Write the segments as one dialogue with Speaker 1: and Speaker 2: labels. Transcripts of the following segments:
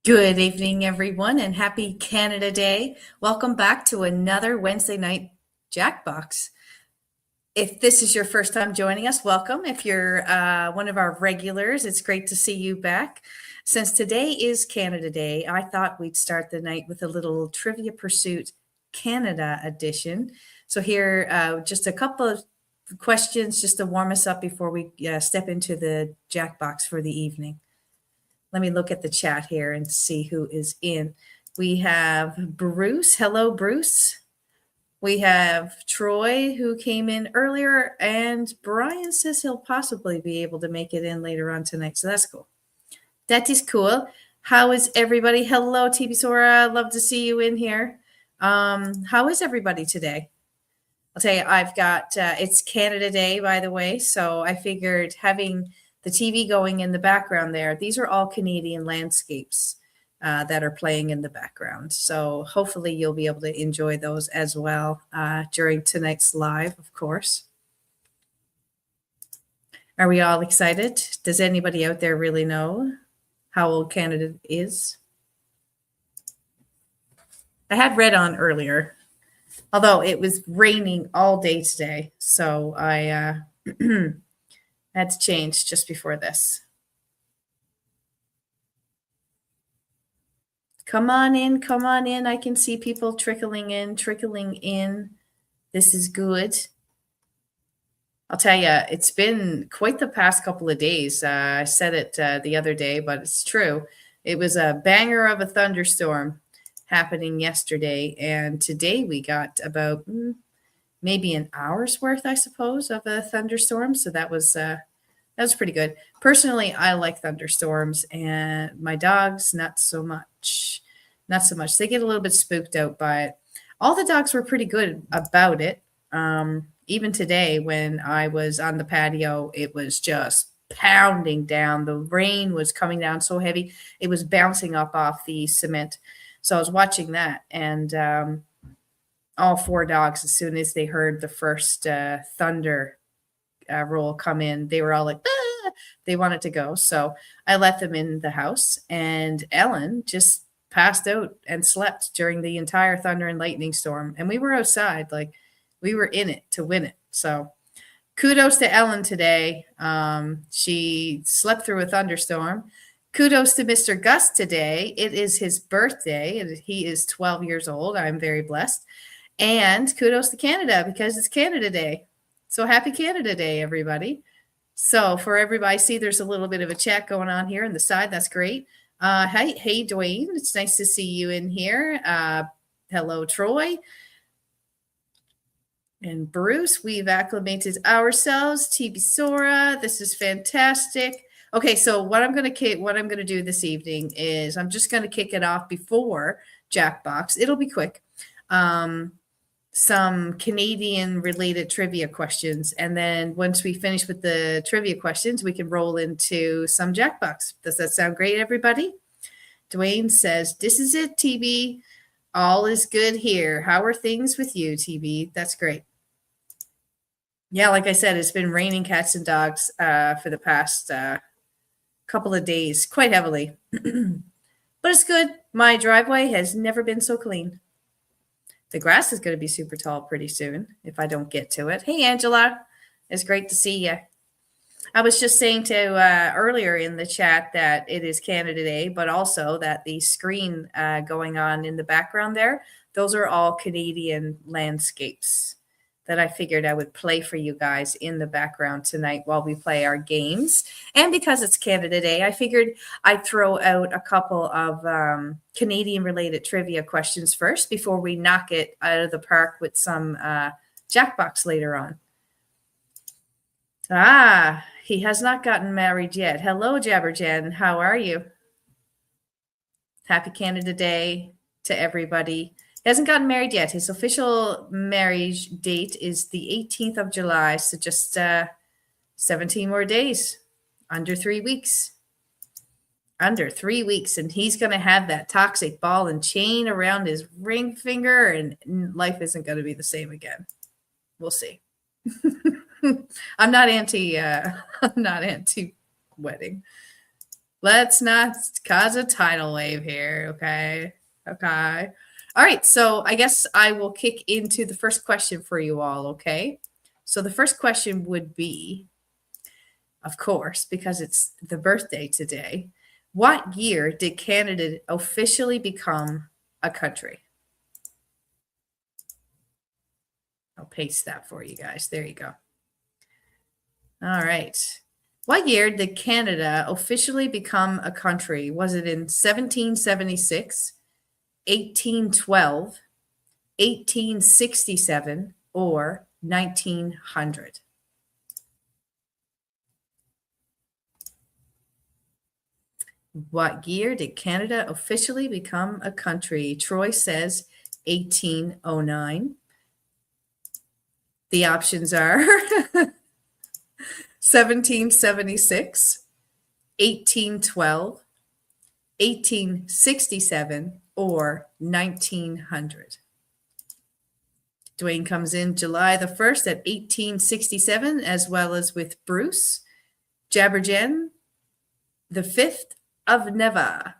Speaker 1: Good evening, everyone, and happy Canada Day. Welcome back to another Wednesday night Jackbox. If this is your first time joining us, welcome. If you're one of our regulars, it's great to see you back. Since today is Canada Day, I thought we'd start the night with a little Trivia Pursuit Canada edition. So, here, just a couple of questions just to warm us up before we step into the Jackbox for the evening. Let me look at the chat here and see who is in. We have Bruce. Hello, Bruce. We have Troy, who came in earlier, and Brian says he'll possibly be able to make it in later on tonight. So that's cool. That is cool. How is everybody? Hello, TB Sora. Love to see you in here. How is everybody today? I'll tell you, I've got it's Canada Day, by the way. So I figured having the TV going in the background there, these are all Canadian landscapes that are playing in the background. So hopefully you'll be able to enjoy those as well during tonight's live, of course. Are we all excited? Does anybody out there really know how old Canada is? I had red on earlier, although it was raining all day today. So I had to change just before this. Come on in, come on in. I can see people trickling in. This is good. I'll tell you, it's been quite the past couple of days. I said it the other day, but it's true. It was a banger of a thunderstorm happening yesterday, and today we got about maybe an hour's worth, I suppose, of a thunderstorm. So that was pretty good. Personally, I like thunderstorms, and my dogs not so much. Not so much. They get a little bit spooked out by it. All the dogs were pretty good about it. Even today, when I was on the patio, it was just pounding down. The rain was coming down so heavy, it was bouncing up off the cement. So I was watching that, and all four dogs, as soon as they heard the first thunder roll come in, they were all like, ah! They wanted to go. So I let them in the house, and Ellen just passed out and slept during the entire thunder and lightning storm. And we were outside, like we were in it to win it. So kudos to Ellen today. She slept through a thunderstorm. Kudos to Mr. Gus today. It is his birthday, and he is 12 years old. I'm very blessed. And kudos to Canada, because it's Canada Day. So happy Canada Day, everybody. So for everybody, I see there's a little bit of a chat going on here on the side. That's great. Hey, Dwayne. It's nice to see you in here. Hello, Troy. And Bruce, we've acclimated ourselves. TB Sora, this is fantastic. Okay, so what I'm going to do this evening is I'm just going to kick it off before Jackbox. It'll be quick. Some Canadian related trivia questions. And then once we finish with the trivia questions, we can roll into some Jackbox. Does that sound great, everybody? Dwayne says, this is it, TB. All is good here. How are things with you, TB? That's great. Yeah, like I said, it's been raining cats and dogs for the past couple of days, quite heavily. But it's good. My driveway has never been so clean. The grass is going to be super tall pretty soon if I don't get to it. Hey, Angela. It's great to see you. I was just saying to earlier in the chat that it is Canada Day, but also that the screen going on in the background there, those are all Canadian landscapes that I figured I would play for you guys in the background tonight while we play our games. And because it's Canada Day, I figured I'd throw out a couple of Canadian-related trivia questions first before we knock it out of the park with some Jackbox later on. He has not gotten married yet. Hello, Jabberjen. How are you? Happy Canada Day to everybody. He hasn't gotten married yet. His official marriage date is the 18th of July, so just 17 more days, under 3 weeks. Under 3 weeks, and he's going to have that toxic ball and chain around his ring finger, and life isn't going to be the same again. We'll see. I'm not anti wedding. Let's not cause a tidal wave here, okay? Okay. All right, so I guess I will kick into the first question for you all, okay? So the first question would be, of course, because it's the birthday today, what year did Canada officially become a country? I'll paste that for you guys. There you go. All right. What year did Canada officially become a country? Was it in 1776, 1812, 1867, or 1900? What year did Canada officially become a country? Troy says 1809. The options are 1776, 1812, 1867, or 1900. Dwayne comes in July the 1st at 1867, as well as with Bruce. Jabberjen, the 5th of never,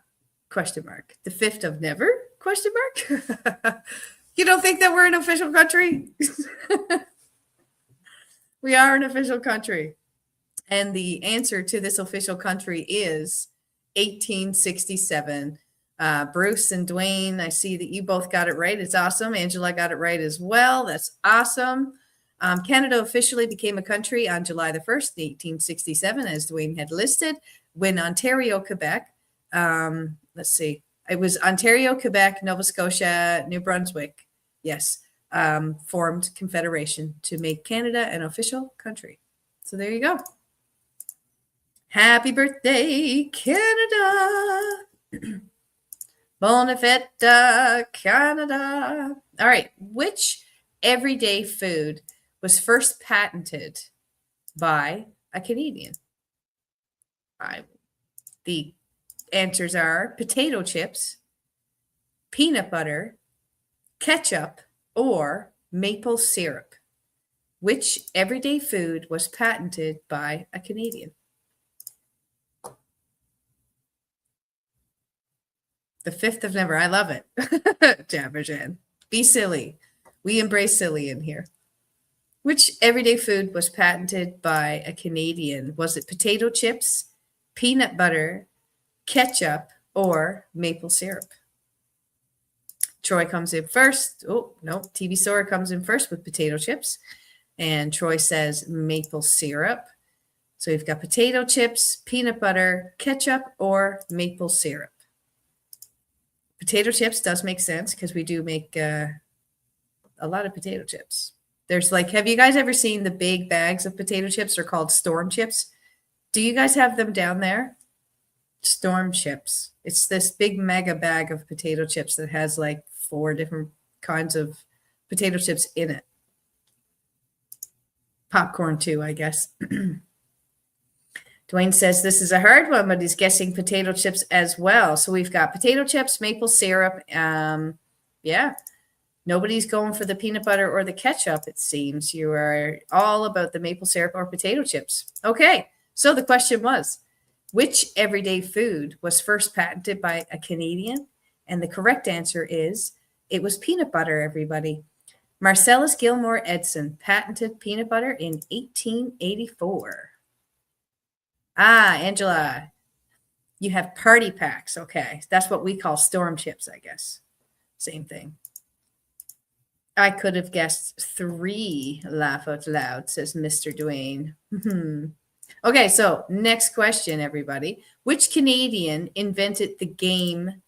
Speaker 1: question mark. The 5th of never, question mark? You don't think that we're an official country? We are an official country. And the answer to this official country is 1867. Bruce and Dwayne, I see that you both got it right. It's awesome. Angela got it right as well. That's awesome. Canada officially became a country on July the 1st, 1867, as Dwayne had listed, when Ontario, Quebec, let's see, it was Ontario, Quebec, Nova Scotia, New Brunswick, yes, formed confederation to make Canada an official country. So there you go. Happy birthday, Canada. Bonne fête, Canada. All right. Which everyday food was first patented by a Canadian? The answers are potato chips, peanut butter, ketchup, or maple syrup. Which everyday food was patented by a Canadian? The 5th of never. I love it. Jabberjan. Be silly. We embrace silly in here. Which everyday food was patented by a Canadian? Was it potato chips, peanut butter, ketchup, or maple syrup? Troy comes in first. Oh, no. TV Sora comes in first with potato chips. And Troy says maple syrup. So we've got potato chips, peanut butter, ketchup, or maple syrup. Potato chips does make sense because we do make a lot of potato chips. There's like, have you guys ever seen the big bags of potato chips? They're called Storm chips. Do you guys have them down there? Storm chips. It's this big mega bag of potato chips that has like 4 different kinds of potato chips in it. Popcorn too, I guess. Dwayne says this is a hard one, but he's guessing potato chips as well. So we've got potato chips, maple syrup. Yeah, nobody's going for the peanut butter or the ketchup, it seems. You are all about the maple syrup or potato chips. Okay, so the question was, which everyday food was first patented by a Canadian? And the correct answer is, it was peanut butter, everybody. Marcellus Gilmore Edson patented peanut butter in 1884. Angela, you have party packs. Okay, that's what we call storm chips, I guess. Same thing. I could have guessed 3, laugh out loud, says Mr. Dwayne. Okay, so next question, everybody. Which Canadian invented the game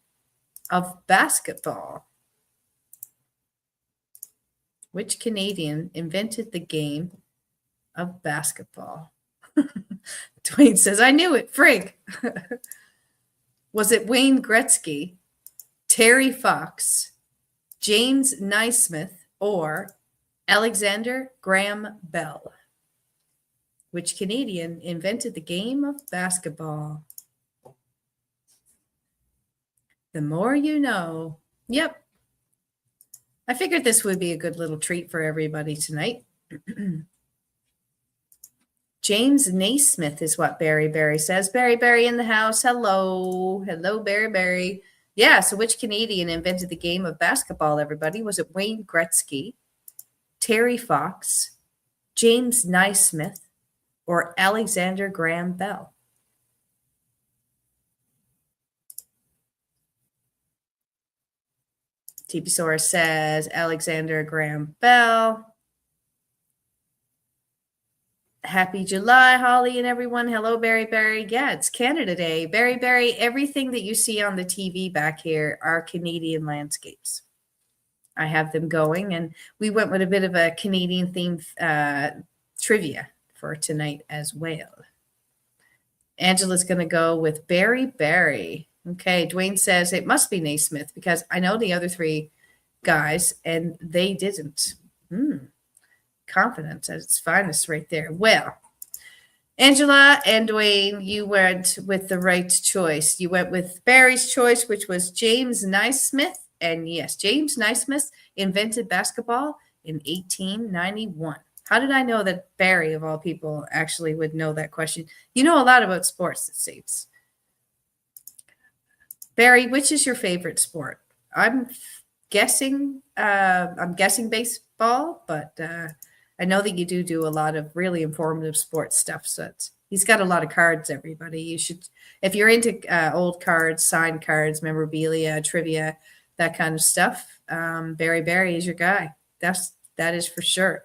Speaker 1: of basketball? Which Canadian invented the game of basketball? Dwayne says, I knew it, Frank. Was it Wayne Gretzky, Terry Fox, James Naismith, or Alexander Graham Bell? Which Canadian invented the game of basketball? The more you know. Yep. I figured this would be a good little treat for everybody tonight. James Naismith is what Barry says. Barry in the house. Hello. Hello, Barry. Yeah, so which Canadian invented the game of basketball, everybody? Was it Wayne Gretzky, Terry Fox, James Naismith, or Alexander Graham Bell? TP says Alexander Graham Bell. Happy July, Holly and everyone. Hello, Barry. Yeah, it's Canada Day. Barry, everything that you see on the TV back here are Canadian landscapes. I have them going, and we went with a bit of a Canadian themed trivia for tonight as well. Angela's going to go with Barry. Okay, Dwayne says it must be Naismith because I know the other three guys, and they didn't. Confidence at its finest right there. Well, Angela and Dwayne, you went with the right choice. You went with Barry's choice, which was James Naismith. And yes, James Naismith invented basketball in 1891. How did I know that Barry, of all people, actually would know that question? You know a lot about sports, it seems. Barry, which is your favorite sport? I'm guessing baseball, but I know that you do a lot of really informative sports stuff. So he's got a lot of cards, everybody. You should, if you're into old cards, signed cards, memorabilia, trivia, that kind of stuff, Barry is your guy. That is for sure.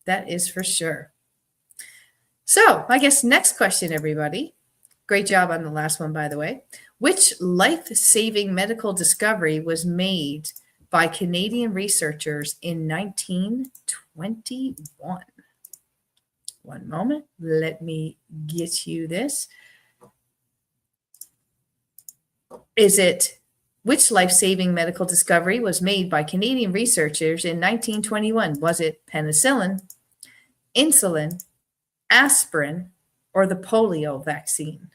Speaker 1: That is for sure. So I guess next question, everybody. Great job on the last one, by the way. Which life-saving medical discovery was made by Canadian researchers in 1921? One moment. Let me get you this. Which life-saving medical discovery was made by Canadian researchers in 1921? Was it penicillin, insulin, aspirin, or the polio vaccine?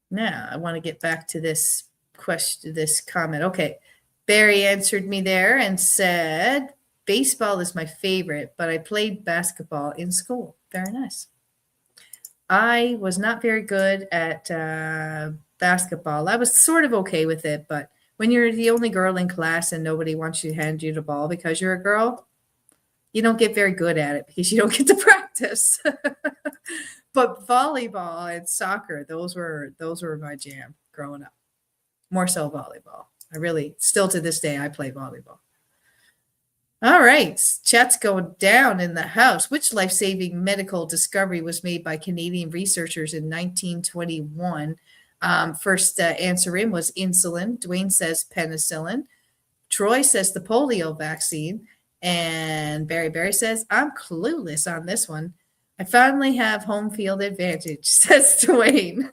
Speaker 1: Now, I want to get back to this question, this comment. Okay, Barry answered me there and said, baseball is my favorite, but I played basketball in school. Very nice. I was not very good at basketball. I was sort of okay with it, but when you're the only girl in class and nobody wants to hand you the ball because you're a girl, you don't get very good at it because you don't get to practice. But volleyball and soccer, those were my jam growing up. More so volleyball. I really, still to this day, I play volleyball. All right, chat's going down in the house. Which life-saving medical discovery was made by Canadian researchers in 1921? First answer in was insulin. Dwayne says penicillin. Troy says the polio vaccine. And Barry says, I'm clueless on this one. I finally have home field advantage, says Dwayne.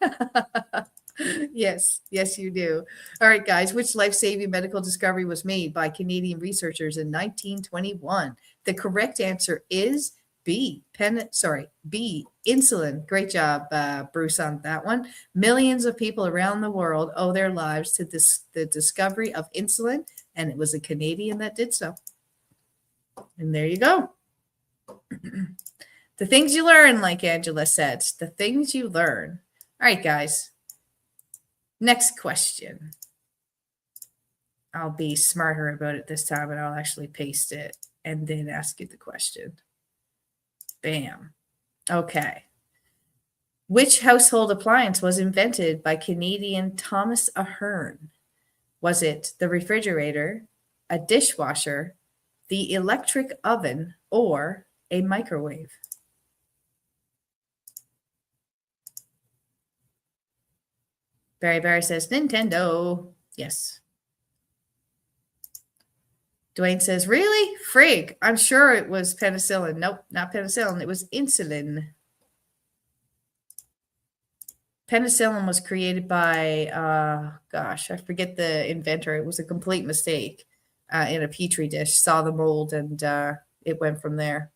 Speaker 1: Yes, you do. All right, guys, which life-saving medical discovery was made by Canadian researchers in 1921? The correct answer is B, insulin. Great job, Bruce, on that one. Millions of people around the world owe their lives to the discovery of insulin, and it was a Canadian that did so. And there you go. The things you learn, like Angela said, the things you learn. All right, guys. Next question. I'll be smarter about it this time, and I'll actually paste it and then ask you the question. Bam. Okay. Which household appliance was invented by Canadian Thomas Ahern? Was it the refrigerator, a dishwasher, the electric oven, or a microwave? Barry says Nintendo. Yes. Dwayne says, really? Frig. I'm sure it was penicillin. Nope, not penicillin. It was insulin. Penicillin was created by, I forget the inventor. It was a complete mistake in a petri dish. Saw the mold and it went from there.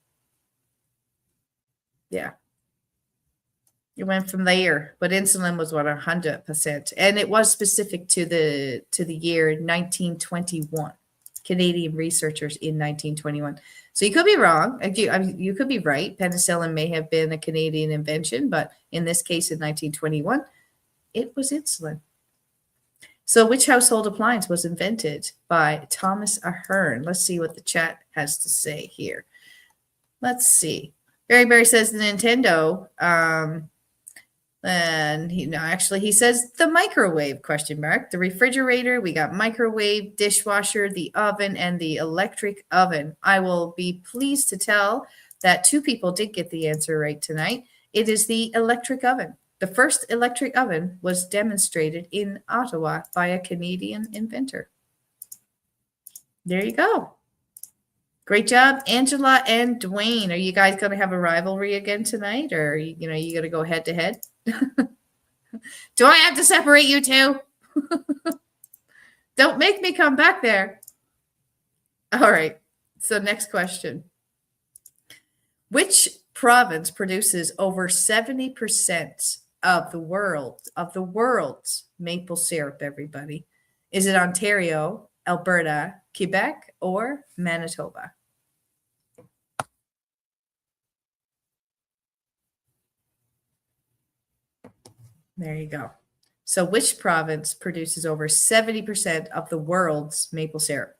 Speaker 1: Yeah. It went from there, but insulin was 100%, and it was specific to the year 1921. Canadian researchers in 1921. So you could be wrong. You could be right. Penicillin may have been a Canadian invention, but in this case, in 1921, it was insulin. So which household appliance was invented by Thomas Ahern? Let's see what the chat has to say here. Let's see. Barry says the Nintendo. And he says the microwave, ? The refrigerator, we got microwave, dishwasher, the oven, and the electric oven. I will be pleased to tell that 2 people did get the answer right tonight. It is the electric oven. The first electric oven was demonstrated in Ottawa by a Canadian inventor. There you go. Great job, Angela and Dwayne. Are you guys going to have a rivalry again tonight, or you going to go head to head? Do I have to separate you two? Don't make me come back there. All right. So next question. Which province produces over 70% of the world's maple syrup, everybody? Is it Ontario, Alberta, Quebec, or Manitoba? There you go. So which province produces over 70% of the world's maple syrup?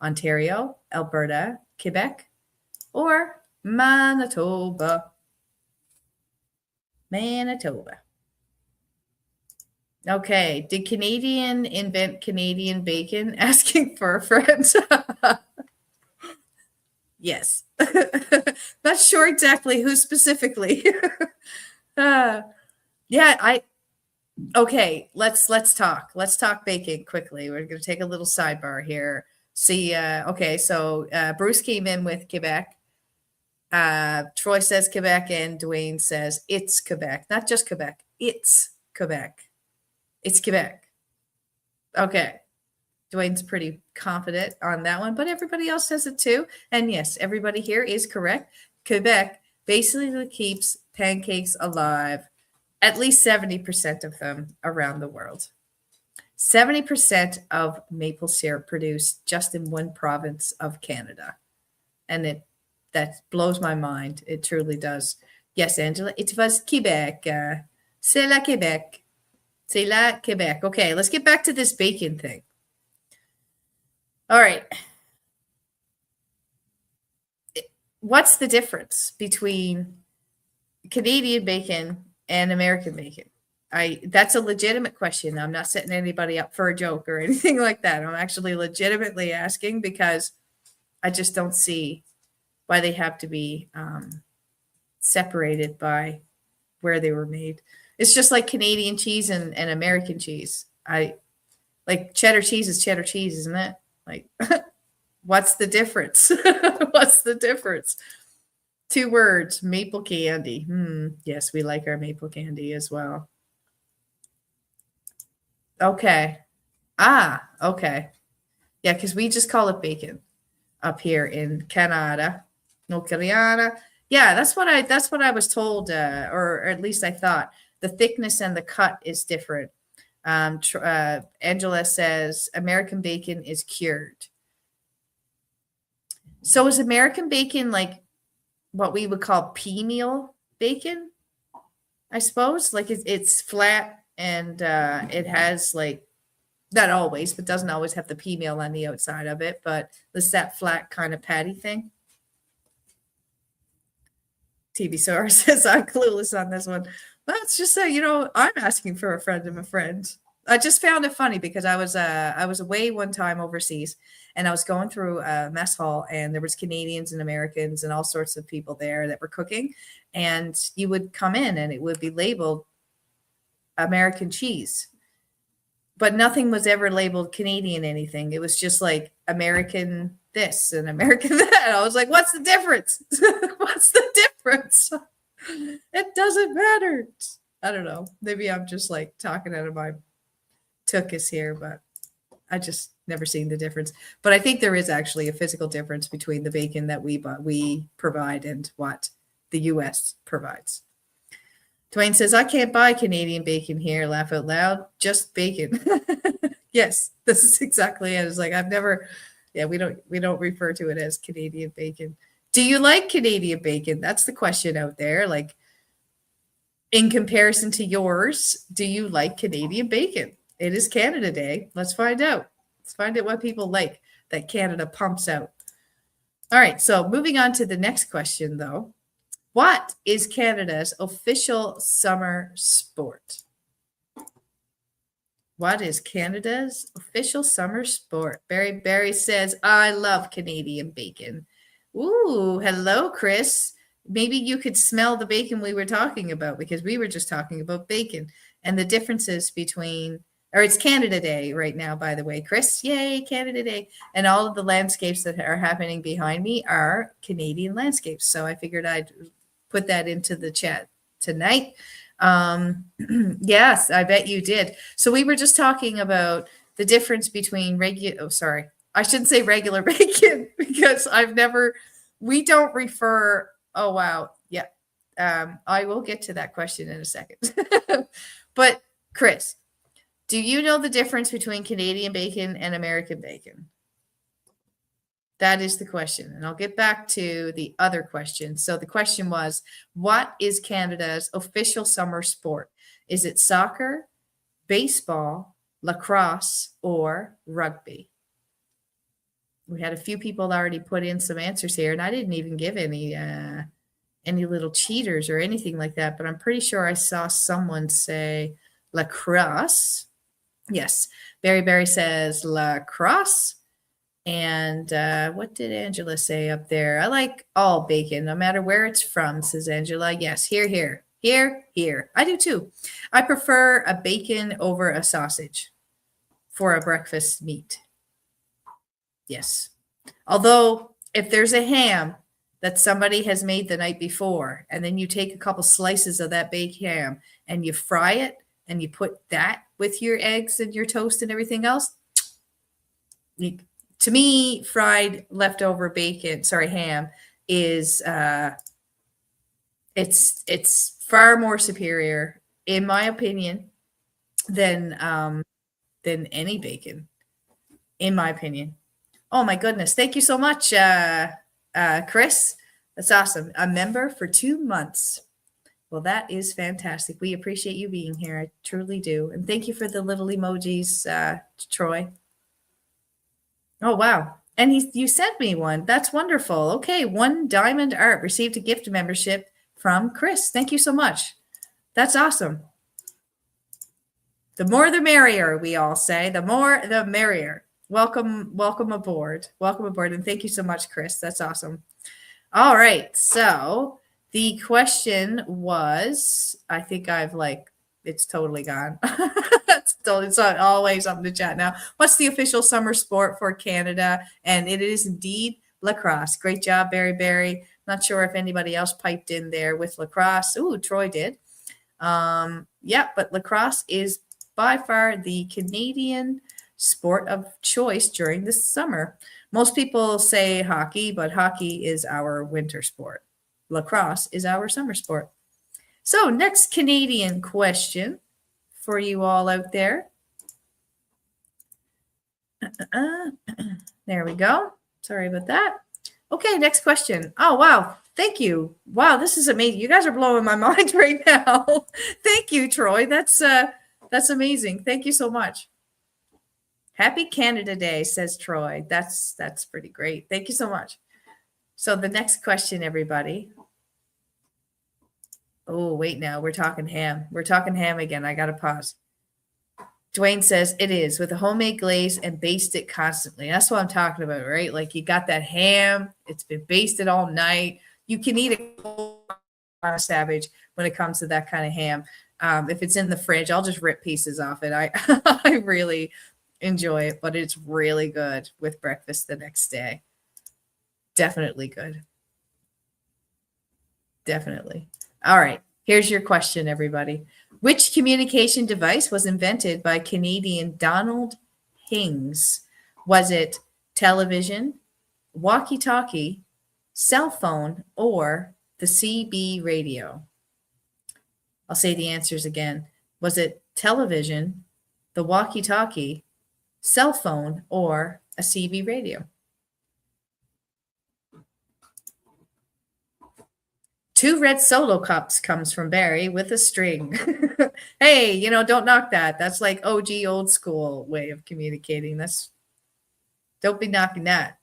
Speaker 1: Ontario, Alberta, Quebec, or Manitoba? Manitoba. Okay. Did Canadian invent Canadian bacon? Asking for a friend. Yes. Not sure exactly who specifically. Okay, let's talk. Let's talk bacon quickly. We're going to take a little sidebar here. See, okay, so Bruce came in with Quebec. Troy says Quebec, and Dwayne says it's Quebec. Not just Quebec, it's Quebec. It's Quebec. Okay. Dwayne's pretty confident on that one, but everybody else says it too. And yes, everybody here is correct. Quebec basically keeps pancakes alive, at least 70% of them around the world. 70% of maple syrup produced just in one province of Canada. And that blows my mind. It truly does. Yes, Angela, it was Quebec. C'est la Quebec. C'est la Quebec. Okay, let's get back to this bacon thing. All right. What's the difference between Canadian bacon and American bacon? That's a legitimate question. I'm not setting anybody up for a joke or anything like that. I'm actually legitimately asking because I just don't see why they have to be separated by where they were made. It's just like Canadian cheese and American cheese. Like cheddar cheese is cheddar cheese, isn't it? Like, what's the difference? What's the difference? 2 words, maple candy. Yes, we like our maple candy as well. Okay. Okay. Yeah, because we just call it bacon up here in Canada. No, Canada. Yeah, that's what I was told, or at least I thought. The thickness and the cut is different. Angela says American bacon is cured. So is American bacon like what we would call pea meal bacon? I suppose like it's flat and it has like, not always, but doesn't always have the pea meal on the outside of it, but it's that flat kind of patty thing. TV Sora says I'm clueless on this one. Let's just say, I'm asking for a friend of a friend. I just found it funny because I was away one time overseas, and I was going through a mess hall, and there was Canadians and Americans and all sorts of people there that were cooking, and you would come in and it would be labeled American cheese, but nothing was ever labeled Canadian anything. It was just like American this and American that. I was like, what's the difference? What's the difference? It doesn't matter. I don't know. Maybe I'm just like talking out of my tuchus here, but I just never seen the difference. But I think there is actually a physical difference between the bacon that we provide and what the U.S. provides. Dwayne says, I can't buy Canadian bacon here. Laugh out loud. Just bacon. Yes, this is exactly it. It's like I've never Yeah, we don't refer to it as Canadian bacon. Do you like Canadian bacon? That's the question out there. Like, in comparison to yours, do you like Canadian bacon? It is Canada Day. Let's find out. Let's find out what people like that Canada pumps out. All right, so moving on to the next question, though. What is Canada's official summer sport? What is Canada's official summer sport? Barry says, I love Canadian bacon. Ooh, hello, Chris. Maybe you could smell the bacon we were talking about, because we were just talking about bacon and the differences between, or it's Canada Day right now, by the way, Chris. Yay, Canada Day. And all of the landscapes that are happening behind me are Canadian landscapes. So I figured I'd put that into the chat tonight. Yes, I bet you did. So we were just talking about the difference between I shouldn't say regular bacon, because we don't refer, oh, wow. Yeah. I will get to that question in a second. But Chris, do you know the difference between Canadian bacon and American bacon? That is the question. And I'll get back to the other question. So the question was, what is Canada's official summer sport? Is it soccer, baseball, lacrosse, or rugby? We had a few people already put in some answers here, and I didn't even give any little cheaters or anything like that, but I'm pretty sure I saw someone say lacrosse. Yes, Barry says lacrosse. And what did Angela say up there? I like all bacon, no matter where it's from, says Angela. Yes, here. I do too. I prefer a bacon over a sausage for a breakfast meat. Yes. Although, if there's a ham that somebody has made the night before, and then you take a couple slices of that baked ham and you fry it, and you put that with your eggs and your toast and everything else, to me, fried leftover ham is it's far more superior, in my opinion, than any bacon, in my opinion. Oh my goodness. Thank you so much, Chris. That's awesome. A member for 2 months. Well, that is fantastic. We appreciate you being here. I truly do. And thank you for the little emojis, Troy. Oh, wow. And you sent me one. That's wonderful. Okay. One Diamond Art received a gift membership from Chris. Thank you so much. That's awesome. The more the merrier, we all say. The more the merrier. Welcome aboard. Welcome aboard. And thank you so much, Chris. That's awesome. All right. So the question was, I think it's totally gone. It's always something to chat now. What's the official summer sport for Canada? And it is indeed lacrosse. Great job, Barry. Not sure if anybody else piped in there with lacrosse. Ooh, Troy did. But lacrosse is by far the Canadian sport of choice during the summer. Most people say hockey, but hockey is our winter sport. Lacrosse is our summer sport. So next Canadian question for you all out there. There we go. Sorry about that. Okay, next question. Oh, wow. Thank you. Wow, this is amazing. You guys are blowing my mind right now. Thank you, Troy. That's amazing. Thank you so much. Happy Canada Day, says Troy. That's pretty great. Thank you so much. So the next question, everybody. Oh, wait now. We're talking ham. We're talking ham again. I got to pause. Dwayne says it is with a homemade glaze and baste it constantly. That's what I'm talking about, right? Like you got that ham. It's been basted all night. You can eat it on a savage when it comes to that kind of ham. If it's in the fridge, I'll just rip pieces off it. I really enjoy it, but it's really good with breakfast the next day. Definitely good. Definitely. All right. Here's your question, everybody. Which communication device was invented by Canadian Donald Hings? Was it television, walkie-talkie, cell phone, or the CB radio? I'll say the answers again. Was it television, the walkie-talkie, cell phone, or a CB radio? 2 red solo cups comes from Barry with a string. Hey, don't knock that. That's like OG old school way of communicating. Don't be knocking that.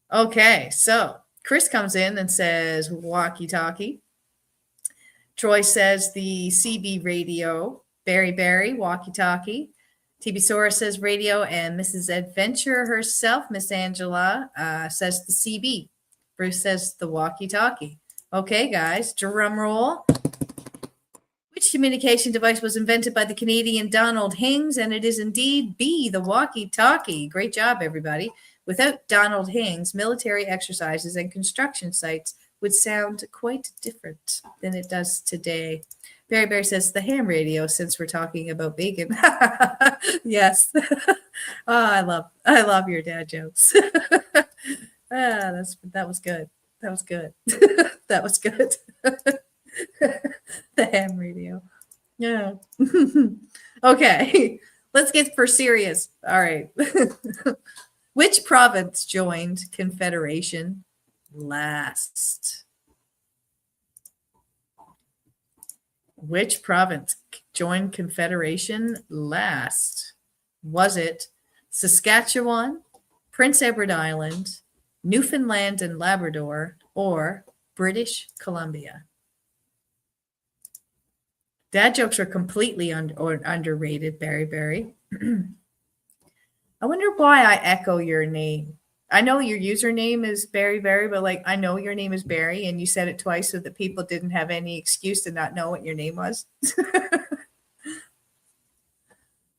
Speaker 1: Okay, so Chris comes in and says walkie-talkie. Troy says the CB radio. Barry, walkie-talkie. TB Sora says radio, and Mrs. Adventure herself, Miss Angela, says the CB. Bruce says the walkie-talkie. Okay, guys, drum roll. Which communication device was invented by the Canadian Donald Hings? And it is indeed B, the walkie-talkie. Great job, everybody. Without Donald Hings, military exercises and construction sites would sound quite different than it does today. Barry says the ham radio, since we're talking about bacon. Yes. Oh, I love your dad jokes. That was good. That was good. That was good. The ham radio. Yeah. Okay. Let's get for serious. All right. Which province joined Confederation last? Which province joined Confederation last? Was it Saskatchewan, Prince Edward Island, Newfoundland and Labrador, or British Columbia? Dad jokes are completely underrated, Barry. I wonder why I echo your name. I know your username is Barry, but I know your name is Barry, and you said it twice so that people didn't have any excuse to not know what your name was.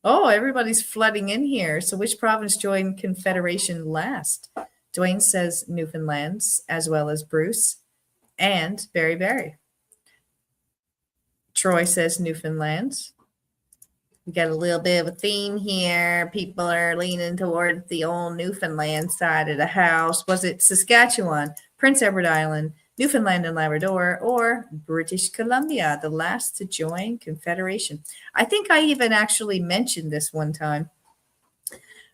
Speaker 1: Oh, everybody's flooding in here. So which province joined Confederation last? Dwayne says Newfoundlands, as well as Bruce and Barry. Troy says Newfoundlands. We got a little bit of a theme here. People are leaning towards the old Newfoundland side of the house. Was it Saskatchewan, Prince Edward Island, Newfoundland and Labrador, or British Columbia, the last to join Confederation? I think I even actually mentioned this one time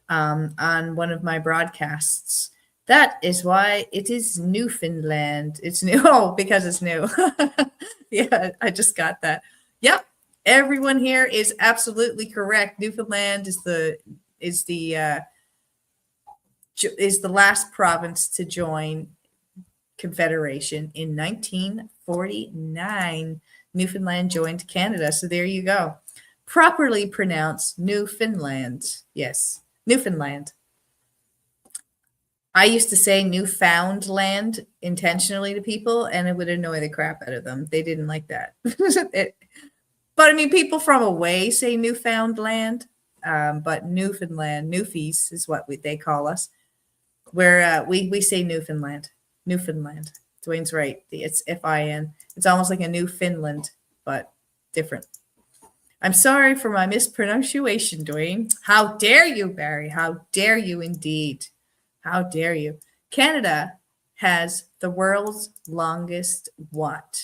Speaker 1: on one of my broadcasts. That is why it is Newfoundland. It's new. Oh, because it's new. Yeah, I just got that. Yep. Everyone here is absolutely correct. Newfoundland is the last province to join Confederation in 1949. Newfoundland joined Canada. So there you go. Properly pronounced Newfoundland. Yes, Newfoundland. I used to say Newfoundland intentionally to people, and it would annoy the crap out of them. They didn't like that. But I mean, people from away say Newfoundland, but Newfoundland, Newfies is what they call us. Where we say Newfoundland. Dwayne's right. It's Fin. It's almost like a new Finland, but different. I'm sorry for my mispronunciation, Dwayne. How dare you, Barry? How dare you indeed? How dare you? Canada has the world's longest what?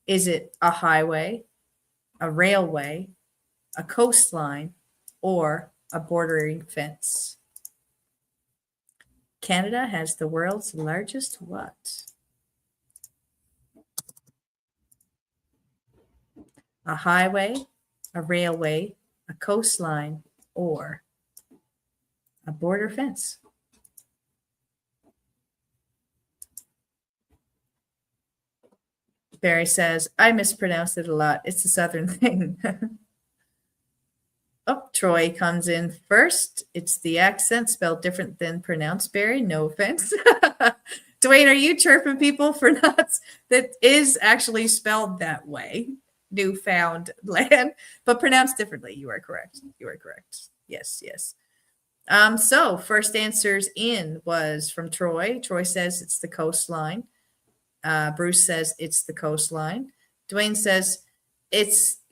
Speaker 1: Is it a highway, a railway, a coastline, or a bordering fence? Canada has the world's largest what? A highway, a railway, a coastline, or a border fence? Barry says, I mispronounced it a lot. It's a Southern thing. Oh, Troy comes in first. It's the accent spelled different than pronounced, Barry. No offense. Dwayne, are you chirping people for nuts? That is actually spelled that way. Newfoundland, but pronounced differently. You are correct. Yes. So first answers in was from Troy. Troy says it's the coastline. Bruce says it's the coastline. Dwayne says it's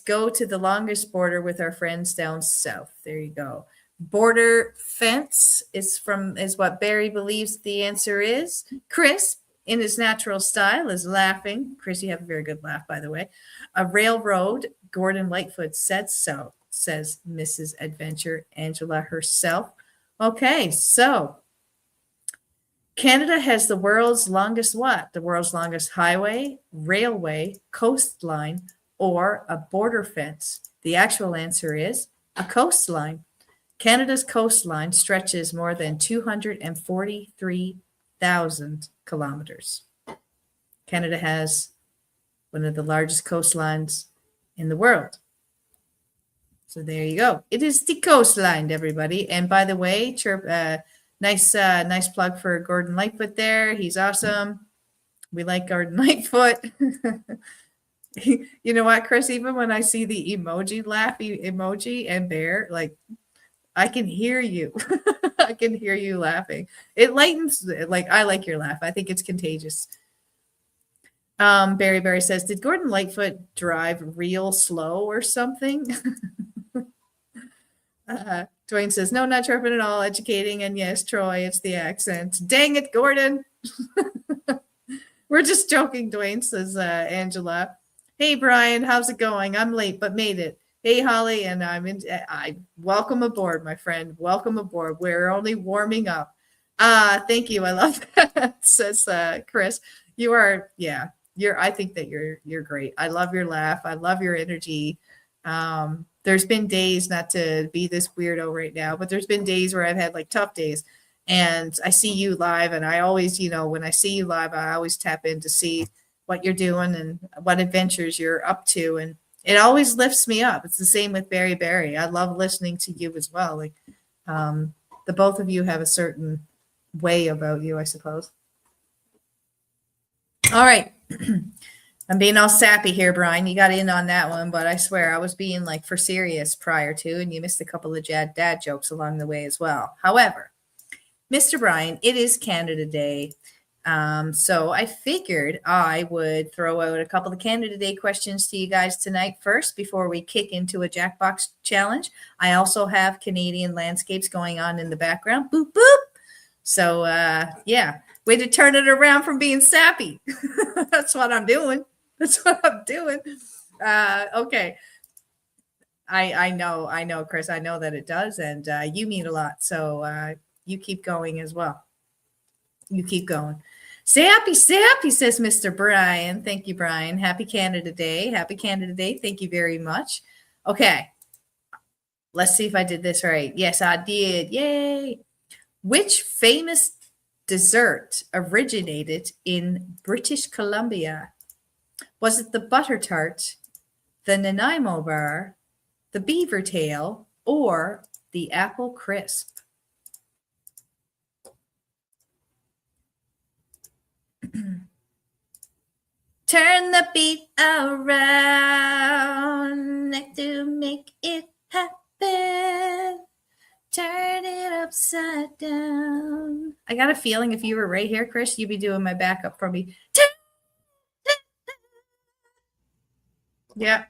Speaker 1: go to the longest border with our friends down south. There you go. Border fence is what Barry believes the answer is. Chris, in his natural style, is laughing. Chris, you have a very good laugh, by the way. A railroad. Gordon Lightfoot said so, says Mrs. Adventure Angela herself. Okay, so Canada has the world's longest what? The world's longest highway, railway, coastline, or a border fence? The actual answer is a coastline. Canada's coastline stretches more than 243,000 kilometers. Canada has one of the largest coastlines in the world. So there you go. It is the coastline, everybody. And by the way, nice plug for Gordon Lightfoot there. He's awesome. We like Gordon Lightfoot. You know what, Chris? Even when I see the emoji laugh emoji and bear, like I can hear you. I can hear you laughing. It lightens. Like I like your laugh. I think it's contagious. Barry says, did Gordon Lightfoot drive real slow or something? Dwayne says, no, not chirping at all. Educating. And yes, Troy, it's the accent. Dang it, Gordon. We're just joking, Dwayne, says Angela. Hey, Brian, how's it going? I'm late, but made it. Hey, Holly, and I welcome aboard, my friend. Welcome aboard. We're only warming up. Thank you. I love that, says Chris. You are, yeah, I think that you're great. I love your laugh. I love your energy. There's been days, not to be this weirdo right now, but there's been days where I've had like tough days, and I see you live, and I always, when I see you live, I always tap in to see what you're doing and what adventures you're up to, and it always lifts me up. It's the same with Barry. I love listening to you as well. Like, the both of you have a certain way about you, I suppose. All right. I'm being all sappy here, Brian. You got in on that one, but I swear I was being like for serious prior to, and you missed a couple of dad jokes along the way as well. However, Mr. Brian, it is Canada Day. So I figured I would throw out a couple of Canada Day questions to you guys tonight first before we kick into a Jackbox challenge. I also have Canadian landscapes going on in the background. Boop, boop. So, yeah, way to turn it around from being sappy. That's what I'm doing. Okay. I know, Chris. I know that it does. And you mean a lot. So you keep going as well. You keep going. Sappy, says Mr. Brian. Thank you, Brian. Happy Canada Day. Happy Canada Day. Thank you very much. Okay. Let's see if I did this right. Yes, I did. Yay. Which famous dessert originated in British Columbia? Was it the butter tart, the Nanaimo bar, the beaver tail, or the apple crisp? Turn the beat around to make it happen. Turn it upside down. I got a feeling if you were right here, Chris, you'd be doing my backup for me. Yeah.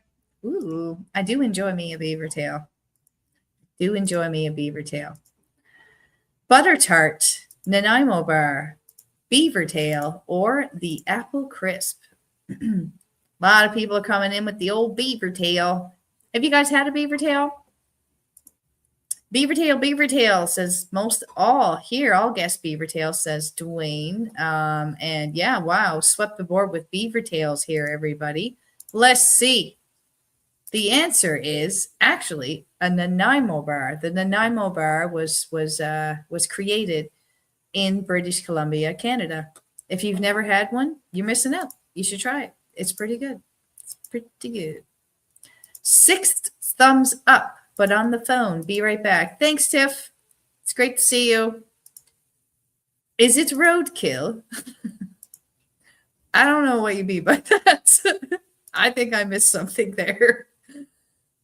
Speaker 1: Ooh, I do enjoy me a beaver tail. Butter tart, Nanaimo bar, beaver tail, or the apple crisp. A lot of people are coming in with the old beaver tail. Have you guys had a beaver tail? Beaver tail, says most all here. I'll guess beaver tail, says Dwayne. And yeah, wow, swept the board with beaver tails here, everybody. Let's see. The answer is actually a Nanaimo bar. The Nanaimo bar was created in British Columbia, Canada. If you've never had one, you're missing out. You should try it. It's pretty good. Sixth thumbs up, but on the phone. Be right back. Thanks, Tiff. It's great to see you. Is it roadkill? I don't know what you mean by that. I think I missed something there.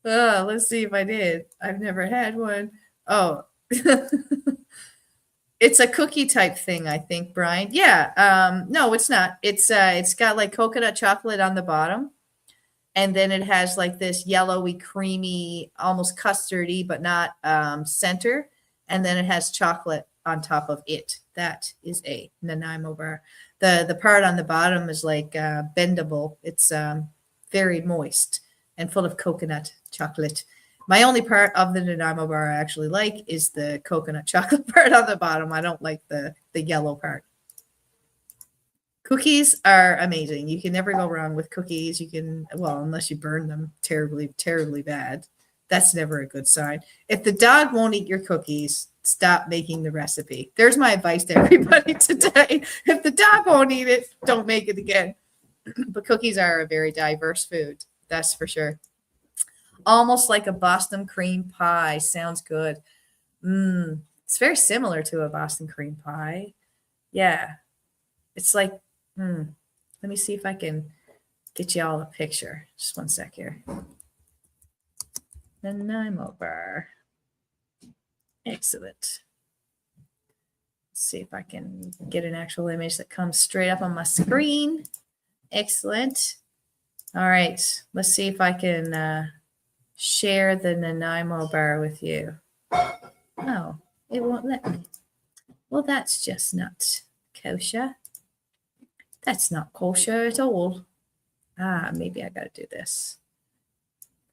Speaker 1: Let's see if I did. I've never had one. Oh, it's a cookie type thing, I think, Brian. Yeah. No, it's not. It's got like coconut chocolate on the bottom, and then it has like this yellowy, creamy, almost custardy, but not center, and then it has chocolate on top of it. That is a Nanaimo bar. The part on the bottom is like bendable. It's very moist and full of coconut chocolate. My only part of the Nanaimo bar I actually like is the coconut chocolate part on the bottom. I don't like the yellow part. Cookies are amazing. You can never go wrong with cookies. You can, well, unless you burn them terribly, terribly bad. That's never a good sign. If the dog won't eat your cookies, stop making the recipe. There's my advice to everybody today. If the dog won't eat it, don't make it again. But cookies are a very diverse food. That's for sure. Almost like a Boston cream pie. Sounds good. It's very similar to a Boston cream pie. Yeah. It's like, let me see if I can get you all a picture. Just one sec here. Nanaimo bar. Excellent. Let's see if I can get an actual image that comes straight up on my screen. Excellent. All right. Let's see if I can share the Nanaimo bar with you. Oh, it won't let me. Well, that's just not kosher. That's not kosher at all. Maybe I got to do this.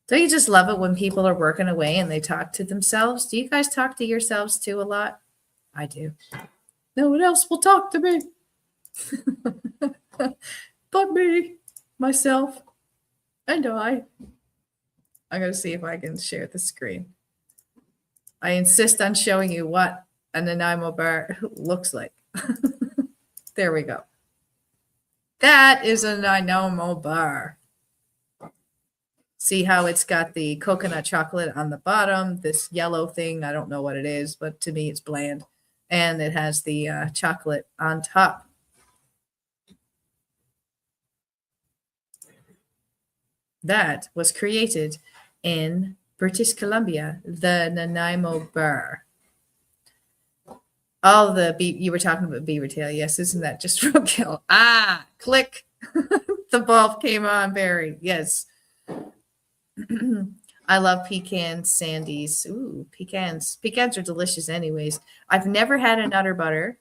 Speaker 1: Don't you just love it when people are working away and they talk to themselves? Do you guys talk to yourselves too a lot? I do. No one else will talk to me. But me, myself, and I. I'm going to see if I can share the screen. I insist on showing you what a Nanaimo bar looks like. There we go. That is a Nanaimo bar. See how it's got the coconut chocolate on the bottom, this yellow thing. I don't know what it is, but to me it's bland. And it has the chocolate on top. That was created in British Columbia, the Nanaimo bar. All the you were talking about beaver tail. Yes, isn't that just roadkill? Click. The bulb came on, Barry. Yes. I love pecan sandies. Ooh, pecans. Pecans are delicious anyways. I've never had a Nutter Butter.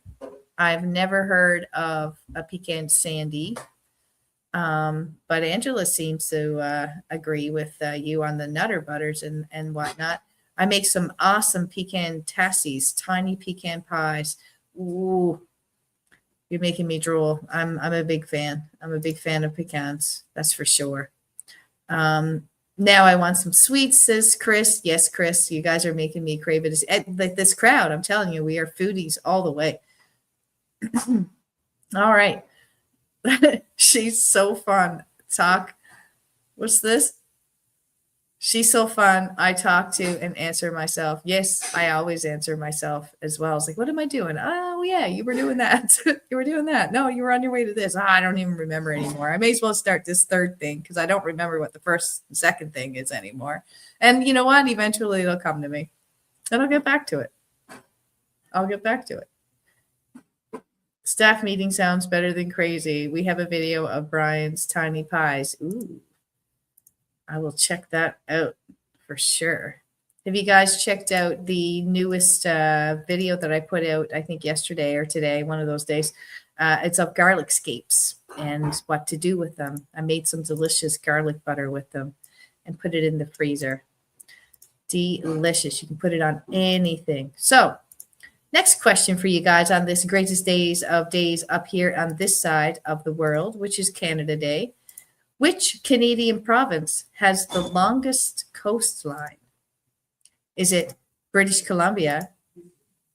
Speaker 1: I've never heard of a pecan sandy. But Angela seems to agree with you on the Nutter Butters and whatnot. I make some awesome pecan tassies, tiny pecan pies. Ooh, you're making me drool. I'm a big fan. I'm a big fan of pecans. That's for sure. Now I want some sweets, says Chris. Yes, Chris, you guys are making me crave it. Like this crowd, I'm telling you, we are foodies all the way. All right. She's so fun. What's this? She's so fun. I talk to and answer myself. Yes, I always answer myself as well. It's like, what am I doing? Oh, yeah, you were doing that. You were doing that. No, you were on your way to this. I don't even remember anymore. I may as well start this third thing because I don't remember what the first and second thing is anymore. And you know what? Eventually it'll come to me. And I'll get back to it. Staff meeting sounds better than crazy. We have a video of Brian's tiny pies. Ooh. I will check that out for sure. Have you guys checked out the newest video that I put out, I think yesterday or today, one of those days? It's of garlic scapes and what to do with them. I made some delicious garlic butter with them and put it in the freezer. Delicious. You can put it on anything. So next question for you guys on this greatest days of days up here on this side of the world, which is Canada Day. Which Canadian province has the longest coastline? Is it British Columbia,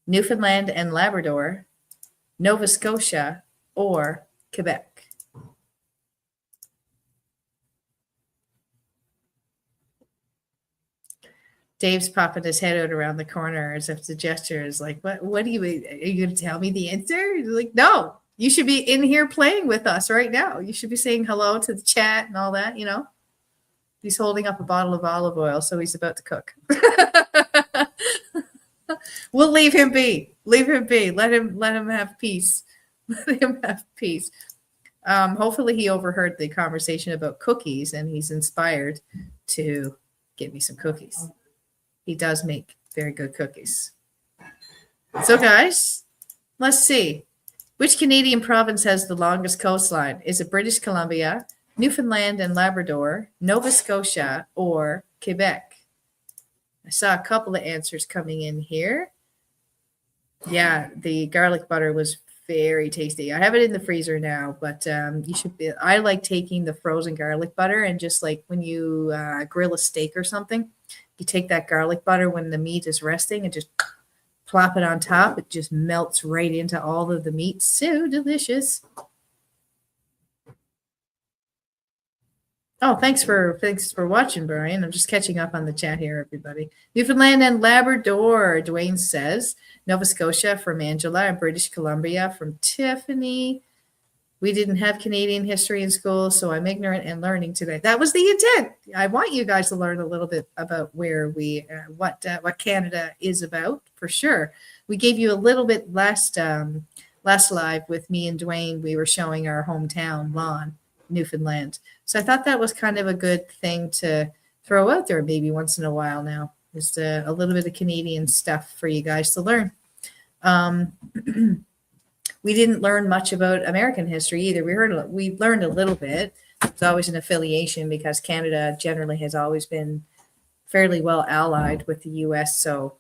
Speaker 1: Newfoundland and Labrador, Nova Scotia, or Quebec? Dave's popping his head out around the corner as if the gesture is like, what are you going to tell me the answer? He's like, no. You should be in here playing with us right now. You should be saying hello to the chat and all that, you know. He's holding up a bottle of olive oil, so he's about to cook. We'll leave him be. Leave him be. Let him have peace. Let him have peace. Hopefully he overheard the conversation about cookies and he's inspired to get me some cookies. He does make very good cookies. So guys, let's see. Which Canadian province has the longest coastline? Is it British Columbia, Newfoundland and Labrador, Nova Scotia, or Quebec? I saw a couple of answers coming in here. Yeah, the garlic butter was very tasty. I have it in the freezer now, but you should be. I like taking the frozen garlic butter and just like when you grill a steak or something, you take that garlic butter when the meat is resting and just plop it on top. It just melts right into all of the meat. So delicious. Oh, thanks for watching, Brian. I'm just catching up on the chat here, everybody. Newfoundland and Labrador, Dwayne says. Nova Scotia from Angela, and British Columbia from Tiffany. We didn't have Canadian history in school, so I'm ignorant and learning today. That was the intent. I want you guys to learn a little bit about where we, what Canada is about, for sure. We gave you a little bit last live with me and Dwayne. We were showing our hometown, Vaughan, Newfoundland. So I thought that was kind of a good thing to throw out there maybe once in a while now. Just a little bit of Canadian stuff for you guys to learn. We didn't learn much about American history either. We learned a little bit. It's always an affiliation because Canada generally has always been fairly well allied with the U.S. So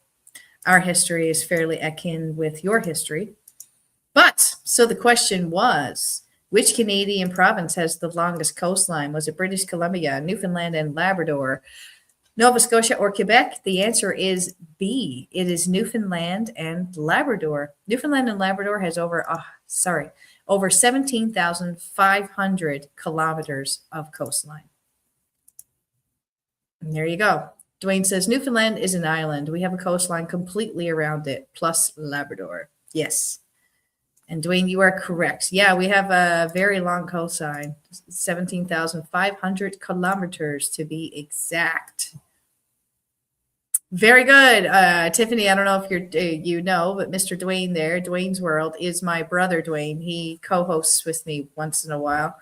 Speaker 1: our history is fairly akin with your history. But so the question was, which Canadian province has the longest coastline? Was it British Columbia, Newfoundland and Labrador, Nova Scotia, or Quebec? The answer is B. It is Newfoundland and Labrador. Newfoundland and Labrador has over 17,500 kilometers of coastline. And there you go. Dwayne says Newfoundland is an island. We have a coastline completely around it, plus Labrador. Yes. And Dwayne, you are correct. Yeah, we have a very long coastline, 17,500 kilometers to be exact. Very good. Tiffany, I don't know if you know, but Mr. Dwayne there, Dwayne's World, is my brother Dwayne. He co-hosts with me once in a while.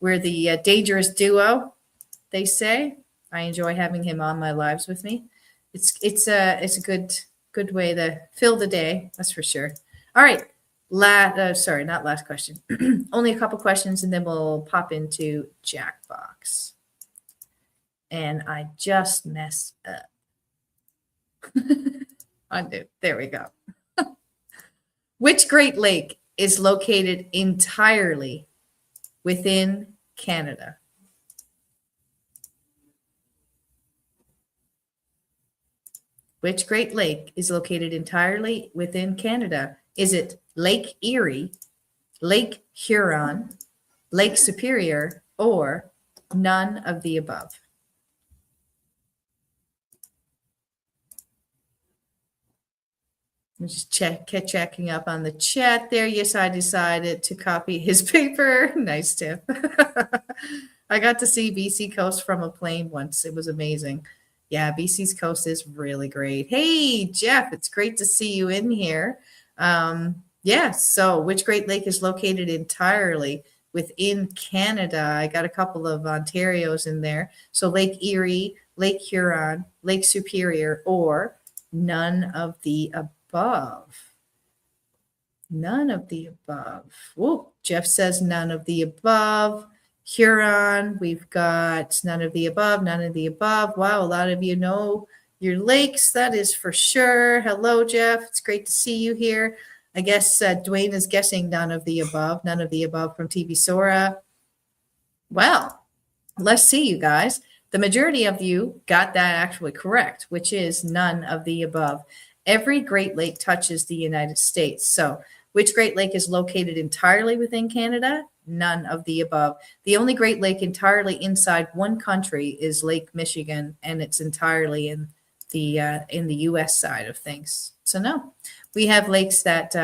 Speaker 1: We're the dangerous duo, they say. I enjoy having him on my lives with me. It's a good way to fill the day, that's for sure. All right. Sorry, not last question. Only a couple questions, and then we'll pop into Jackbox. And I just messed up. Undo. There we go. Which Great Lake is located entirely within Canada? Which Great Lake is located entirely within Canada? Is it Lake Erie, Lake Huron, Lake Superior, or none of the above? I'm just checking up on the chat there. Yes, I decided to copy his paper. Nice tip. I got to see BC coast from a plane once. It was amazing. Yeah, BC's coast is really great. Hey, Jeff, it's great to see you in here. So which Great Lake is located entirely within Canada? I got a couple of Ontarios in there. So Lake Erie, Lake Huron, Lake Superior, or none of the above. None of the above. Whoa, Jeff says none of the above. Huron, we've got none of the above, none of the above. Wow, a lot of you know your lakes, that is for sure. Hello, Jeff. It's great to see you here. I guess Dwayne is guessing none of the above from TV Sora. Well, let's see, you guys. The majority of you got that actually correct, which is none of the above. Every Great Lake touches the United States. So which Great Lake is located entirely within Canada? None of the above. The only Great Lake entirely inside one country is Lake Michigan, and it's entirely in the U.S. side of things. So no, we have lakes that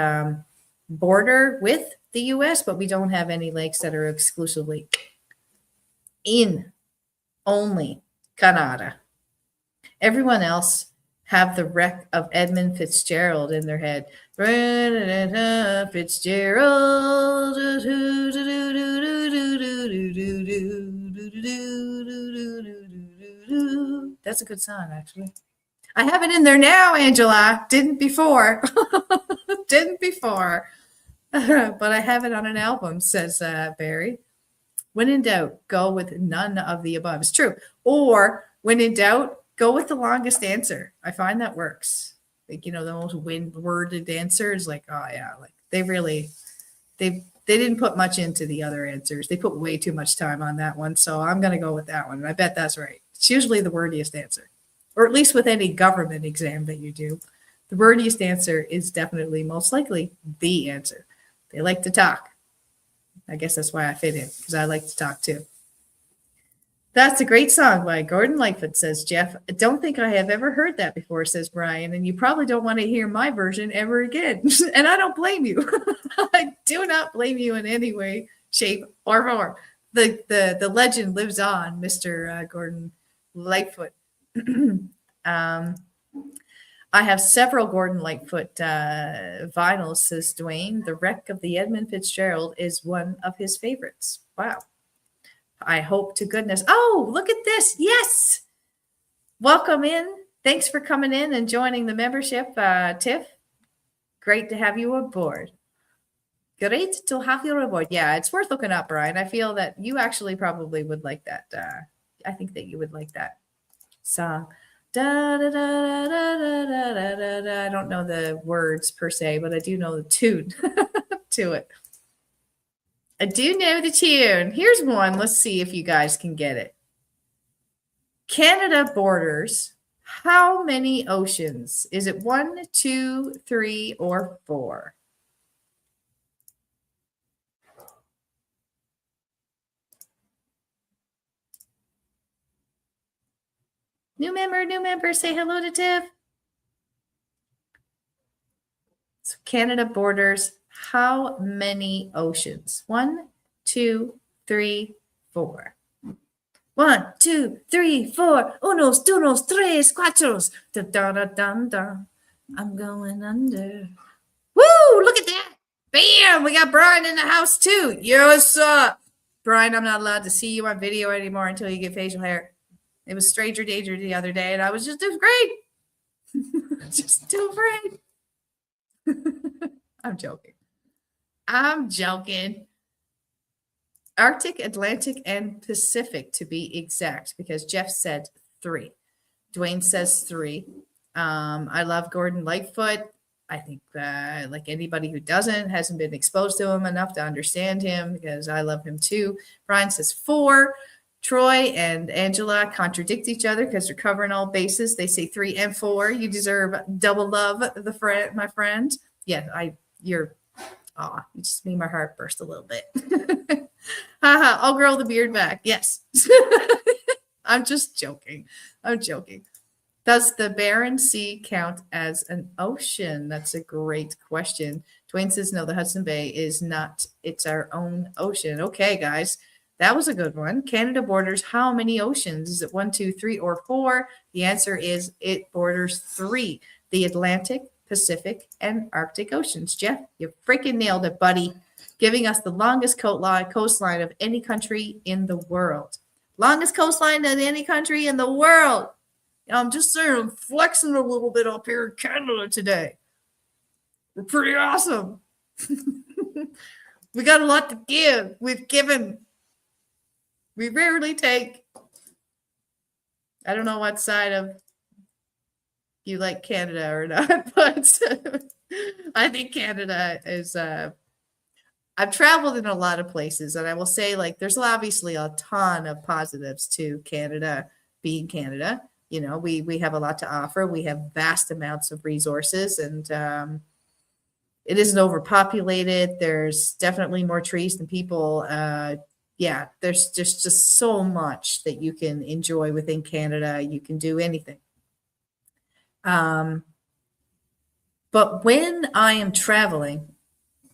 Speaker 1: border with the U.S., but we don't have any lakes that are exclusively in only Canada. Everyone else have the wreck of Edmund Fitzgerald in their head. Fitzgerald. That's a good song, actually. I have it in there now, Angela. Didn't before. Didn't before. But I have it on an album, says Barry. When in doubt, go with none of the above. It's true. Or when in doubt, go with the longest answer. I find that works. Like, the most worded answer is like, oh yeah, like they really They didn't put much into the other answers. They put way too much time on that one. So I'm going to go with that one. I bet that's right. It's usually the wordiest answer, or at least with any government exam that you do. The wordiest answer is definitely most likely the answer. They like to talk. I guess that's why I fit in, because I like to talk too. That's a great song by Gordon Lightfoot, says Jeff. I don't think I have ever heard that before, says Brian, and you probably don't want to hear my version ever again. And I don't blame you. I do not blame you in any way, shape, or form. The legend lives on, Mr. Gordon Lightfoot. I have several Gordon Lightfoot vinyls, says Dwayne. The Wreck of the Edmund Fitzgerald is one of his favorites. Wow. I hope to goodness. Oh, look at this. Yes. Welcome in. Thanks for coming in and joining the membership, Tiff. Great to have you aboard. Great to have you aboard. Yeah, it's worth looking up, Brian. I feel that you actually probably would like that. I think that you would like that song. Da, da, da, da, da, da, da, da. I don't know the words per se, but I do know the tune to it. I do know the tune. Here's one. Let's see if you guys can get it. Canada borders how many oceans? Is it 1, 2, 3, or 4? New member, say hello to Tiff. So Canada borders how many oceans? 1, 2, 3, 4. 1, 2, 3, 4. Unos, dos, tres, cuatros. Da, da, da, da, da. I'm going under. Woo! Look at that. Bam! We got Brian in the house too. Yes, Brian, I'm not allowed to see you on video anymore until you get facial hair. It was stranger danger the other day, and I was just afraid. Just too afraid. I'm joking. Arctic, Atlantic, and Pacific to be exact, because Jeff said 3. Dwayne says 3. I love Gordon Lightfoot. I think like anybody who hasn't been exposed to him enough to understand him, because I love him too. Brian says 4. Troy and Angela contradict each other because they're covering all bases. They say 3 and 4. You deserve double love, my friend. Yeah, you just made my heart burst a little bit. Haha, I'll grow the beard back. Yes. I'm just joking. Does the Barren Sea count as an ocean? That's a great question. Dwayne says, no, the Hudson Bay is not. It's our own ocean. Okay, guys. That was a good one. Canada borders how many oceans? Is it 1, 2, 3, or 4? The answer is it borders 3. The Atlantic, Pacific, and Arctic Oceans. Jeff, you freaking nailed it, buddy. Giving us the longest coastline of any country in the world. Longest coastline of any country in the world. I'm just saying, I'm flexing a little bit up here in Canada today. We're pretty awesome. We got a lot to give. We've given. We rarely take. I don't know what side of you like Canada or not, but I think Canada is. I've traveled in a lot of places, and I will say, like, there's obviously a ton of positives to Canada being Canada. You know, we have a lot to offer. We have vast amounts of resources, and it isn't overpopulated. There's definitely more trees than people. Yeah, there's just so much that you can enjoy within Canada. You can do anything. But when I am traveling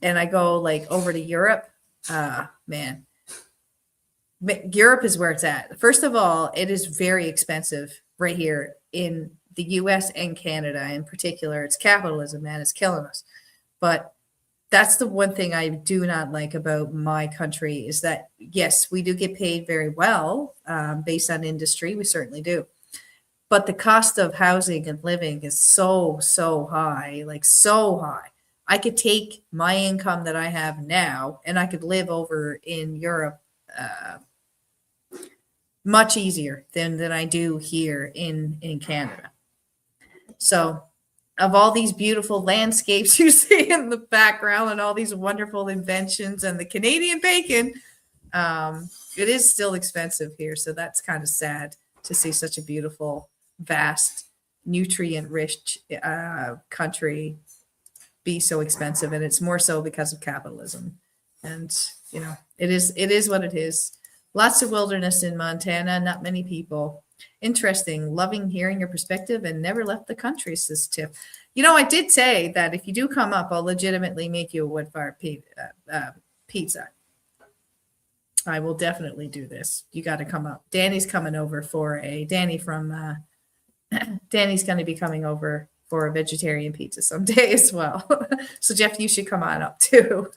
Speaker 1: and I go like over to Europe, man, Europe is where it's at. First of all, it is very expensive right here in the US and Canada in particular. It's capitalism, man. It's killing us. But that's the one thing I do not like about my country is that, yes, we do get paid very well based on industry. We certainly do. But the cost of housing and living is so high, like so high. I could take my income that I have now and I could live over in Europe much easier than I do here in Canada. So of all these beautiful landscapes you see in the background and all these wonderful inventions and the Canadian bacon, it is still expensive here. So that's kind of sad to see such a beautiful, vast, nutrient-rich country be so expensive. And it's more so because of capitalism. And, you know, it is what it is. Lots of wilderness in Montana, not many people. Interesting. Loving hearing your perspective and never left the country, says Tiff. You know, I did say that if you do come up, I'll legitimately make you a wood fire pizza. I will definitely do this. You got to come up. Danny's coming over for Danny's going to be coming over for a vegetarian pizza someday as well. So Jeff, you should come on up too.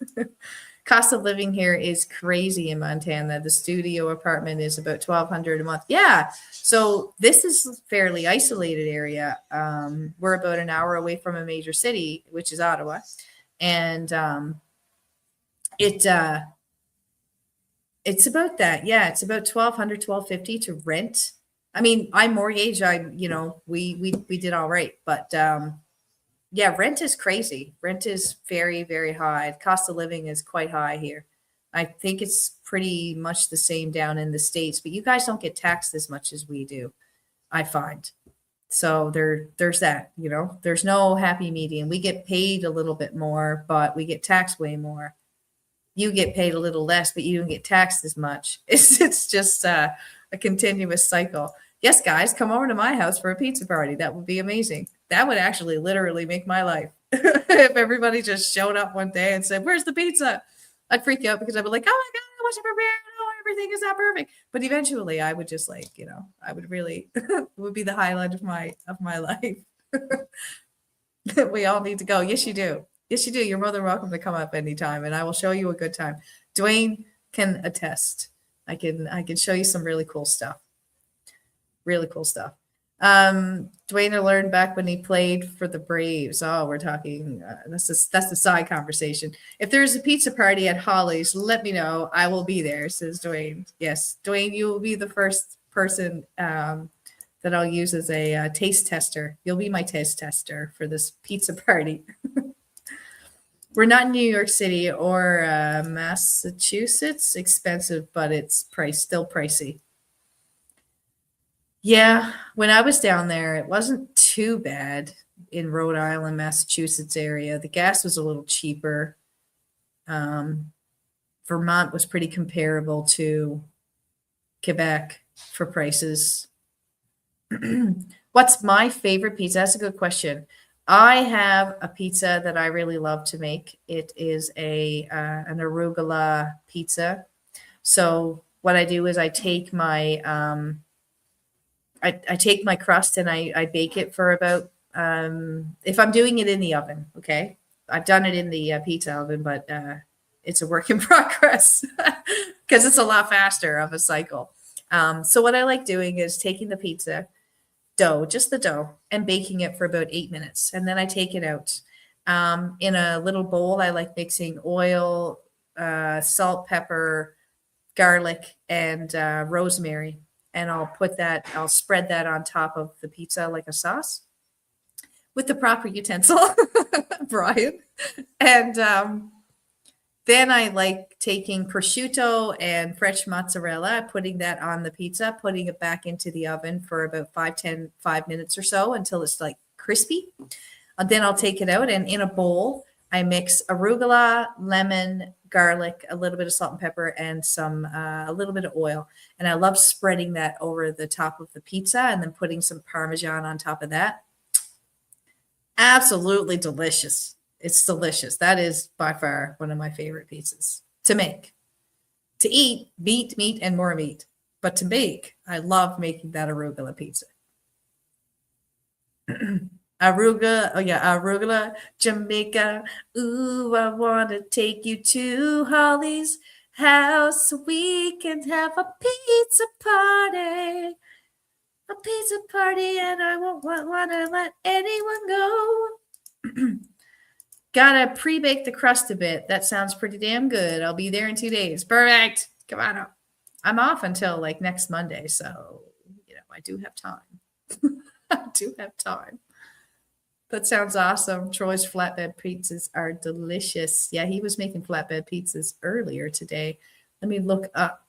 Speaker 1: Cost of living here is crazy in Montana. The studio apartment is about $1,200 a month. Yeah. So this is a fairly isolated area. We're about an hour away from a major city, which is Ottawa. And it's about that. Yeah. It's about $1,200, $1,250 to rent. I mean, I mortgage, we did all right, but yeah, rent is crazy. Rent is very, very high. Cost of living is quite high here. I think it's pretty much the same down in the States, but you guys don't get taxed as much as we do, I find. So there's that, there's no happy medium. We get paid a little bit more, but we get taxed way more. You get paid a little less, but you don't get taxed as much. It's just a continuous cycle. Yes, guys, come over to my house for a pizza party. That would be amazing. That would actually literally make my life. If everybody just showed up one day and said, "Where's the pizza?" I'd freak out because I'd be like, "Oh my God, I want to prepare. Oh, everything is not perfect." But eventually I would just I would really, it would be the highlight of my life. We all need to go. Yes, you do. Yes, you do. You're more than welcome to come up anytime and I will show you a good time. Dwayne can attest. I can show you some really cool stuff. Really cool stuff. Dwayne learned back when he played for the Braves. Oh, we're talking, that's the side conversation. If there's a pizza party at Holly's, let me know. I will be there, says Dwayne. Yes, Dwayne, you will be the first person that I'll use as a taste tester. You'll be my taste tester for this pizza party. We're not in New York City or Massachusetts. Expensive, but it's still pricey. Yeah, when I was down there, it wasn't too bad in Rhode Island, Massachusetts area. The gas was a little cheaper. Vermont was pretty comparable to Quebec for prices. What's my favorite pizza? That's a good question. I have a pizza that I really love to make. It is an arugula pizza. So what I do is I take my I take my crust and I bake it for about, if I'm doing it in the oven, okay? I've done it in the pizza oven, but it's a work in progress because it's a lot faster of a cycle. So what I like doing is taking the pizza dough, just the dough, and baking it for about 8 minutes. And then I take it out. In a little bowl, I like mixing oil, salt, pepper, garlic, and rosemary. And I'll spread that on top of the pizza like a sauce with the proper utensil, Brian. And then I like taking prosciutto and fresh mozzarella, putting that on the pizza, putting it back into the oven for about 5 minutes or so until it's like crispy. And then I'll take it out and in a bowl, I mix arugula, lemon, garlic, a little bit of salt and pepper, and a little bit of oil. And I love spreading that over the top of the pizza and then putting some Parmesan on top of that. Absolutely delicious. It's delicious. That is by far one of my favorite pizzas to make. To eat, meat, and more meat. But to make, I love making that arugula pizza. Arugula, Jamaica. Ooh, I want to take you to Holly's house so we can have a pizza party. A pizza party, and I won't want to let anyone go. Gotta pre-bake the crust a bit. That sounds pretty damn good. I'll be there in 2 days. Perfect. Come on up. I'm off until like next Monday, so I do have time. I do have time. That sounds awesome. Troy's flatbed pizzas are delicious. Yeah, he was making flatbed pizzas earlier today. Let me look up.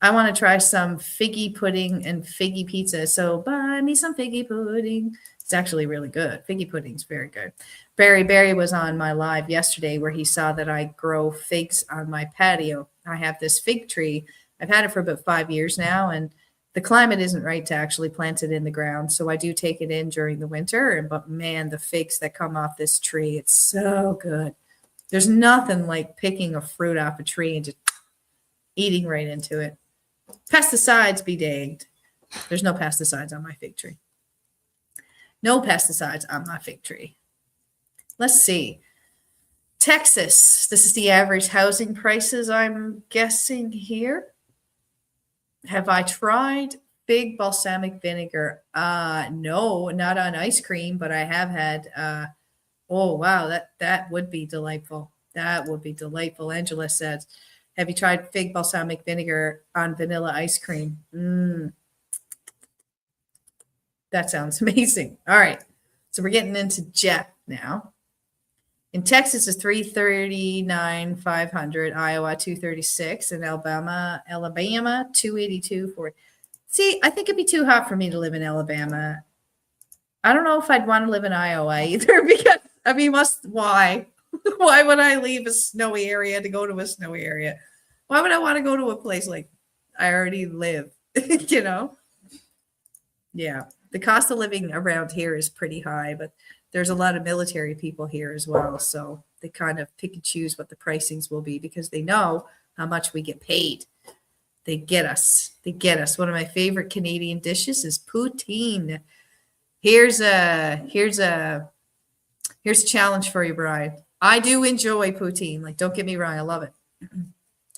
Speaker 1: I want to try some figgy pudding and figgy pizza. So buy me some figgy pudding. It's actually really good. Figgy pudding's very good. Barry was on my live yesterday where he saw that I grow figs on my patio. I have this fig tree. I've had it for about 5 years now, and the climate isn't right to actually plant it in the ground. So I do take it in during the winter. But man, the figs that come off this tree, it's so good. There's nothing like picking a fruit off a tree and just eating right into it. Pesticides be danged. There's no pesticides on my fig tree. No pesticides on my fig tree. Let's see. Texas. This is the average housing prices, I'm guessing here. Have I tried fig balsamic vinegar? No, not on ice cream, but I have had. Oh wow, that would be delightful. That would be delightful. Angela says, "Have you tried fig balsamic vinegar on vanilla ice cream?" That sounds amazing. All right, so we're getting into jet now. In Texas, it's $339,500, Iowa $236, and Alabama $282.40. See, I think it'd be too hot for me to live in Alabama. I don't know if I'd want to live in Iowa either because why? Why would I leave a snowy area to go to a snowy area? Why would I want to go to a place like I already live? You know? Yeah, the cost of living around here is pretty high, but there's a lot of military people here as well. So they kind of pick and choose what the pricings will be because they know how much we get paid. They get us. They get us. One of my favorite Canadian dishes is poutine. Here's a challenge for you, Brian. I do enjoy poutine. Like, don't get me wrong, I love it.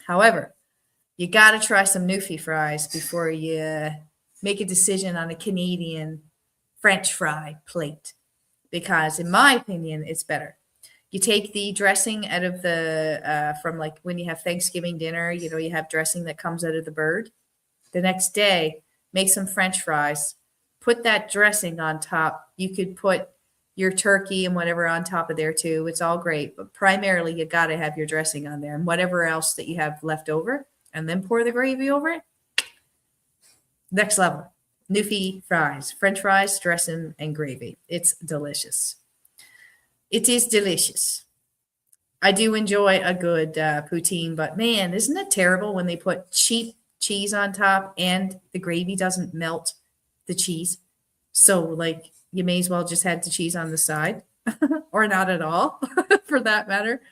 Speaker 1: However, you got to try some Newfie fries before you make a decision on a Canadian French fry plate. Because in my opinion, it's better. You take the dressing out of the, from like when you have Thanksgiving dinner, you know, you have dressing that comes out of the bird. The next day, make some French fries, put that dressing on top. You could put your turkey and whatever on top of there too. It's all great, but primarily you got to have your dressing on there and whatever else that you have left over, and then pour the gravy over it. Next level. Newfie fries, French fries, dressing, and gravy. It's delicious. It is delicious. I do enjoy a good poutine, but man, isn't it terrible when they put cheap cheese on top and the gravy doesn't melt the cheese? So, like, you may as well just have the cheese on the side or not at all for that matter.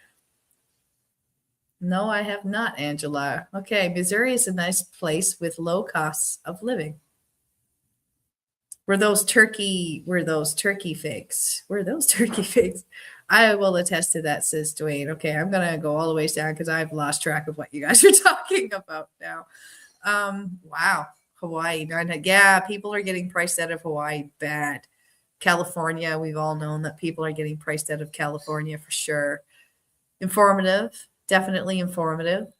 Speaker 1: No, I have not, Angela. Okay, Missouri is a nice place with low costs of living. Were those turkey figs? I will attest to that, says Dwayne. Okay, I'm gonna go all the way down because I've lost track of what you guys are talking about now. Wow, Hawaii. Yeah, people are getting priced out of Hawaii bad. California, we've all known that people are getting priced out of California for sure. Informative, definitely informative.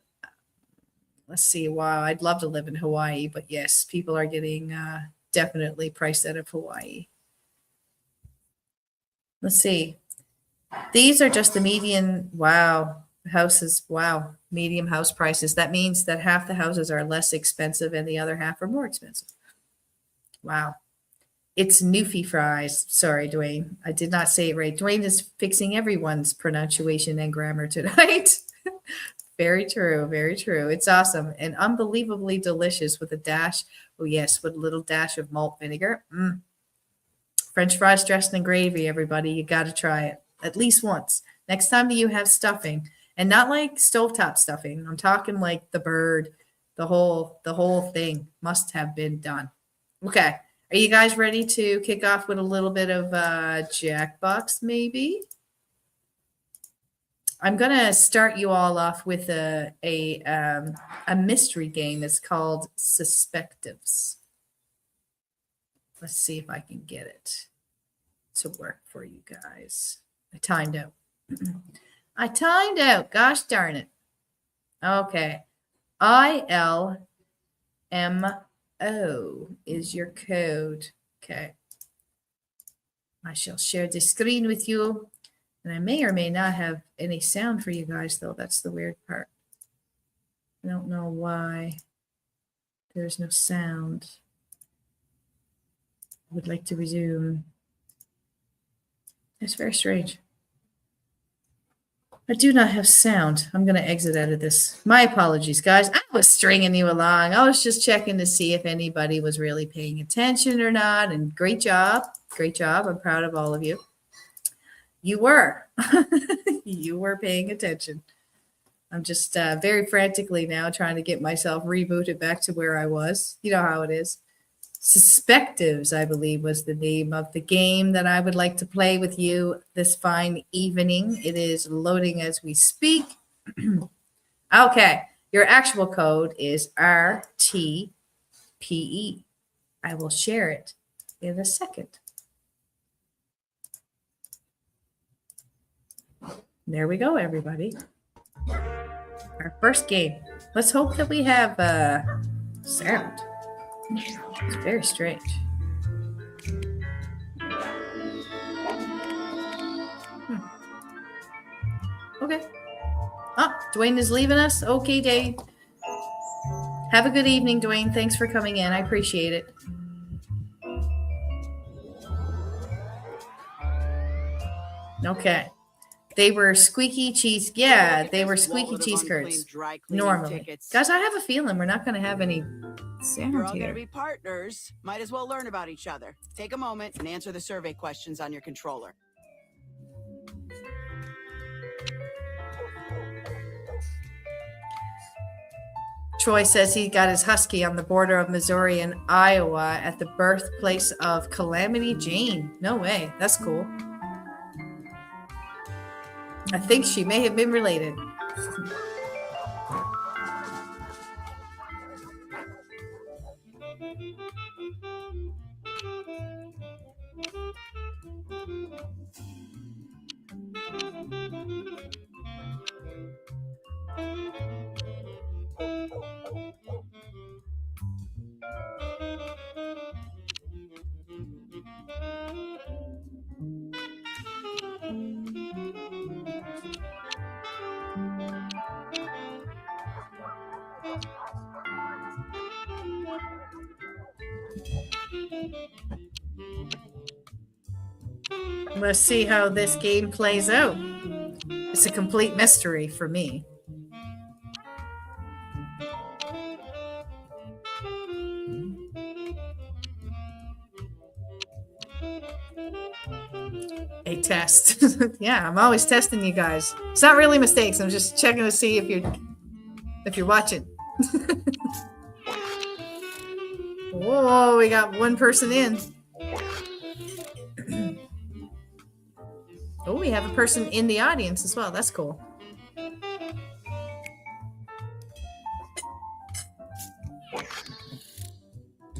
Speaker 1: Let's see. Wow, I'd love to live in Hawaii, but yes, people are getting definitely priced out of Hawaii. Let's see. These are just the median, houses. Wow, medium house prices. That means that half the houses are less expensive and the other half are more expensive. Wow. It's Newfie fries. Sorry, Dwayne. I did not say it right. Dwayne is fixing everyone's pronunciation and grammar tonight. Very true. Very true. It's awesome and unbelievably delicious with a dash. Oh, yes, with a little dash of malt vinegar. French fries dressed in gravy, everybody. You got to try it at least once. Next time that you have stuffing, and not like stovetop stuffing. I'm talking like the bird, the whole thing must have been done. Okay. Are you guys ready to kick off with a little bit of Jackbox, maybe? I'm gonna start you all off with a mystery game. It's called Suspectives. Let's see if I can get it to work for you guys. I timed out. I timed out. Gosh darn it. Okay. ILMO is your code. Okay. I shall share the screen with you. And I may or may not have any sound for you guys, though. That's the weird part. I don't know why there's no sound. I would like to resume. It's very strange. I do not have sound. I'm going to exit out of this. My apologies, guys. I was stringing you along. I was just checking to see if anybody was really paying attention or not. And great job. Great job. I'm proud of all of you. You were. You were paying attention. I'm just very frantically now trying to get myself rebooted back to where I was. You know how it is. Suspectives, I believe, was the name of the game that I would like to play with you this fine evening. It is loading as we speak. Okay, your actual code is RTPE. I will share it in a second. There we go, everybody. Our first game. Let's hope that we have sound. It's very strange. Okay. Oh, Dwayne is leaving us. Okay, Dave. Have a good evening, Dwayne. Thanks for coming in. I appreciate it. Okay. They were squeaky cheese. Yeah, they were squeaky cheese curds. Normally. Guys, I have a feeling we're not going to have any sound
Speaker 2: You're all
Speaker 1: here.
Speaker 2: going to be partners. Might as well learn about each other. Take a moment and answer the survey questions on your controller.
Speaker 1: Troy says he got his husky on the border of Missouri and Iowa at the birthplace of Calamity Jane. No way. That's cool. I think she may have been related. Let's see how this game plays out. It's a complete mystery for me. A test. Yeah, I'm always testing you guys. It's not really mistakes. I'm just checking to see if you're watching. Whoa, we got one person in. Oh, we have a person in the audience as well. That's cool.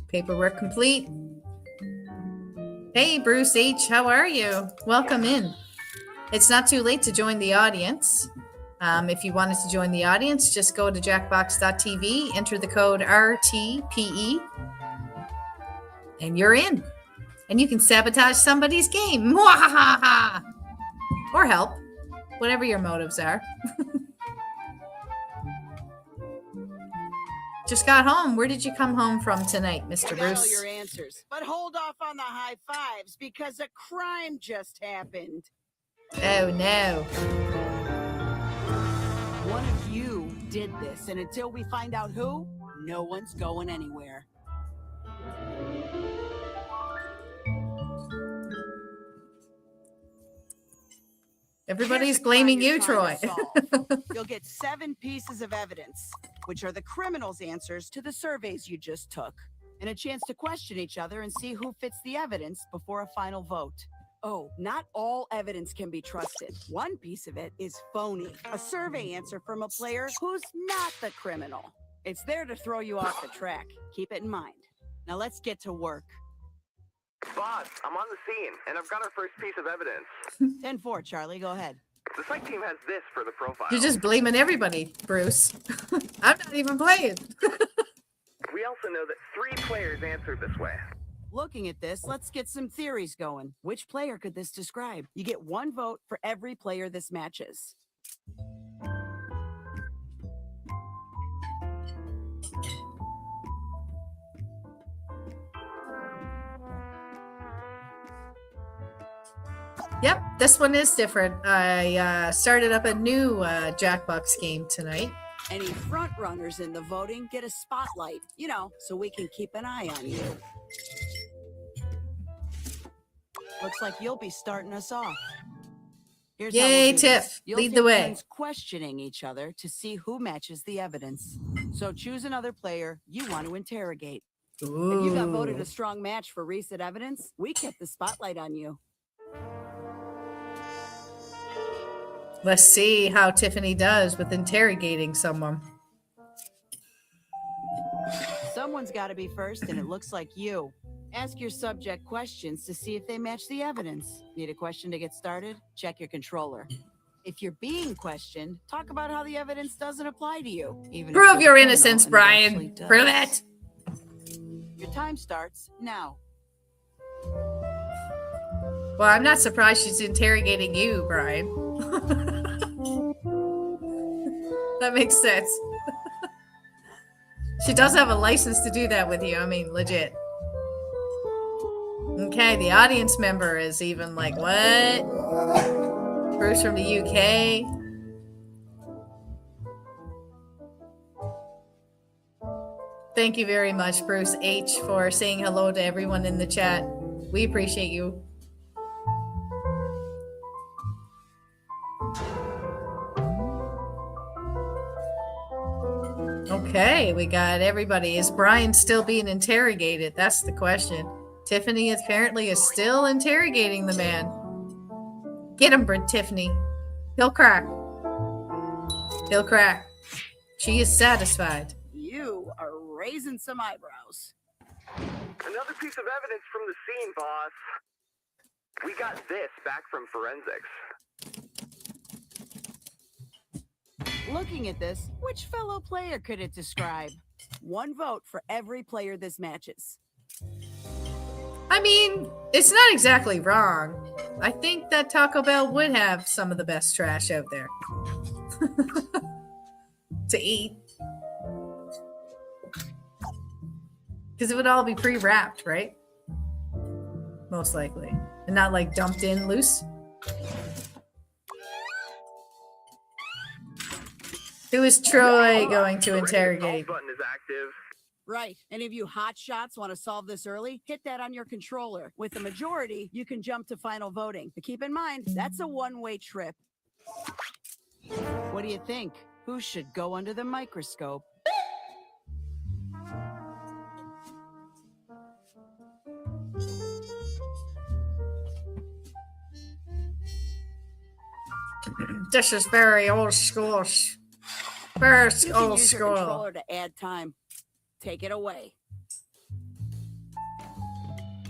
Speaker 1: Paperwork complete. Hey, Bruce H., how are you? Welcome in. It's not too late to join the audience. If you wanted to join the audience, just go to jackbox.tv, enter the code RTPE, and you're in. And you can sabotage somebody's game. Or help, whatever your motives are. Just got home. Where did you come home from tonight, Mr.
Speaker 2: I got
Speaker 1: Bruce?
Speaker 2: all your answers, but hold off on the high fives because a crime just happened.
Speaker 1: Oh, no.
Speaker 2: One of you did this, and until we find out who, no one's going anywhere.
Speaker 1: Everybody's blaming you, Troy.
Speaker 2: You'll get 7 pieces of evidence, which are the criminals' answers to the surveys you just took, and a chance to question each other and see who fits the evidence before a final vote. Oh, not all evidence can be trusted. One piece of it is phony, a survey answer from a player who's not the criminal. It's there to throw you off the track. Keep it in mind. Now let's get to work.
Speaker 3: Boss, I'm on the scene, and I've got our first piece of evidence.
Speaker 2: 10-4, Charlie, go ahead.
Speaker 3: The psych team has this for the profile.
Speaker 1: You're just blaming everybody, Bruce. I'm not even playing.
Speaker 3: We also know that 3 players answered this way.
Speaker 2: Looking at this, let's get some theories going. Which player could this describe? You get 1 vote for every player this matches.
Speaker 1: Yep, this one is different. I started up a new Jackbox game tonight.
Speaker 2: Any front runners in the voting get a spotlight, so we can keep an eye on you. Looks like you'll be starting us off. Here's how
Speaker 1: Yay,
Speaker 2: we'll do
Speaker 1: Tiff.
Speaker 2: this. You'll
Speaker 1: Lead the
Speaker 2: take
Speaker 1: way.
Speaker 2: turns questioning each other to see who matches the evidence. So choose another player you want to interrogate.
Speaker 1: Ooh.
Speaker 2: If you got voted a strong match for recent evidence, we kept the spotlight on you.
Speaker 1: Let's see how Tiffany does with interrogating someone.
Speaker 2: Someone's got to be first, and it looks like you. Ask your subject questions to see if they match the evidence. Need a question to get started? Check your controller. If you're being questioned, talk about how the evidence doesn't apply to you. Even if
Speaker 1: Prove
Speaker 2: you're
Speaker 1: your
Speaker 2: a criminal
Speaker 1: innocence,
Speaker 2: and it
Speaker 1: Brian.
Speaker 2: actually does.
Speaker 1: Prove it.
Speaker 2: Your time starts now.
Speaker 1: Well, I'm not surprised she's interrogating you, Brian. That makes sense. She does have a license to do that with you. I mean, legit. Okay, the audience member is even like, what? Bruce from the UK. Thank you very much, Bruce H, for saying hello to everyone in the chat. We appreciate you. Okay, we got everybody. Is Brian still being interrogated? That's the question. Tiffany apparently is still interrogating the man. Get him, Tiffany. He'll crack. He'll crack. She is satisfied.
Speaker 2: You are raising some eyebrows.
Speaker 3: Another piece of evidence from the scene, boss. We got this back from forensics.
Speaker 2: Looking at this, which fellow player could it describe? 1 vote for every player this matches.
Speaker 1: I mean, it's not exactly wrong. I think that Taco Bell would have some of the best trash out there to eat. Because it would all be pre-wrapped, right? Most likely. And not like dumped in loose. Who is Troy going to interrogate?
Speaker 3: Button is active.
Speaker 2: Right. Any of you hotshots want to solve this early? Hit that on your controller. With the majority, you can jump to final voting. But keep in mind, that's a one-way trip. What do you think? Who should go under the microscope?
Speaker 1: This is very old school. Very
Speaker 2: You can
Speaker 1: old
Speaker 2: use your
Speaker 1: school.
Speaker 2: controller to add time. Take it away.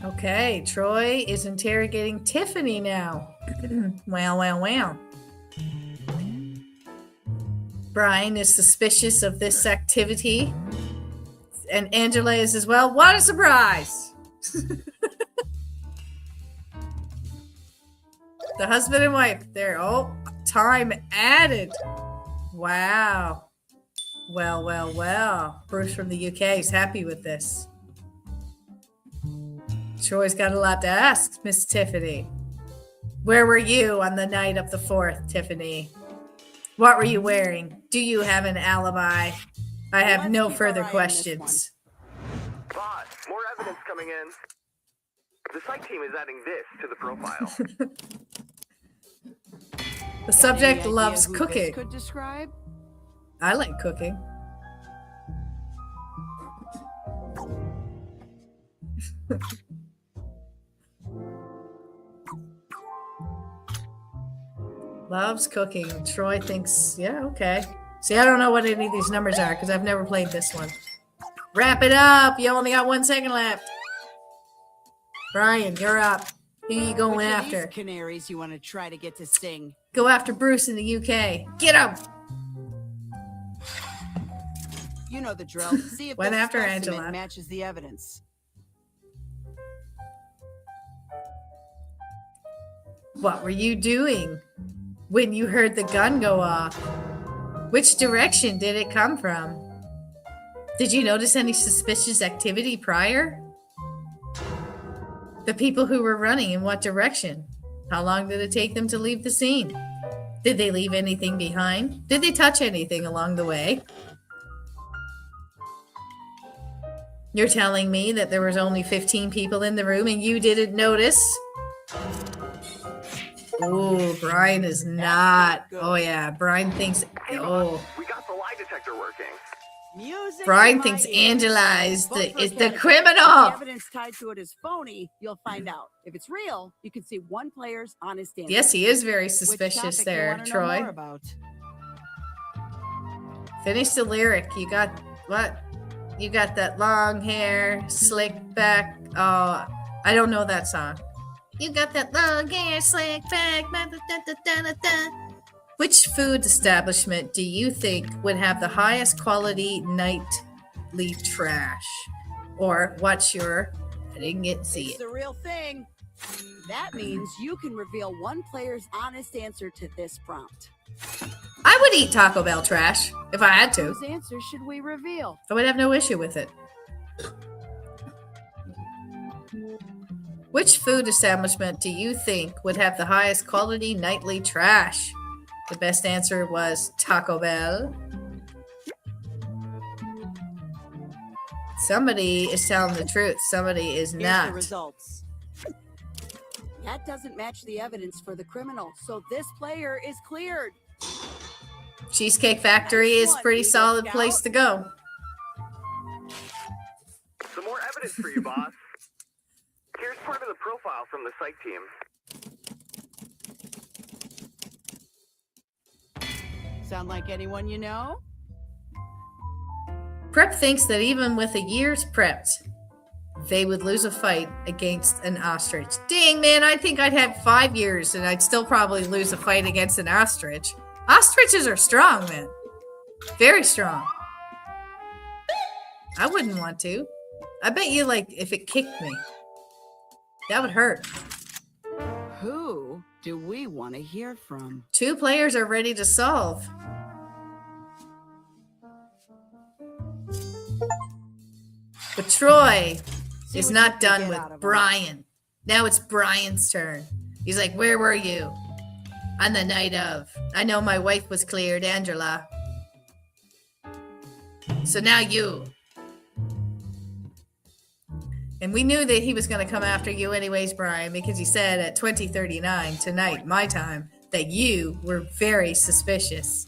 Speaker 1: Okay, Troy is interrogating Tiffany now. Wow. Brian is suspicious of this activity. And Angela is as well. What a surprise! The husband and wife there. Oh, time added. Wow. Well. Bruce from the UK is happy with this. Troy's got a lot to ask, Miss Tiffany. Where were you on the night of the 4th, Tiffany? What were you wearing? Do you have an alibi? I have
Speaker 2: Let's
Speaker 1: no
Speaker 2: keep
Speaker 1: further
Speaker 2: our eye on this
Speaker 1: questions.
Speaker 3: Boss, more evidence coming in. The psych team is adding this to the profile.
Speaker 1: The subject
Speaker 2: Any idea
Speaker 1: loves
Speaker 2: who this
Speaker 1: cooking.
Speaker 2: could describe?
Speaker 1: I like cooking. Loves cooking. Troy thinks, yeah, okay. See, I don't know what any of these numbers are because I've never played this one. Wrap it up. You only got 1 second left. Brian, you're up. Who you going
Speaker 2: Which of
Speaker 1: after?
Speaker 2: these canaries you want to try to get to sing?
Speaker 1: Go after Bruce in the UK. Get him.
Speaker 2: You know the drill. See if
Speaker 1: Went
Speaker 2: this
Speaker 1: after
Speaker 2: specimen
Speaker 1: Angela.
Speaker 2: matches the evidence.
Speaker 1: What were you doing when you heard the gun go off? Which direction did it come from? Did you notice any suspicious activity prior? The people who were running, in what direction? How long did it take them to leave the scene? Did they leave anything behind? Did they touch anything along the way? You're telling me that there was only 15 people in the room and you didn't notice? Oh, Brian is not. Oh yeah, Brian thinks.
Speaker 3: Hey,
Speaker 1: Oh,
Speaker 3: boss, we got the lie detector working.
Speaker 2: Music
Speaker 1: Brian
Speaker 2: to
Speaker 1: thinks
Speaker 2: my ears.
Speaker 1: Angela is
Speaker 2: Vote
Speaker 1: the
Speaker 2: for
Speaker 1: is
Speaker 2: a
Speaker 1: the
Speaker 2: candidate. If
Speaker 1: criminal.
Speaker 2: the evidence tied to it is phony, you'll find out. If it's real, you can see one player's honest answer.
Speaker 1: Yes, he is very
Speaker 2: Which
Speaker 1: suspicious
Speaker 2: topic you
Speaker 1: there,
Speaker 2: wanna know more
Speaker 1: Troy.
Speaker 2: about?
Speaker 1: Finish the lyric. You got what? You got that long hair, slick back. Oh, I don't know that song. You got that long hair, slick back. Which food establishment do you think would have the highest quality nightly trash? Or what's your? I didn't get to see
Speaker 2: It's
Speaker 1: it.
Speaker 2: the real thing. That means you can reveal one player's honest answer to this prompt.
Speaker 1: I would eat Taco Bell trash if I had to.
Speaker 2: Whose answer should we reveal?
Speaker 1: I would have no issue with it. Which food establishment do you think would have the highest quality nightly trash? The best answer was Taco Bell. Somebody is telling the truth. Somebody is
Speaker 2: Here's
Speaker 1: not.
Speaker 2: the results. That doesn't match the evidence for the criminal, so this player is cleared.
Speaker 1: Cheesecake Factory
Speaker 2: Nice
Speaker 1: is
Speaker 2: one,
Speaker 1: pretty
Speaker 2: Eagle
Speaker 1: solid
Speaker 2: Scout.
Speaker 1: place to go.
Speaker 3: Some more evidence for you, boss. Here's part of the profile from the psych team.
Speaker 2: Sound like anyone you know?
Speaker 1: Prep thinks that even with a year's prepped, they would lose a fight against an ostrich. Dang, man, I think I'd have 5 years and I'd still probably lose a fight against an ostrich. Ostriches are strong, man. Very strong. I wouldn't want to. I bet you, like, if it kicked me, that would hurt.
Speaker 2: Who do we want to hear from?
Speaker 1: 2 players are ready to solve. But Troy
Speaker 2: See
Speaker 1: is
Speaker 2: what
Speaker 1: not
Speaker 2: you can
Speaker 1: done
Speaker 2: get
Speaker 1: with
Speaker 2: out of 'em.
Speaker 1: Brian. Now it's Brian's turn. He's like, where were you on the night of? I know my wife was cleared, Angela. So now you. And we knew that he was going to come after you anyways, Brian, because he said at 20:39 tonight, my time, that you were very suspicious.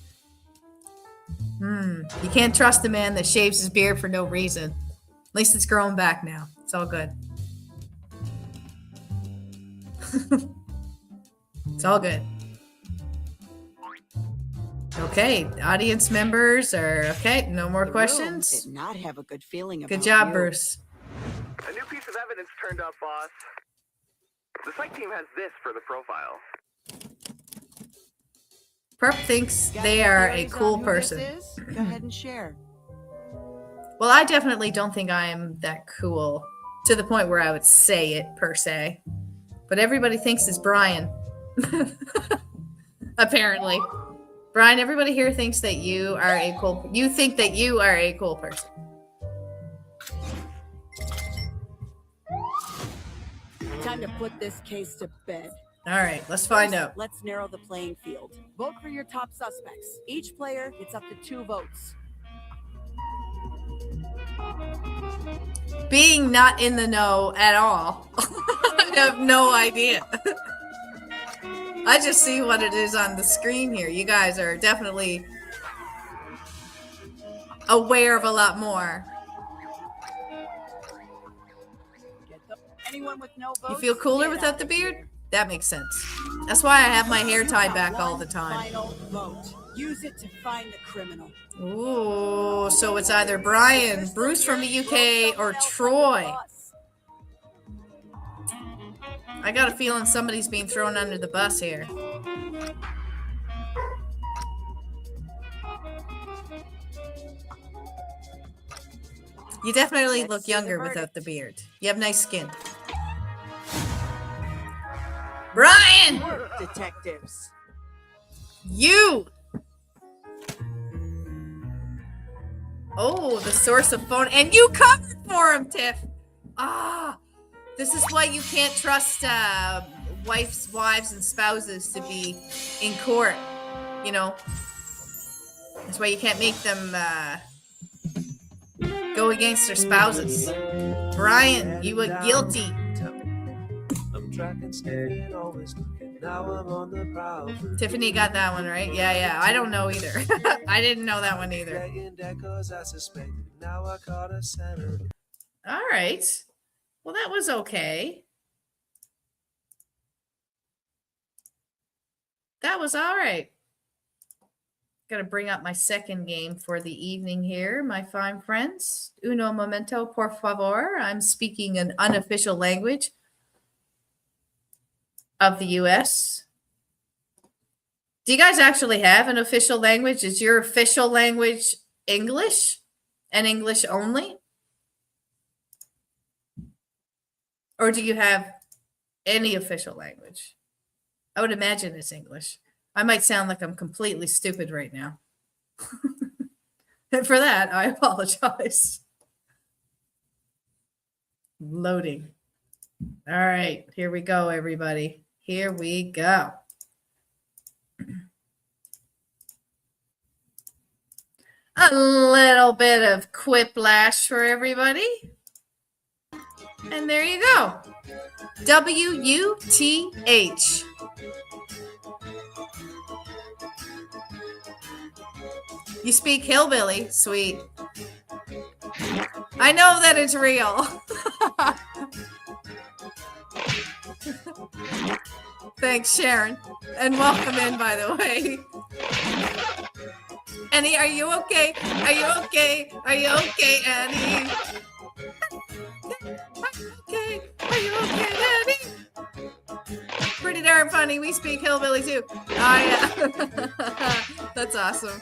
Speaker 1: You can't trust a man that shaves his beard for no reason. At least it's growing back now. It's all good. It's all good. Okay, audience members are okay. No more
Speaker 2: The room
Speaker 1: questions.
Speaker 2: did not have a good feeling about
Speaker 1: Good job,
Speaker 2: you.
Speaker 1: Bruce.
Speaker 3: A new piece of evidence turned up, boss. The psych team has this for the profile.
Speaker 1: Perp thinks
Speaker 2: Got
Speaker 1: they
Speaker 2: any
Speaker 1: are a
Speaker 2: theories
Speaker 1: cool
Speaker 2: on who
Speaker 1: person.
Speaker 2: this is? Go ahead and share.
Speaker 1: Well, I definitely don't think I am that cool to the point where I would say it per se. But everybody thinks it's Brian. Apparently. Brian, everybody here thinks that you are a cool you think that you are a cool person.
Speaker 2: Time to put this case to bed.
Speaker 1: All right, let's find
Speaker 2: First,
Speaker 1: out.
Speaker 2: Let's narrow the playing field. Vote for your top suspects. Each player gets up to 2 votes.
Speaker 1: Being not in the know at all. I have no idea. I just see what it is on the screen here. You guys are definitely aware of a lot more.
Speaker 2: Anyone with no votes?
Speaker 1: You feel cooler
Speaker 2: get
Speaker 1: without
Speaker 2: out
Speaker 1: the
Speaker 2: of
Speaker 1: beard?
Speaker 2: here.
Speaker 1: That makes sense. That's why I have my hair
Speaker 2: You
Speaker 1: tied
Speaker 2: got
Speaker 1: back all
Speaker 2: one
Speaker 1: the time.
Speaker 2: Final vote. Use it to find the criminal.
Speaker 1: Ooh, so it's either Brian, Bruce from the UK, or Troy. I got a feeling somebody's being thrown under the bus here. You definitely look younger without the beard. You have nice skin. Brian!
Speaker 2: Work, detectives.
Speaker 1: You! Oh, the source of phone. And you covered for him, Tiff. Ah, this is why you can't trust wives and spouses to be in court. You know, that's why you can't make them go against their spouses. Brian, you were guilty. Tiffany got that one right. Yeah. I don't know either. I didn't know that one either. All right. Well, that was okay. That was all right. Got to bring up my second game for the evening here, my fine friends. Uno momento, por favor. I'm speaking an unofficial language of the U.S. Do you guys actually have an official language? Is your official language English and English only? Or do you have any official language? I would imagine it's English. I might sound like I'm completely stupid right now. And for that, I apologize. Loading. All right, here we go, everybody. Here we go. A little bit of quiplash for everybody. And there you go. WUTH. You speak hillbilly. Sweet. I know that it's real. Thanks, Sharon. And welcome in, by the way. Annie, are you okay? Are you okay? Are you okay, Annie? Okay. Are you okay, Annie? Pretty darn funny. We speak hillbilly too. Oh, yeah. That's awesome.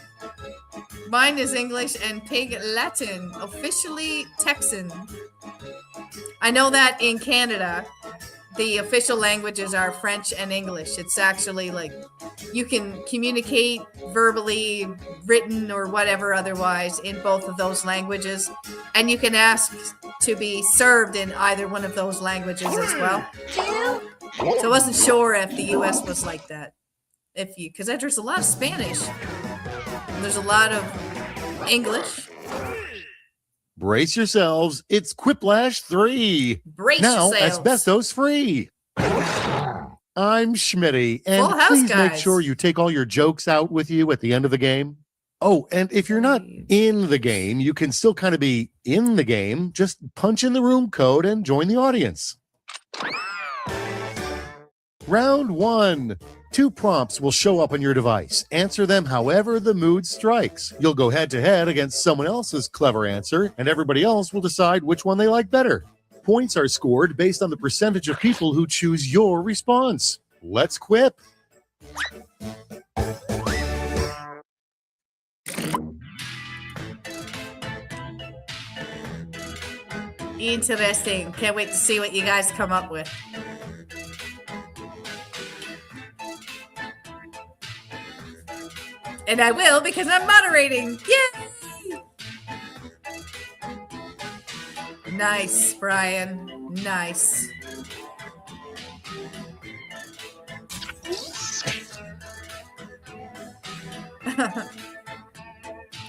Speaker 1: Mine is English and Pig Latin, officially Texan. I know that in Canada, the official languages are French and English. It's actually like you can communicate verbally, written, or whatever otherwise in both of those languages. And you can ask to be served in either one of those languages as well. So I wasn't sure if the US was like that. Because there's a lot of Spanish. There's a lot of English.
Speaker 4: Brace yourselves. It's Quiplash 3.
Speaker 1: Brace
Speaker 4: now,
Speaker 1: yourselves.
Speaker 4: Asbestos free. I'm Schmitty. And
Speaker 1: Full house,
Speaker 4: please make
Speaker 1: guys.
Speaker 4: sure you take all your jokes out with you at the end of the game. Oh, and if you're not in the game, you can still kind of be in the game. Just punch in the room code and join the audience. Round 1. 2 prompts will show up on your device. Answer them however the mood strikes. You'll go head-to-head against someone else's clever answer, and everybody else will decide which one they like better. Points are scored based on the percentage of people who choose your response. Let's quip.
Speaker 1: Interesting. Can't wait to see what you guys come up with. And I will because I'm moderating. Yay! Nice, Brian. Nice.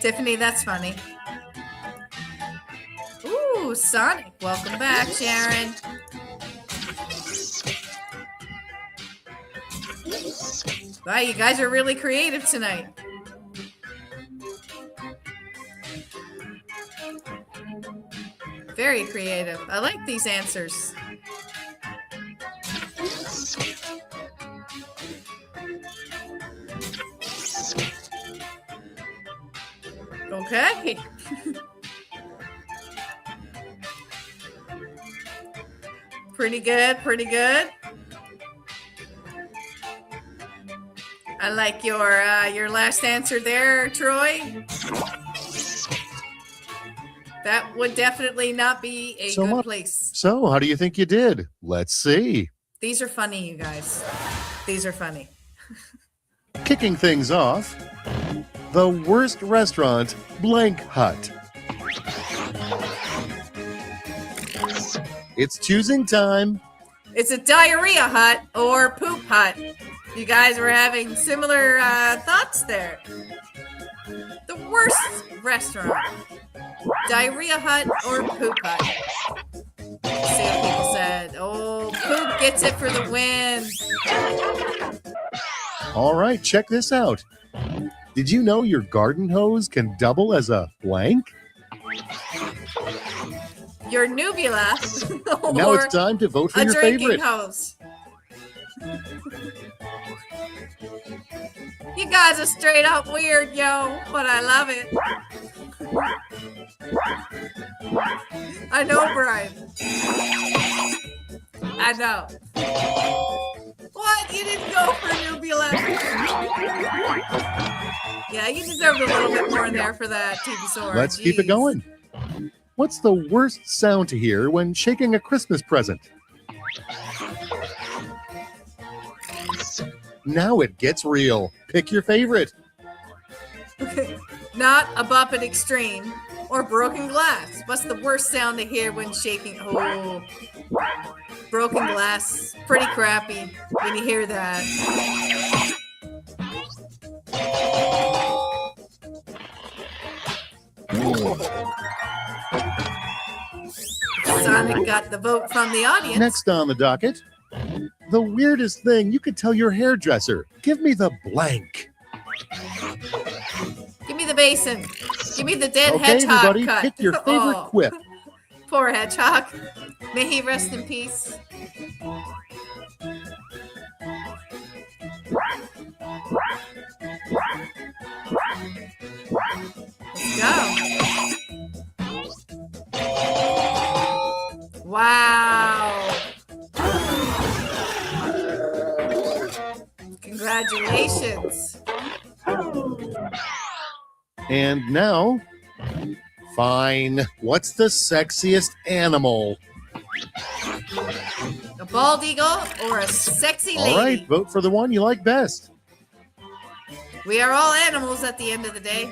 Speaker 1: Tiffany, that's funny. Ooh, Sonic. Welcome back, Sharon. Wow, you guys are really creative tonight. Very creative. I like these answers. Okay. Pretty good, pretty good. I like your last answer there, Troy. That would definitely not be a good place.
Speaker 4: So, how do you think you did? Let's see.
Speaker 1: These are funny, you guys. These are funny.
Speaker 4: Kicking things off, the worst restaurant blank hut. It's choosing time.
Speaker 1: It's a diarrhea hut or poop hut. You guys were having similar thoughts there. The worst restaurant. Diarrhea hut or poop hut? Let's see what people said. Oh, poop gets it for the win.
Speaker 4: All right, check this out. Did you know your garden hose can double as a blank?
Speaker 1: Your nubula
Speaker 4: Now
Speaker 1: or
Speaker 4: it's time to vote for
Speaker 1: a
Speaker 4: your
Speaker 1: drinking
Speaker 4: favorite.
Speaker 1: hose. You guys are straight up weird, yo, but I love it. I know, Brian. I know. What? You didn't go for Nubula? Yeah, you deserved a little bit more in there for that, TV Sword.
Speaker 4: Let's keep it going. What's the worst sound to hear when shaking a Christmas present? Now it gets real. Pick your favorite.
Speaker 1: Not a Buppet Extreme or broken glass. What's the worst sound to hear when shaking? Oh, broken glass. Pretty crappy when you hear that. Sonic got the vote from the audience.
Speaker 4: Next on the docket, the weirdest thing you could tell your hairdresser. Give me the blank.
Speaker 1: Give me the basin. Give me the dead
Speaker 4: Okay,
Speaker 1: hedgehog
Speaker 4: everybody,
Speaker 1: cut.
Speaker 4: pick your favorite
Speaker 1: Oh,
Speaker 4: quip.
Speaker 1: poor hedgehog. May he rest in peace. Let's go. Wow. Congratulations.
Speaker 4: And now, fine. What's the sexiest animal?
Speaker 1: A bald eagle or a sexy lady?
Speaker 4: All right, vote for the one you like best.
Speaker 1: We are all animals at the end of the day.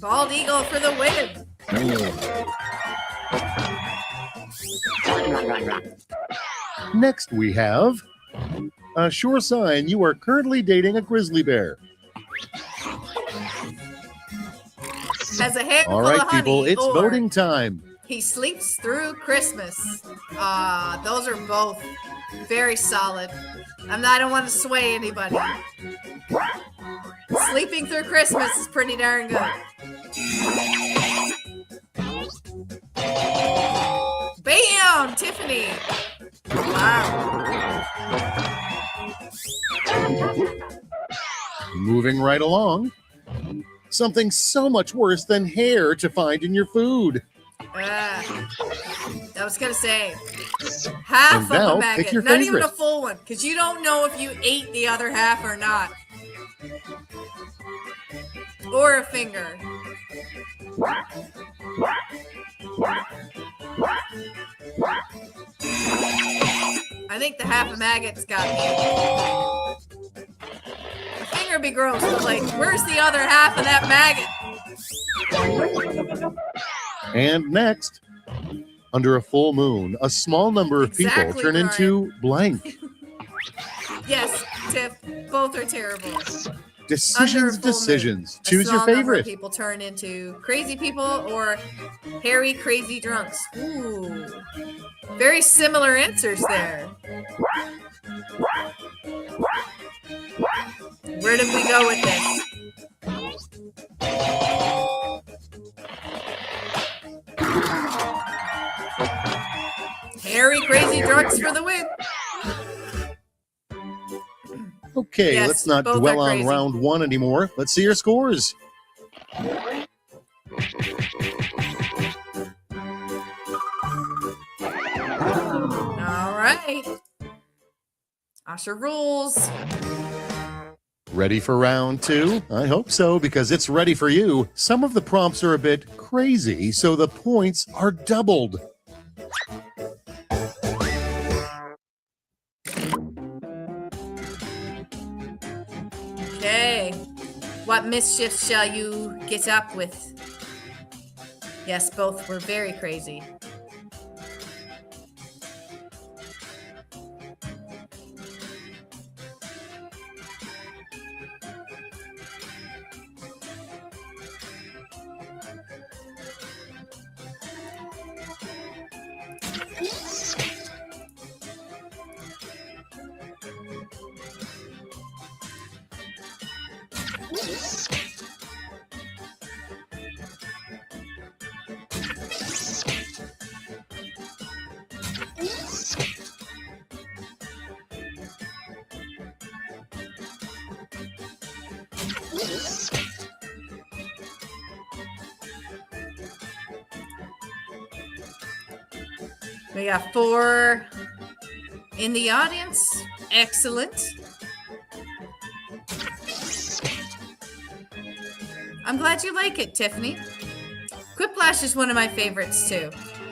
Speaker 1: Bald eagle for the win.
Speaker 4: Next, we have a sure sign you are currently dating a grizzly bear.
Speaker 1: Has a handful
Speaker 4: All right,
Speaker 1: of honey,
Speaker 4: people, it's
Speaker 1: or
Speaker 4: voting time.
Speaker 1: he sleeps through Christmas. Those are both very solid. I don't want to sway anybody. Sleeping through Christmas is pretty darn good. Bam! Tiffany! Wow.
Speaker 4: Moving right along. Something so much worse than hair to find in your food.
Speaker 1: I was going to say, half
Speaker 4: And now,
Speaker 1: of a
Speaker 4: pick your
Speaker 1: maggot. Not even
Speaker 4: favorite.
Speaker 1: a full one, because you don't know if you ate the other half or not. Or a finger. I think the half a maggot's got me. A finger would be gross, but like, where's the other half of that maggot?
Speaker 4: And next, under a full moon, a small number of people
Speaker 1: Exactly,
Speaker 4: turn
Speaker 1: Brian.
Speaker 4: into blank.
Speaker 1: Yes, Tiff, both are terrible.
Speaker 4: Decisions,
Speaker 1: full moon,
Speaker 4: decisions.
Speaker 1: A
Speaker 4: Choose your
Speaker 1: small number of
Speaker 4: favorite.
Speaker 1: people turn into crazy people or hairy, crazy drunks. Ooh, very similar answers there. Where did we go with this? Hairy, crazy drunks for the win.
Speaker 4: Okay,
Speaker 1: Yes,
Speaker 4: let's not
Speaker 1: both are
Speaker 4: dwell on
Speaker 1: crazy.
Speaker 4: round one anymore. Let's see your scores.
Speaker 1: All right. Asha rules.
Speaker 4: Ready for round 2? I hope so, because it's ready for you. Some of the prompts are a bit crazy, so the points are doubled.
Speaker 1: Okay. What mischief shall you get up with? Yes, both were very crazy. We got 4 in the audience. Excellent. I'm glad you like it, Tiffany. Quiplash is one of my favorites too.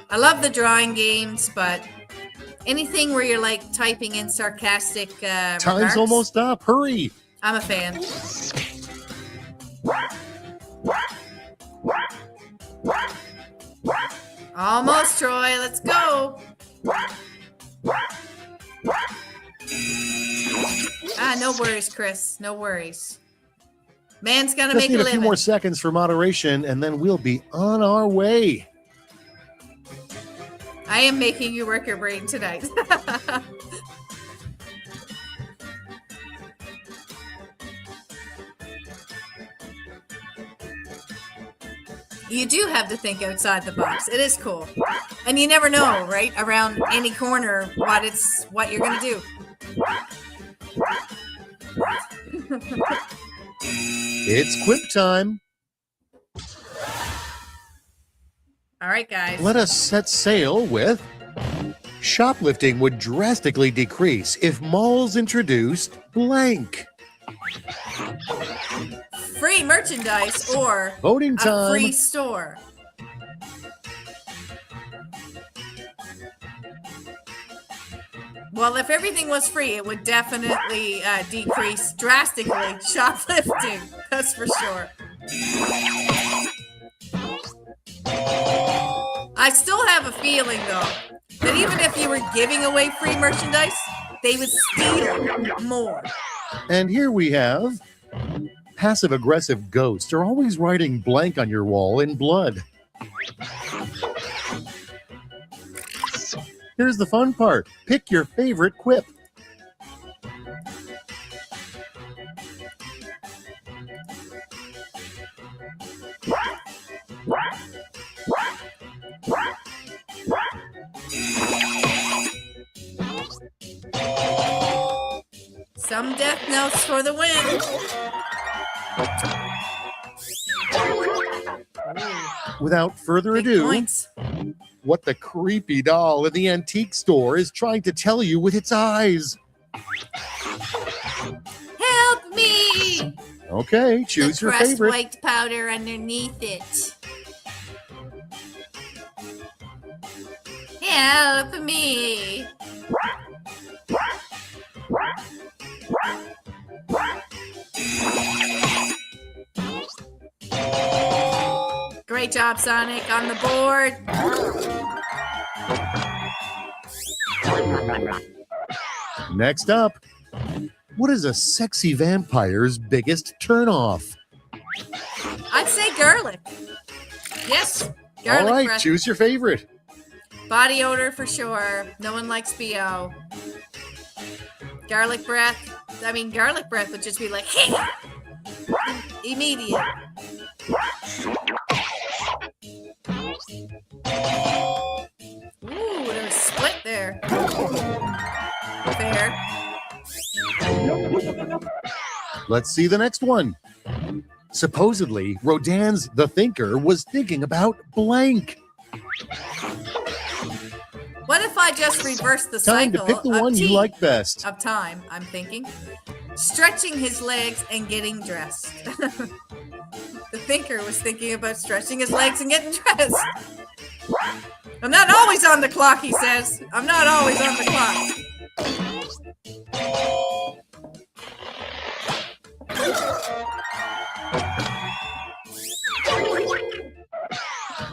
Speaker 1: I love the drawing games, but anything where you're like typing in sarcastic
Speaker 4: Time's
Speaker 1: remarks,
Speaker 4: almost up. Hurry.
Speaker 1: I'm a fan. Almost, Troy. Let's go. No worries, Chris. No worries. Man's gonna
Speaker 4: Just
Speaker 1: make
Speaker 4: need
Speaker 1: a
Speaker 4: a few
Speaker 1: living.
Speaker 4: more seconds for moderation, and then we'll be on our way.
Speaker 1: I am making you work your brain tonight. You do have to think outside the box. It is cool. And you never know, right? Around any corner what you're gonna do.
Speaker 4: It's quip time.
Speaker 1: All right, guys.
Speaker 4: Let us set sail with shoplifting would drastically decrease if malls introduced blank.
Speaker 1: Free merchandise or
Speaker 4: Voting
Speaker 1: a
Speaker 4: time.
Speaker 1: free store. Well, if everything was free, it would definitely decrease drastically shoplifting. That's for sure. I still have a feeling, though, that even if you were giving away free merchandise, they would steal more.
Speaker 4: And here we have passive-aggressive ghosts are always writing blank on your wall in blood. Here's the fun part. Pick your favorite quip.
Speaker 1: Some death notes for the win.
Speaker 4: Without further
Speaker 1: Big
Speaker 4: ado,
Speaker 1: points.
Speaker 4: what the creepy doll in the antique store is trying to tell you with its eyes.
Speaker 1: Help me!
Speaker 4: Okay, choose
Speaker 1: The
Speaker 4: your
Speaker 1: crushed
Speaker 4: favorite.
Speaker 1: white powder underneath it. Help me! Great job, Sonic, on the board.
Speaker 4: Next up, what is a sexy vampire's biggest turnoff?
Speaker 1: I'd say garlic. Yes, garlic
Speaker 4: All right,
Speaker 1: breath.
Speaker 4: choose your favorite.
Speaker 1: Body odor for sure. No one likes BO. Garlic breath. I mean, garlic breath would just be like, immediate. Ooh, there's a split there. Fair.
Speaker 4: Let's see the next one. Supposedly, Rodin's The Thinker was thinking about blank.
Speaker 1: What if I just reverse the
Speaker 4: Time to
Speaker 1: cycle
Speaker 4: pick the
Speaker 1: of
Speaker 4: one you
Speaker 1: T,
Speaker 4: like best.
Speaker 1: of time, I'm thinking. Stretching his legs and getting dressed. The thinker was thinking about stretching his legs and getting dressed. I'm not always on the clock, he says. I'm not always on the clock.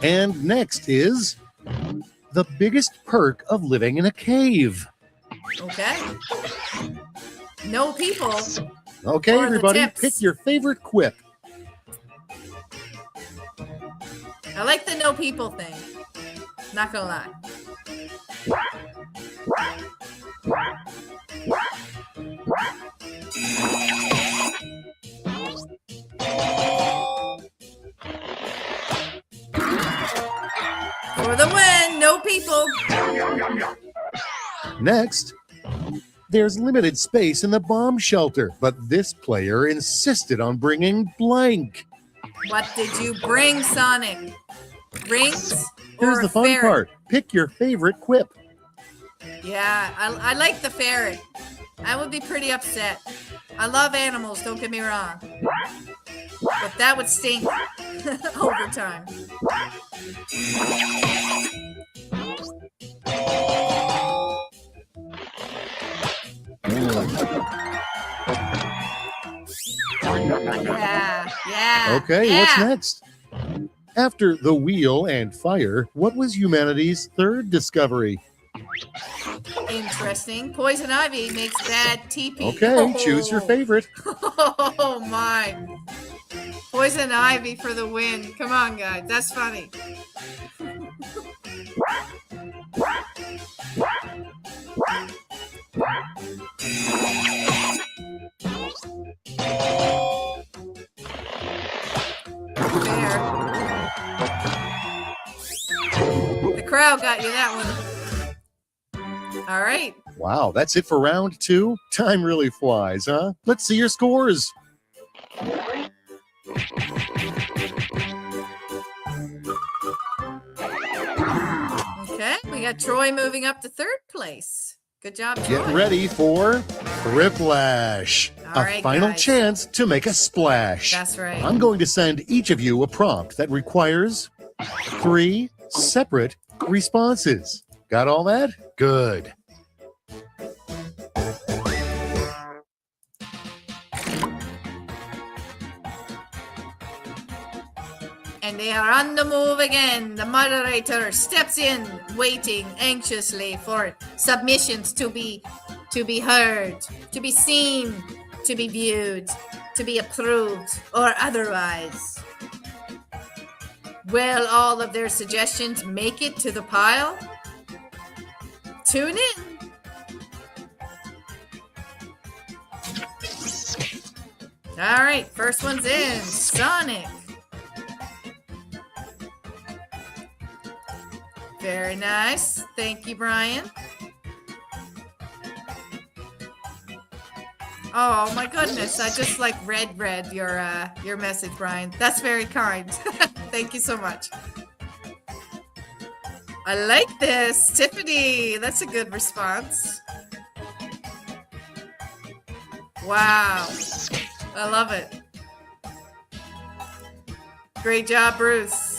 Speaker 4: And next is the biggest perk of living in a cave.
Speaker 1: Okay. No people.
Speaker 4: Okay,
Speaker 1: Or the
Speaker 4: everybody,
Speaker 1: tips.
Speaker 4: pick your favorite quip.
Speaker 1: I like the no people thing. Not gonna lie. For the win, no people.
Speaker 4: Next, there's limited space in the bomb shelter, but this player insisted on bringing blank.
Speaker 1: What did you bring, Sonic? Rings
Speaker 4: Here's
Speaker 1: or
Speaker 4: the
Speaker 1: a
Speaker 4: fun
Speaker 1: ferret?
Speaker 4: part. Pick your favorite quip.
Speaker 1: Yeah, I like the ferret. I would be pretty upset. I love animals, don't get me wrong. But that would stink over time. Yeah.
Speaker 4: Okay,
Speaker 1: yeah.
Speaker 4: what's next? After the wheel and fire, what was humanity's third discovery?
Speaker 1: Interesting. Poison ivy makes bad TP.
Speaker 4: Okay, choose your favorite.
Speaker 1: Oh my. Poison ivy for the win. Come on, guys. That's funny. Fair. The crowd got you that one. All right.
Speaker 4: Wow, that's it for round 2. Time really flies, huh? Let's see your scores.
Speaker 1: Okay. We got Troy moving up to 3rd place. Good job, Troy.
Speaker 4: Get ready for Riplash,
Speaker 1: All
Speaker 4: a
Speaker 1: right,
Speaker 4: final
Speaker 1: guys.
Speaker 4: chance to make a splash.
Speaker 1: That's right.
Speaker 4: I'm going to send each of you a prompt that requires 3 separate responses. Got all that? Good.
Speaker 1: And they are on the move again. The moderator steps in, waiting anxiously for submissions to be heard, to be seen, to be viewed, to be approved, or otherwise. Will all of their suggestions make it to the pile? Tune in. All right, first one's in. Sonic. Very nice. Thank you, Brian. Oh my goodness. I just like read your message, Brian. That's very kind. Thank you so much. I like this. Tiffany, that's a good response. Wow. I love it. Great job, Bruce.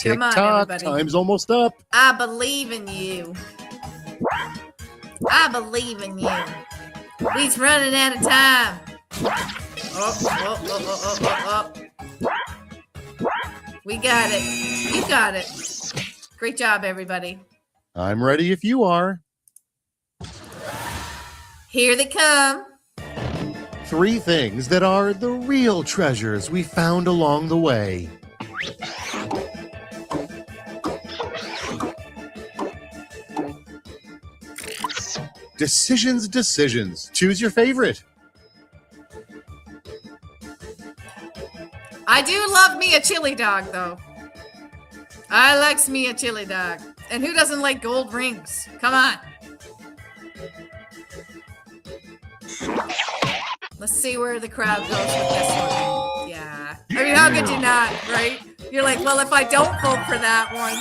Speaker 1: Come on,
Speaker 4: Tick-tock,
Speaker 1: everybody.
Speaker 4: time's almost up.
Speaker 1: I believe in you. I believe in you. He's running out of time. Oh. We got it. You got it. Great job, everybody.
Speaker 4: I'm ready if you are.
Speaker 1: Here they come.
Speaker 4: 3 things that are the real treasures we found along the way. Decisions. Choose your favorite.
Speaker 1: I do love me a chili dog, though. I likes me a chili dog. And who doesn't like gold rings? Come on. Let's see where the crowd goes with this one. Yeah. I mean, how could you not, right? You're like, well, if I don't vote for that one,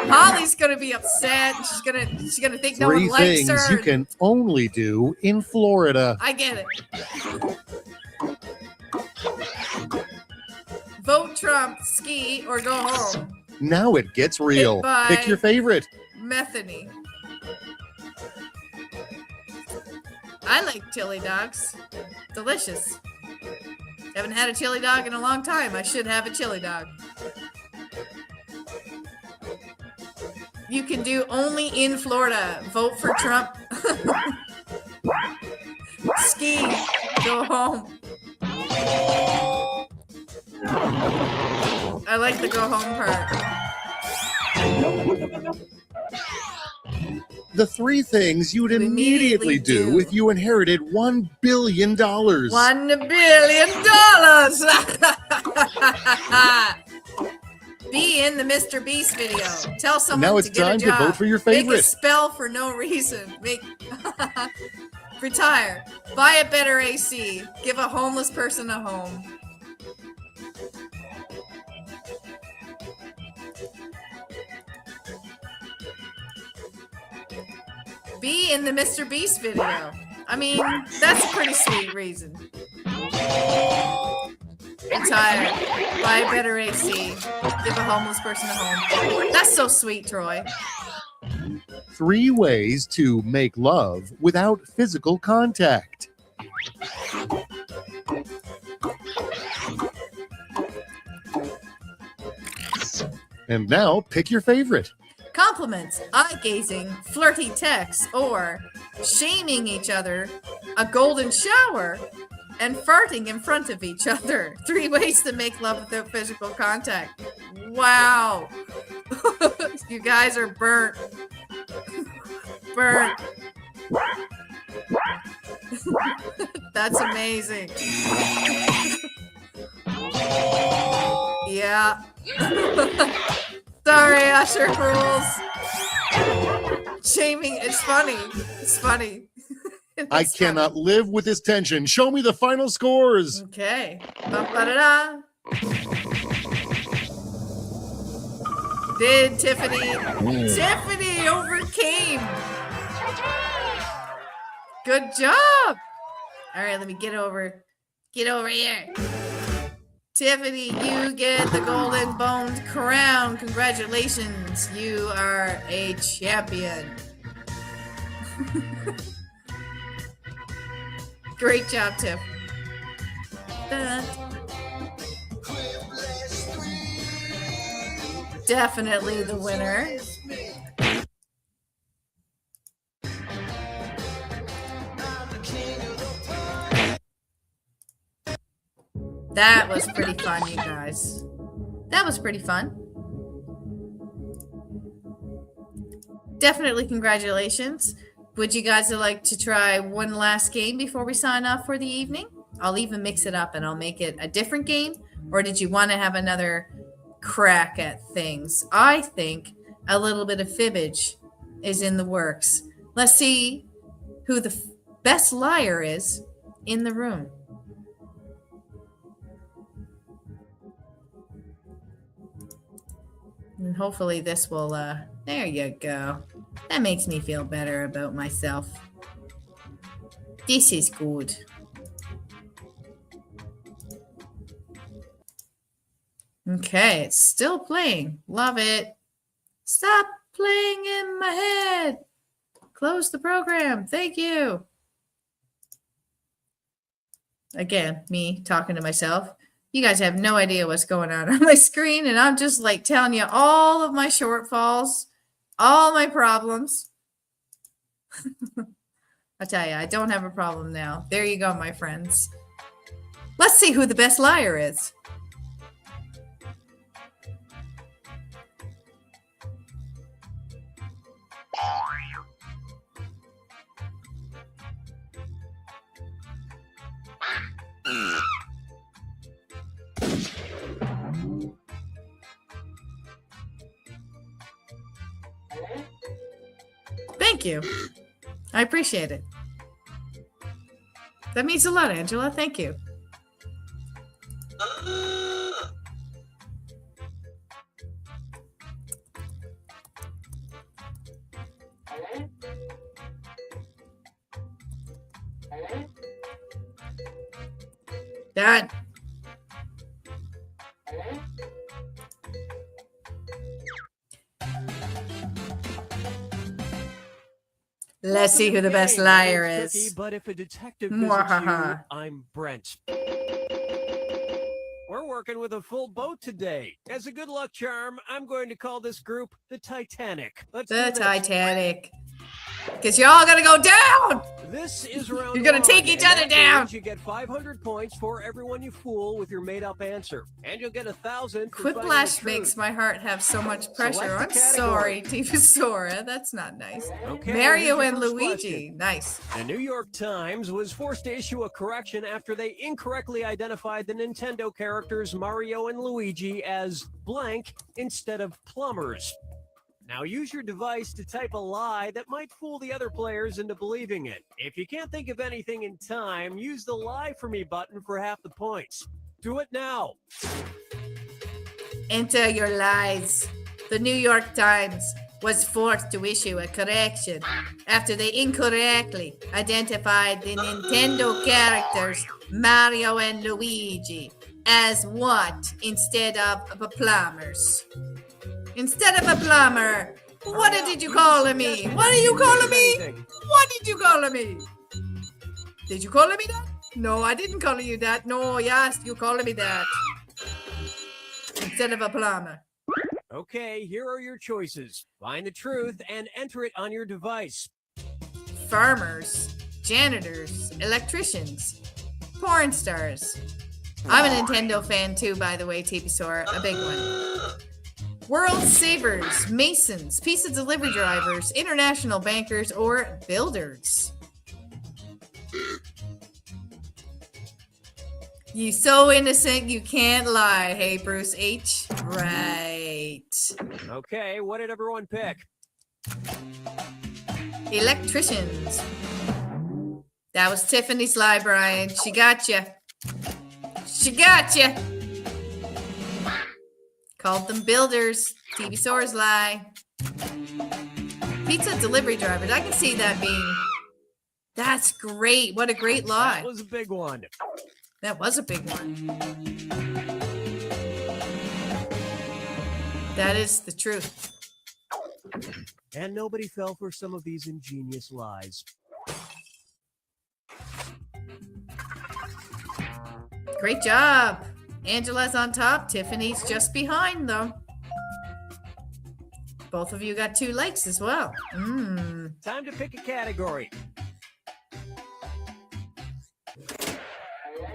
Speaker 1: Holly's gonna be upset. She's gonna think no one likes her.
Speaker 4: 3 things you can only do in Florida.
Speaker 1: I get it. Vote Trump, ski, or go home.
Speaker 4: Now it gets real.
Speaker 1: Hit by
Speaker 4: Pick your favorite.
Speaker 1: Methany. I like chili dogs. Delicious. Haven't had a chili dog in a long time. I should have a chili dog. You can do only in Florida. Vote for Trump. Ski. Go home. I like the go home part.
Speaker 4: The 3 things you'd immediately do if you inherited $1 billion.
Speaker 1: $1 billion. Be in the Mr. Beast video. Tell someone
Speaker 4: Now it's
Speaker 1: to get
Speaker 4: time
Speaker 1: a job.
Speaker 4: to vote for your
Speaker 1: Make a
Speaker 4: favorite.
Speaker 1: spell for no reason. Retire. Buy a better AC. Give a homeless person a home. Be in the Mr. Beast video. I mean, that's a pretty sweet reason. Retire. Buy a better AC. Give a homeless person a home. That's so sweet, Troy.
Speaker 4: 3 ways to make love without physical contact. And now pick your favorite.
Speaker 1: Compliments, eye-gazing, flirty texts, or shaming each other, a golden shower, and farting in front of each other. 3 ways to make love without physical contact. Wow. You guys are burnt. Burnt. That's amazing. Yeah. Sorry, Usher rules. Shaming, it's funny. It's funny.
Speaker 4: I cannot live with this tension. Show me the final scores.
Speaker 1: Okay. Ba-ba-da-da. Did Tiffany? Tiffany overcame. Good job. All right, let me get over here. Tiffany, you get the golden boned crown. Congratulations. You are a champion. Great job, Tiff. Definitely the winner. That was pretty fun, you guys. That was pretty fun. Definitely congratulations. Would you guys like to try one last game before we sign off for the evening? I'll even mix it up and I'll make it a different game. Or did you want to have another crack at things? I think a little bit of fibbage is in the works. Let's see who the best liar is in the room. And hopefully this will, there you go. That makes me feel better about myself. This is good. Okay, it's still playing. Love it. Stop playing in my head. Close the program. Thank you. Again, me talking to myself. You guys have no idea what's going on my screen, and I'm just like telling you all of my shortfalls, all my problems. I'll tell you, I don't have a problem now. There you go, my friends. Let's see who the best liar is. Thank you. I appreciate it. That means a lot, Angela. Thank you. Dad. Let's see who the best liar is.
Speaker 5: Cookie, but if a detective visits you, I'm Brent. We're working with a full boat today. As a good luck charm, I'm going to call this group the Titanic.
Speaker 1: The Titanic. Because you're all gonna go down.
Speaker 5: This is round
Speaker 1: You're gonna
Speaker 5: one,
Speaker 1: take each
Speaker 5: and
Speaker 1: other
Speaker 5: that
Speaker 1: down.
Speaker 5: means you get 500 points for everyone you fool with your made-up answer, and you'll get 1,000 for finding the
Speaker 1: Quiplash
Speaker 5: truth.
Speaker 1: makes my heart have so much pressure.
Speaker 5: Select
Speaker 1: I'm
Speaker 5: the
Speaker 1: sorry,
Speaker 5: category.
Speaker 1: Divasora. That's not nice.
Speaker 5: Okay,
Speaker 1: Mario
Speaker 5: here's
Speaker 1: and
Speaker 5: your first
Speaker 1: Luigi.
Speaker 5: question.
Speaker 1: Nice.
Speaker 5: The New York Times was forced to issue a correction after they incorrectly identified the Nintendo characters Mario and Luigi as blank instead of plumbers. Now use your device to type a lie that might fool the other players into believing it. If you can't think of anything in time, use the Lie For Me button for half the points. Do it now.
Speaker 1: Enter your lies. The New York Times was forced to issue a correction after they incorrectly identified the Nintendo characters Mario and Luigi as what instead of plumbers. Instead of a plumber, what did you call me? What are you calling me? What did you call me? Did you call me that? No, I didn't call you that. No, yes, you called me that. Instead of a plumber.
Speaker 5: Okay, here are your choices. Find the truth and enter it on your device.
Speaker 1: Farmers, janitors, electricians, porn stars. I'm a Nintendo fan too, by the way, TPSOR, a big one. World savers, masons, pizza delivery drivers, international bankers, or builders. You so innocent you can't lie. Hey, Bruce H. Right.
Speaker 5: Okay, what did everyone pick?
Speaker 1: Electricians. That was Tiffany's lie, Brian. She got you. She got you. Called them builders. TV Soars lie. Pizza delivery drivers. I can see that being. That's great. What a great lie.
Speaker 5: That was a big one.
Speaker 1: That was a big one. That is the truth.
Speaker 5: And nobody fell for some of these ingenious lies.
Speaker 1: Great job. Angela's on top. Tiffany's just behind, though. Both of you got 2 likes as well.
Speaker 5: Time to pick a category.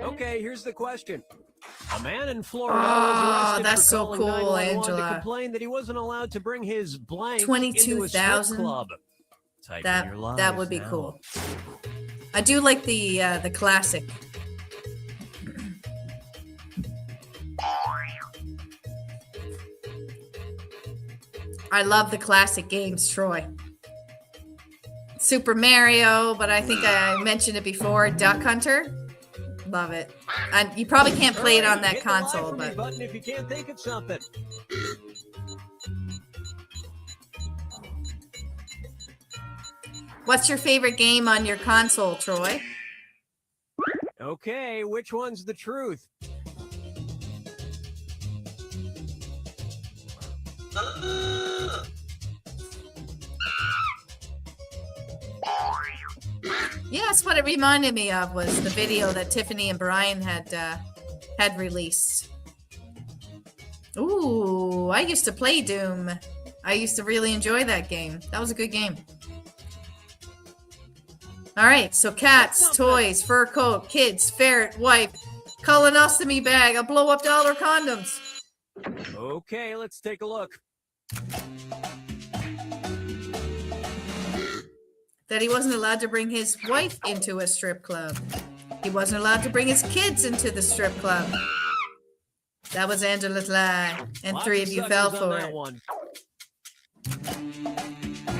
Speaker 5: Okay, here's the question. A man in Florida was arrested
Speaker 1: that's
Speaker 5: for
Speaker 1: so
Speaker 5: calling
Speaker 1: cool,
Speaker 5: 911
Speaker 1: Angela.
Speaker 5: to complain that he wasn't allowed to bring his blank into a strip
Speaker 1: 22,000?
Speaker 5: club. Type in your lies
Speaker 1: That would be
Speaker 5: now.
Speaker 1: cool. I do like the classic. I love the classic games, Troy. Super Mario, but I think I mentioned it before. Duck Hunter. Love it. And you probably can't play it on that
Speaker 5: Hit the Lie
Speaker 1: console,
Speaker 5: For Me
Speaker 1: but
Speaker 5: button if you can't think of something.
Speaker 1: what's your favorite game on your console, Troy?
Speaker 5: Okay, which one's the truth?
Speaker 1: Yeah, that's what it reminded me of, was the video that Tiffany and Brian had released. Ooh, I used to play Doom. I used to really enjoy that game. That was a good game. All right, so cats, toys, fur coat, kids, ferret, wife, colonostomy bag, a blow-up dollar condoms.
Speaker 5: Okay, let's take a look.
Speaker 1: That he wasn't allowed to bring his wife into a strip club. He wasn't allowed to bring his kids into the strip club. That was Angela's lie, and
Speaker 5: Lots
Speaker 1: 3 of you fell
Speaker 5: suckers on
Speaker 1: for
Speaker 5: that
Speaker 1: it.
Speaker 5: one.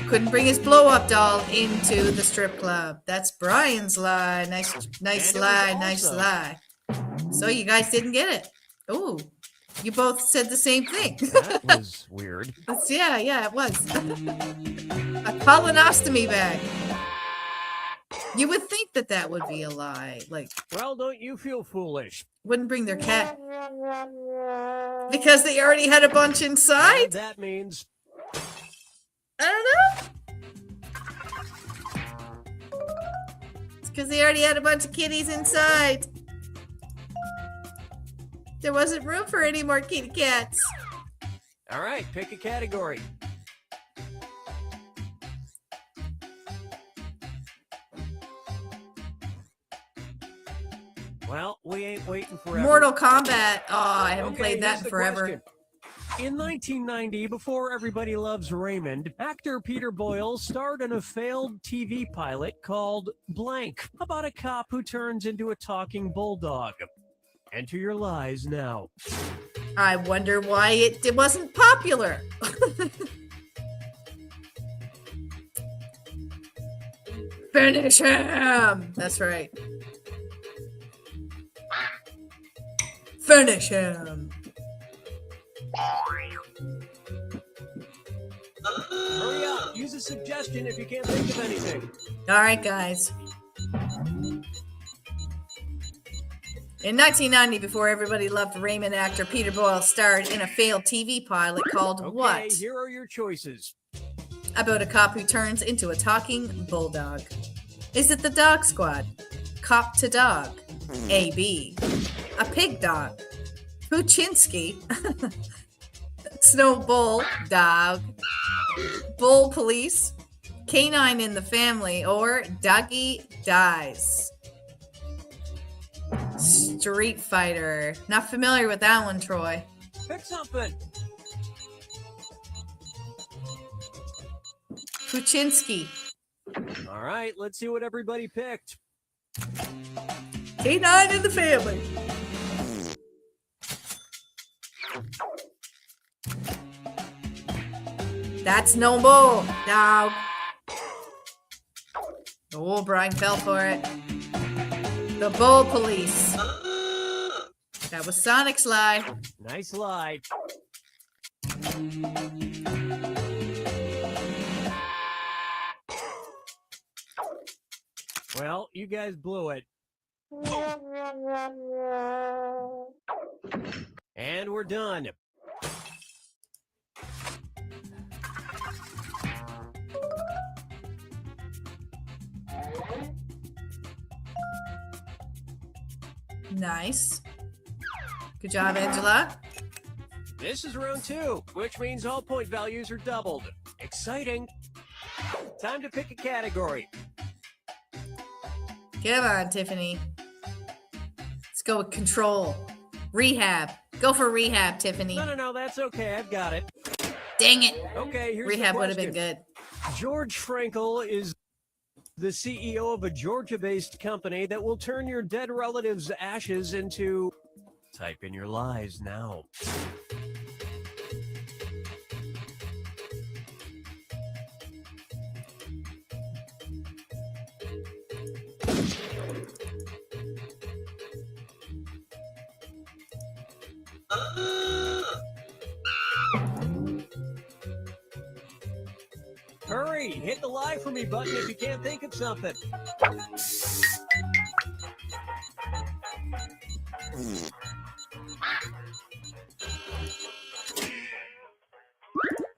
Speaker 1: couldn't bring his blow-up doll into the strip club. That's Brian's lie. Nice
Speaker 5: And it
Speaker 1: lie,
Speaker 5: was
Speaker 1: nice
Speaker 5: also-
Speaker 1: lie. So you guys didn't get it. Oh, you both said the same thing.
Speaker 5: That was weird.
Speaker 1: Yeah, it was. A colonostomy bag. You would think that would be a lie. Like,
Speaker 5: Well, don't you feel foolish?
Speaker 1: wouldn't bring their cat. Because they already had a bunch inside?
Speaker 5: And that means
Speaker 1: I don't know. It's because they already had a bunch of kitties inside. There wasn't room for any more kitty cats.
Speaker 5: all right. Pick a category. Well, we ain't waiting forever.
Speaker 1: Mortal Kombat. Oh, I haven't
Speaker 5: Okay,
Speaker 1: played that
Speaker 5: here's
Speaker 1: in
Speaker 5: the
Speaker 1: forever.
Speaker 5: question. In 1990, before Everybody Loves Raymond, actor Peter Boyle starred in a failed TV pilot called Blank, about a cop who turns into a talking bulldog. Enter your lies now.
Speaker 1: I wonder why it wasn't popular. Finish him. That's right. Finish him.
Speaker 5: Hurry up. Use a suggestion if you can't think of anything.
Speaker 1: All right, guys. In 1990, before Everybody Loved Raymond, actor Peter Boyle starred in a failed TV pilot called
Speaker 5: Okay,
Speaker 1: What?
Speaker 5: here are your choices.
Speaker 1: About a cop who turns into a talking bulldog. Is it the Dog Squad? Cop to Dog? AB. A Pig Dog? Puchinsky? Snow Bull Dog? Bull Police? Canine in the Family? Or Doggy Dies? Street Fighter. Not familiar with that one, Troy.
Speaker 5: Pick something.
Speaker 1: Puchinsky.
Speaker 5: All right, let's see what everybody picked.
Speaker 1: Canine in the Family. That's no bull. Dog. Oh, Brian fell for it. The Bull Police. That was Sonic's lie.
Speaker 5: Nice lie. Well, you guys blew it. And we're done.
Speaker 1: Nice. Good job, Angela.
Speaker 5: This is round 2, which means all point values are doubled. Exciting. Time to pick a category.
Speaker 1: Come on, Tiffany. Let's go with control. Rehab. Go for rehab, Tiffany.
Speaker 5: No, that's okay. I've got it.
Speaker 1: Dang it.
Speaker 5: Okay, here's
Speaker 1: Rehab
Speaker 5: the
Speaker 1: would have
Speaker 5: question.
Speaker 1: been good.
Speaker 5: George Frankel is the CEO of a Georgia-based company that will turn your dead relatives' ashes into... Type in your lies now. Hurry, hit the lie for me button if you can't think of something.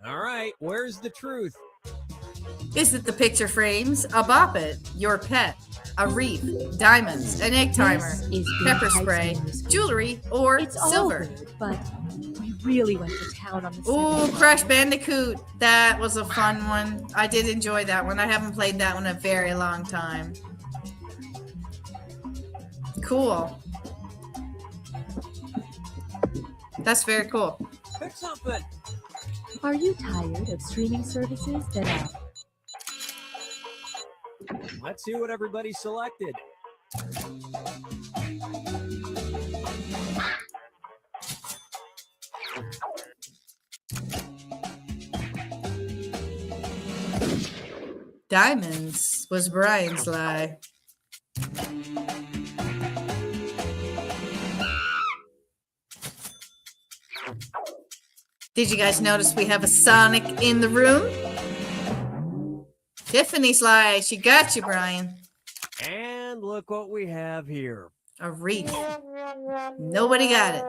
Speaker 5: All right, where's the truth?
Speaker 1: Is it the picture frames, a bop it, your pet, a wreath, diamonds, an egg timer,
Speaker 6: This is
Speaker 1: pepper
Speaker 6: Being
Speaker 1: spray,
Speaker 6: Tyson.
Speaker 1: jewelry, or
Speaker 6: It's all
Speaker 1: silver?
Speaker 6: good, but we really went to town on the
Speaker 1: Ooh,
Speaker 6: second
Speaker 1: Crash Bandicoot. That was a fun one. I did enjoy that one. I haven't played that one in a very long time. Cool. That's very cool.
Speaker 5: Pick something.
Speaker 6: Are you tired of streaming services that are
Speaker 5: Let's see what everybody selected.
Speaker 1: Diamonds was Brian's lie. Did you guys notice we have a Sonic in the room? Tiffany's lie. She got you, Brian.
Speaker 5: And look what we have here.
Speaker 1: A reef. Nobody got it.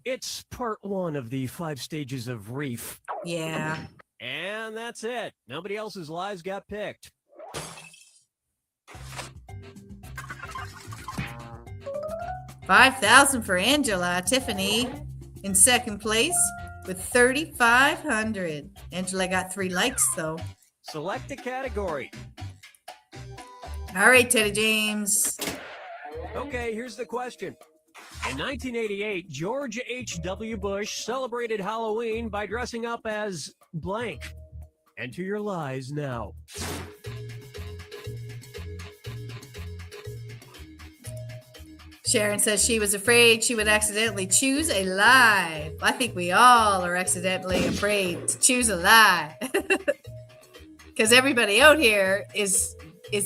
Speaker 5: It's part 1 of the 5 stages of reef.
Speaker 1: Yeah.
Speaker 5: And that's it. Nobody else's lies got picked.
Speaker 1: $5,000 for Angela. Tiffany in second place with 3,500. Angela got 3 likes though.
Speaker 5: Select a category.
Speaker 1: All right, Teddy James.
Speaker 5: Okay, here's the question. In 1988, George H.W. Bush celebrated Halloween by dressing up as blank. Enter your lies now.
Speaker 1: Sharon says she was afraid she would accidentally choose a lie. I think we all are accidentally afraid to choose a lie. Because everybody out here is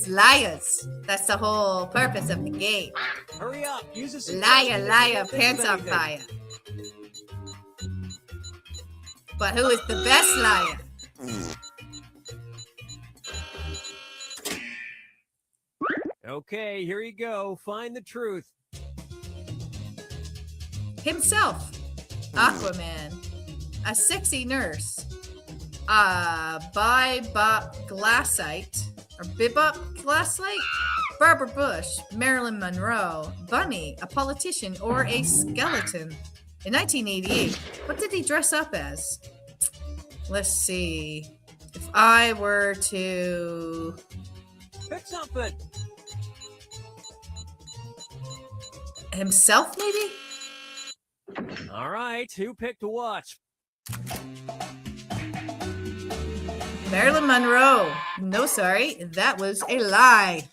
Speaker 1: liars. That's the whole purpose of the game.
Speaker 5: Hurry up. Use this.
Speaker 1: Liar, liar, pants on fire. But who is the best liar?
Speaker 5: Okay, here you go. Find the truth.
Speaker 1: Himself. Aquaman. A sexy nurse. Bebop Glassite. Or Bebop Glassite? Barbara Bush. Marilyn Monroe. Bunny. A politician or a skeleton. In 1988, what did he dress up as? Let's see. If I were to...
Speaker 5: Pick something.
Speaker 1: Himself, maybe?
Speaker 5: All right, who picked what?
Speaker 1: Marilyn Monroe. No, sorry. That was a lie.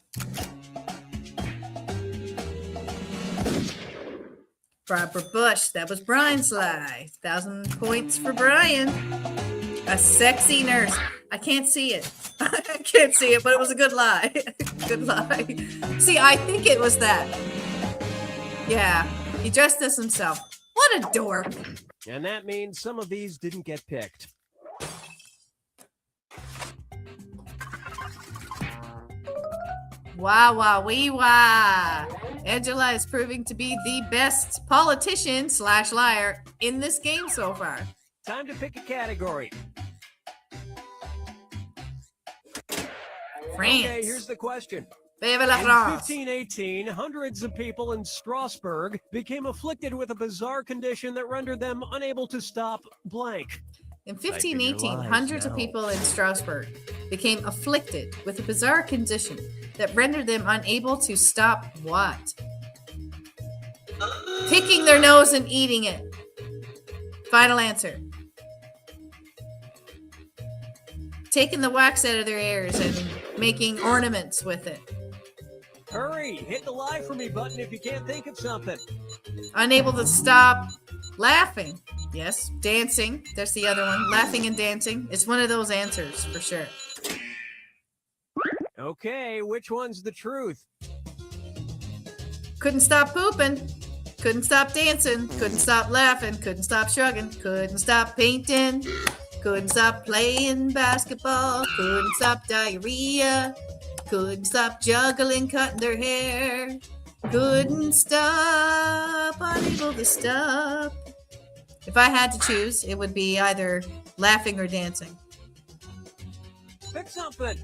Speaker 1: Barbara Bush. That was Brian's lie. 1,000 points for Brian. A sexy nurse. I can't see it. I can't see it, but it was a good lie. Good lie. See, I think it was that. Yeah, he dressed as himself. What a dork.
Speaker 5: And that means some of these didn't get picked.
Speaker 1: Wow, wow, wee, wah. Angela is proving to be the best politician / liar in this game so far.
Speaker 5: Time to pick a category.
Speaker 1: France.
Speaker 5: Okay, here's the question.
Speaker 1: Vive la
Speaker 5: In
Speaker 1: France.
Speaker 5: 1518, hundreds of people in Strasbourg became afflicted with a bizarre condition that rendered them unable to stop blank.
Speaker 1: In
Speaker 5: Type in your
Speaker 1: 1518,
Speaker 5: lies
Speaker 1: hundreds of
Speaker 5: now.
Speaker 1: people in Strasbourg became afflicted with a bizarre condition that rendered them unable to stop what? Picking their nose and eating it. Final answer. Taking the wax out of their ears and making ornaments with it.
Speaker 5: Hurry, hit the lie for me button if you can't think of something.
Speaker 1: Unable to stop laughing. Yes, dancing. That's the other one. Laughing and dancing. It's one of those answers for sure.
Speaker 5: Okay, which one's the truth?
Speaker 1: Couldn't stop pooping. Couldn't stop dancing. Couldn't stop laughing. Couldn't stop shrugging. Couldn't stop painting. Couldn't stop playing basketball. Couldn't stop diarrhea. Couldn't stop juggling, cutting their hair. Couldn't stop, unable to stop. If I had to choose, it would be either laughing or dancing.
Speaker 5: Pick something.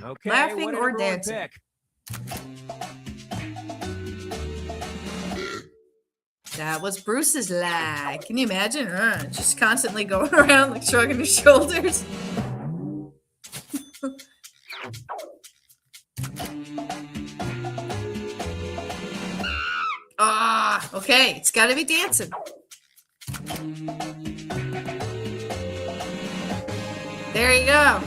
Speaker 5: Okay,
Speaker 1: Laughing
Speaker 5: what did
Speaker 1: or
Speaker 5: everyone
Speaker 1: dancing?
Speaker 5: pick?
Speaker 1: That was Bruce's lie. Can you imagine? Just constantly going around like shrugging his shoulders. Okay. It's got to be dancing. There you go.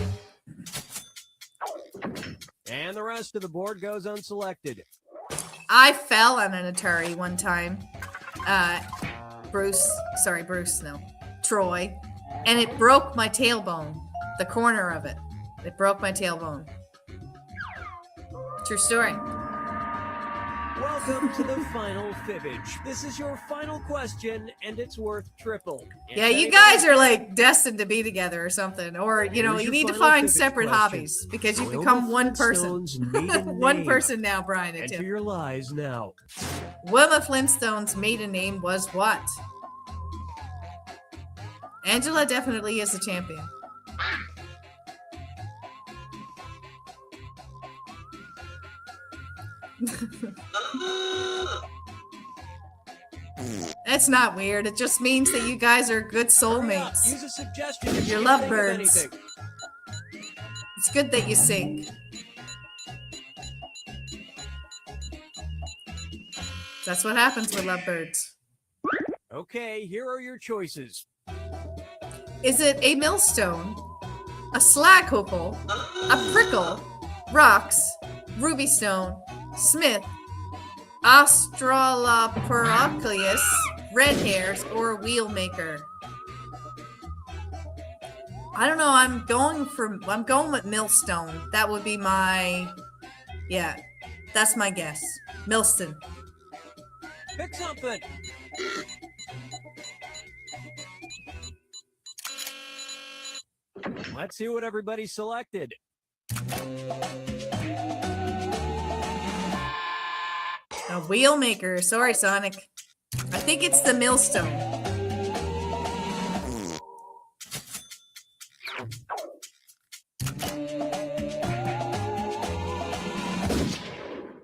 Speaker 5: And the rest of the board goes unselected.
Speaker 1: I fell on an Atari one time. Bruce, no. Troy, and it broke my tailbone. The corner of it. It broke my tailbone. True story.
Speaker 5: Welcome to the final fibbage. This is your final question, and it's worth triple.
Speaker 1: Yeah, you guys are like destined to be together or something. Or, you know,
Speaker 5: Here's
Speaker 1: you
Speaker 5: your
Speaker 1: need to
Speaker 5: final
Speaker 1: find
Speaker 5: fibbage
Speaker 1: separate
Speaker 5: question.
Speaker 1: hobbies because you've
Speaker 5: Wilma
Speaker 1: become one person.
Speaker 5: Flintstone's maiden
Speaker 1: One
Speaker 5: name.
Speaker 1: person now, Brian and
Speaker 5: Enter
Speaker 1: Tim.
Speaker 5: your lies now.
Speaker 1: Wilma Flintstone's maiden name was what? Angela definitely is the champion. That's not weird. It just means that you guys are good soulmates.
Speaker 5: Use a suggestion if
Speaker 1: You're
Speaker 5: you can think of
Speaker 1: lovebirds.
Speaker 5: anything.
Speaker 1: It's good that you sync. That's what happens with lovebirds.
Speaker 5: Okay, here are your choices.
Speaker 1: Is it a millstone, a slag hopal, a prickle, rocks, ruby stone, smith, Australopithecus, red hairs, or a wheel maker? I don't know. I'm going with millstone. That would be my, yeah, that's my guess. Millstone.
Speaker 5: Pick something. Let's see what everybody selected.
Speaker 1: A wheel maker. Sorry, Sonic. I think it's the millstone.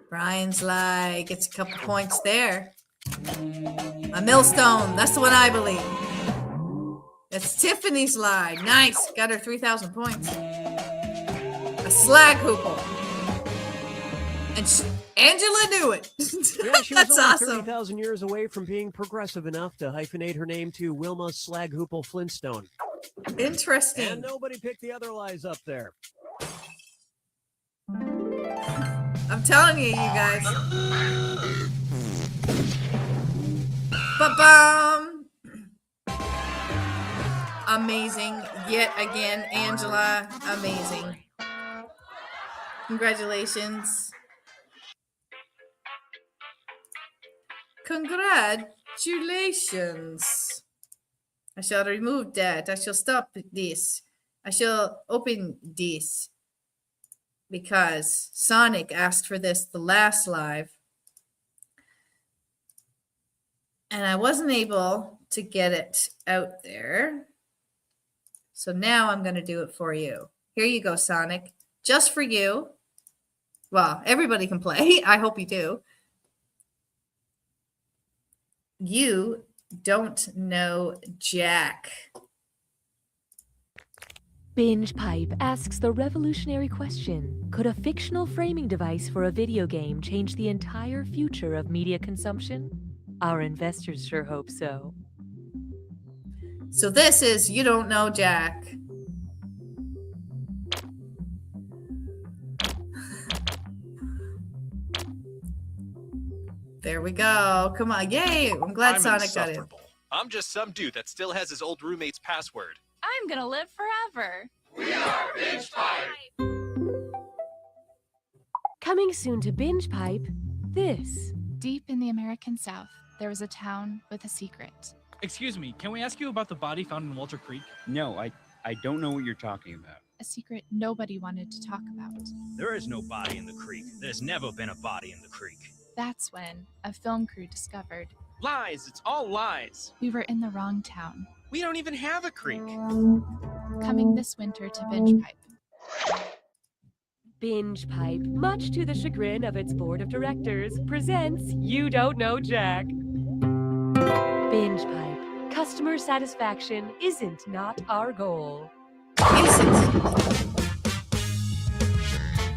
Speaker 1: Brian's like, it's a couple points there. A millstone. That's the one I believe. It's Tiffany's lie. Nice. Got her 3,000 points. A slag hoople. And Angela knew it.
Speaker 5: Yeah, she was
Speaker 1: That's
Speaker 5: only
Speaker 1: awesome.
Speaker 5: 30,000 years away from being progressive enough to hyphenate her name to Wilma Slag Hoople Flintstone.
Speaker 1: Interesting.
Speaker 5: And nobody picked the other lies up there.
Speaker 1: I'm telling you, you guys. Ba-bum. Amazing. Yet again, Angela. Amazing. Congratulations. Congratulations. I shall remove that. I shall stop this. I shall open this. Because Sonic asked for this the last live. And I wasn't able to get it out there. So now I'm going to do it for you. Here you go, Sonic. Just for you. Well, everybody can play. I hope you do. You don't know Jack.
Speaker 6: Binge Pipe asks the revolutionary question: could a fictional framing device for a video game change the entire future of media consumption? Our investors sure hope so.
Speaker 1: So this is You Don't Know Jack. There we go. Come on. Yay. I'm glad Sonic got it.
Speaker 7: I'm just some dude that still has his old roommate's password.
Speaker 8: I'm gonna live forever.
Speaker 9: We are Binge Pipe.
Speaker 6: Coming soon to Binge Pipe, this.
Speaker 8: Deep in the American South, there was a town with a secret.
Speaker 10: Excuse me, can we ask you about the body found in Walter Creek?
Speaker 11: No, I don't know what you're talking about.
Speaker 8: A secret nobody wanted to talk about.
Speaker 12: There is no body in the creek. There's never been a body in the creek.
Speaker 8: That's when a film crew discovered
Speaker 10: Lies, it's all lies.
Speaker 8: we were in the wrong town.
Speaker 10: We don't even have a creek.
Speaker 8: Coming this winter to Binge Pipe.
Speaker 6: Binge Pipe, much to the chagrin of its board of directors, presents You Don't Know Jack. Binge Pipe, customer satisfaction isn't not our goal.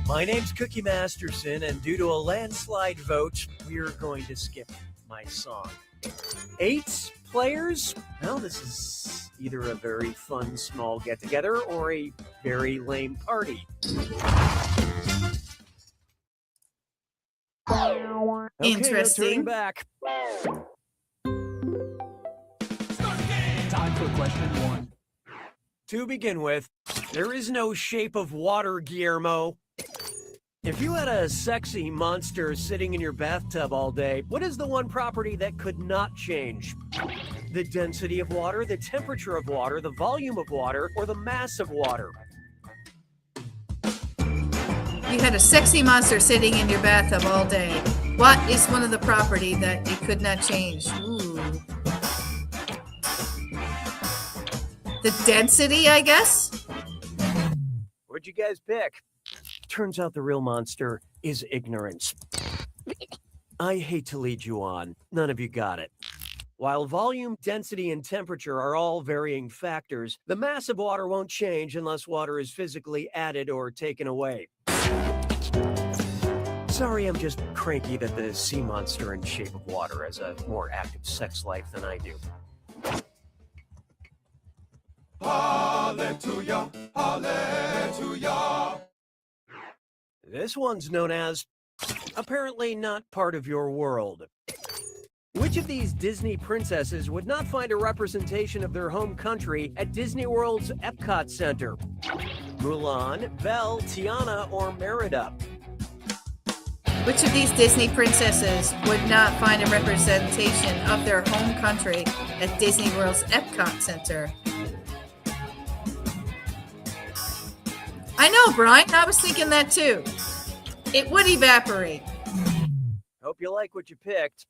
Speaker 5: My name's Cookie Masterson, and due to a landslide vote, we're going to skip my song. 8 players? Well, this is either a very fun small get-together or a very lame party. Okay,
Speaker 1: Interesting.
Speaker 5: No turning back.
Speaker 9: Time
Speaker 10: for question 1.
Speaker 5: To begin with, there is no shape of water, Guillermo. If you had a sexy monster sitting in your bathtub all day, what is the one property that could not change? The density of water, the temperature of water, the volume of water, or the mass of water?
Speaker 1: You had a sexy monster sitting in your bathtub all day. What is one of the property that it could not change? Ooh. The density, I guess?
Speaker 5: What'd you guys pick? Turns out the real monster is ignorance. I hate to lead you on. None of you got it. While volume, density, and temperature are all varying factors, the mass of water won't change unless water is physically added or taken away. Sorry, I'm just cranky that the sea monster in shape of water has a more active sex life than I do.
Speaker 9: Hallelujah, hallelujah.
Speaker 5: This one's known as apparently not part of your world. Which of these Disney princesses would not find a representation of their home country at Disney World's Epcot Center? Mulan, Belle, Tiana, or Merida?
Speaker 1: Which of these Disney princesses would not find a representation of their home country at Disney World's Epcot Center? I know, Brian. I was thinking that too. It would evaporate.
Speaker 5: Hope you like what you picked.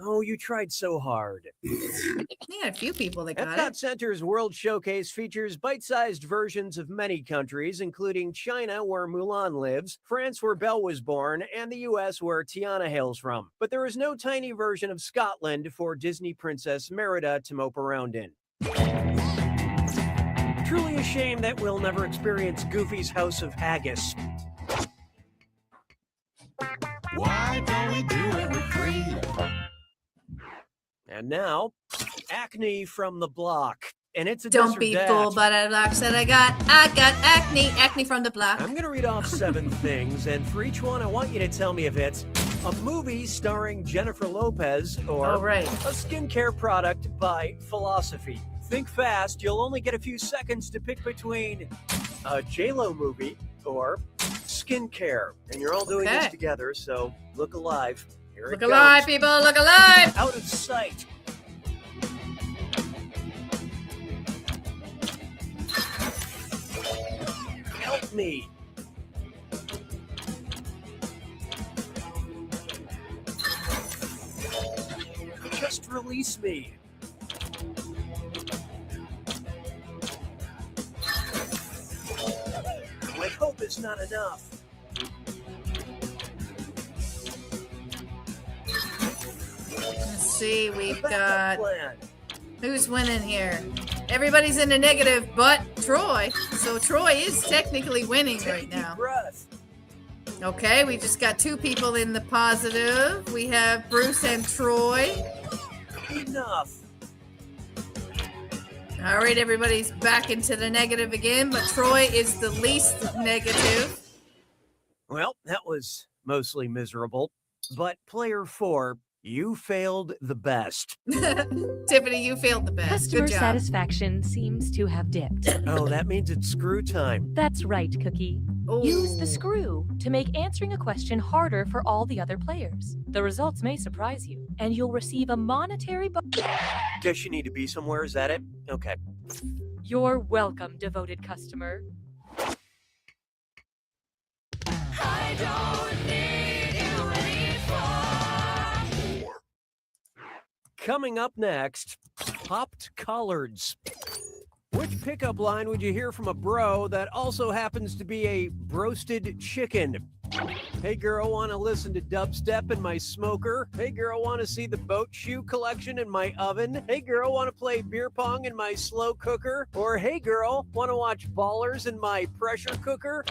Speaker 5: Oh, you tried so hard.
Speaker 1: Yeah, a few people that got
Speaker 5: Epcot
Speaker 1: it.
Speaker 5: Center's World Showcase features bite-sized versions of many countries, including China, where Mulan lives, France, where Belle was born, and the U.S., where Tiana hails from. But there is no tiny version of Scotland for Disney Princess Merida to mope around in. Truly a shame that we'll never experience Goofy's House of Haggis.
Speaker 9: Why don't we do it with free?
Speaker 5: And now, acne from the block. And it's a
Speaker 1: Don't be fooled by that block that I got acne from the block.
Speaker 5: I'm going to read off 7 things, and for each one, I want you to tell me if it's a movie starring Jennifer Lopez or a skincare product by Philosophy. Think fast. You'll only get a few seconds to pick between a J-Lo movie or skincare. And you're all doing this together, so look alive. Here it goes.
Speaker 1: Look alive, people. Look alive.
Speaker 5: Out of sight. Help me. Just release me. With hope is not enough.
Speaker 1: Let's see, we've got... Who's winning here? Everybody's in the negative but Troy. So Troy is technically winning right now. Okay, we just got 2 people in the positive. We have Bruce and Troy.
Speaker 5: Enough.
Speaker 1: All right, everybody's back into the negative again, but Troy is the least negative.
Speaker 5: Well, that was mostly miserable. But player 4, you failed the best.
Speaker 1: Tiffany, you failed the best.
Speaker 6: Customer
Speaker 1: Good job.
Speaker 6: satisfaction seems to have dipped.
Speaker 5: Oh, that means it's screw time.
Speaker 6: That's right, Cookie. Use the screw to make answering a question harder for all the other players. The results may surprise you, and you'll receive a monetary
Speaker 5: Guess you need to be somewhere, is that it? Okay.
Speaker 6: You're welcome, devoted customer.
Speaker 9: I don't need you anymore.
Speaker 5: Coming up next, popped collards. Which pickup line would you hear from a bro that also happens to be a broasted chicken? Hey girl, wanna listen to dubstep in my smoker? Hey girl, wanna see the boat shoe collection in my oven? Hey girl, wanna play beer pong in my slow cooker? Or hey girl, wanna watch Ballers in my pressure cooker?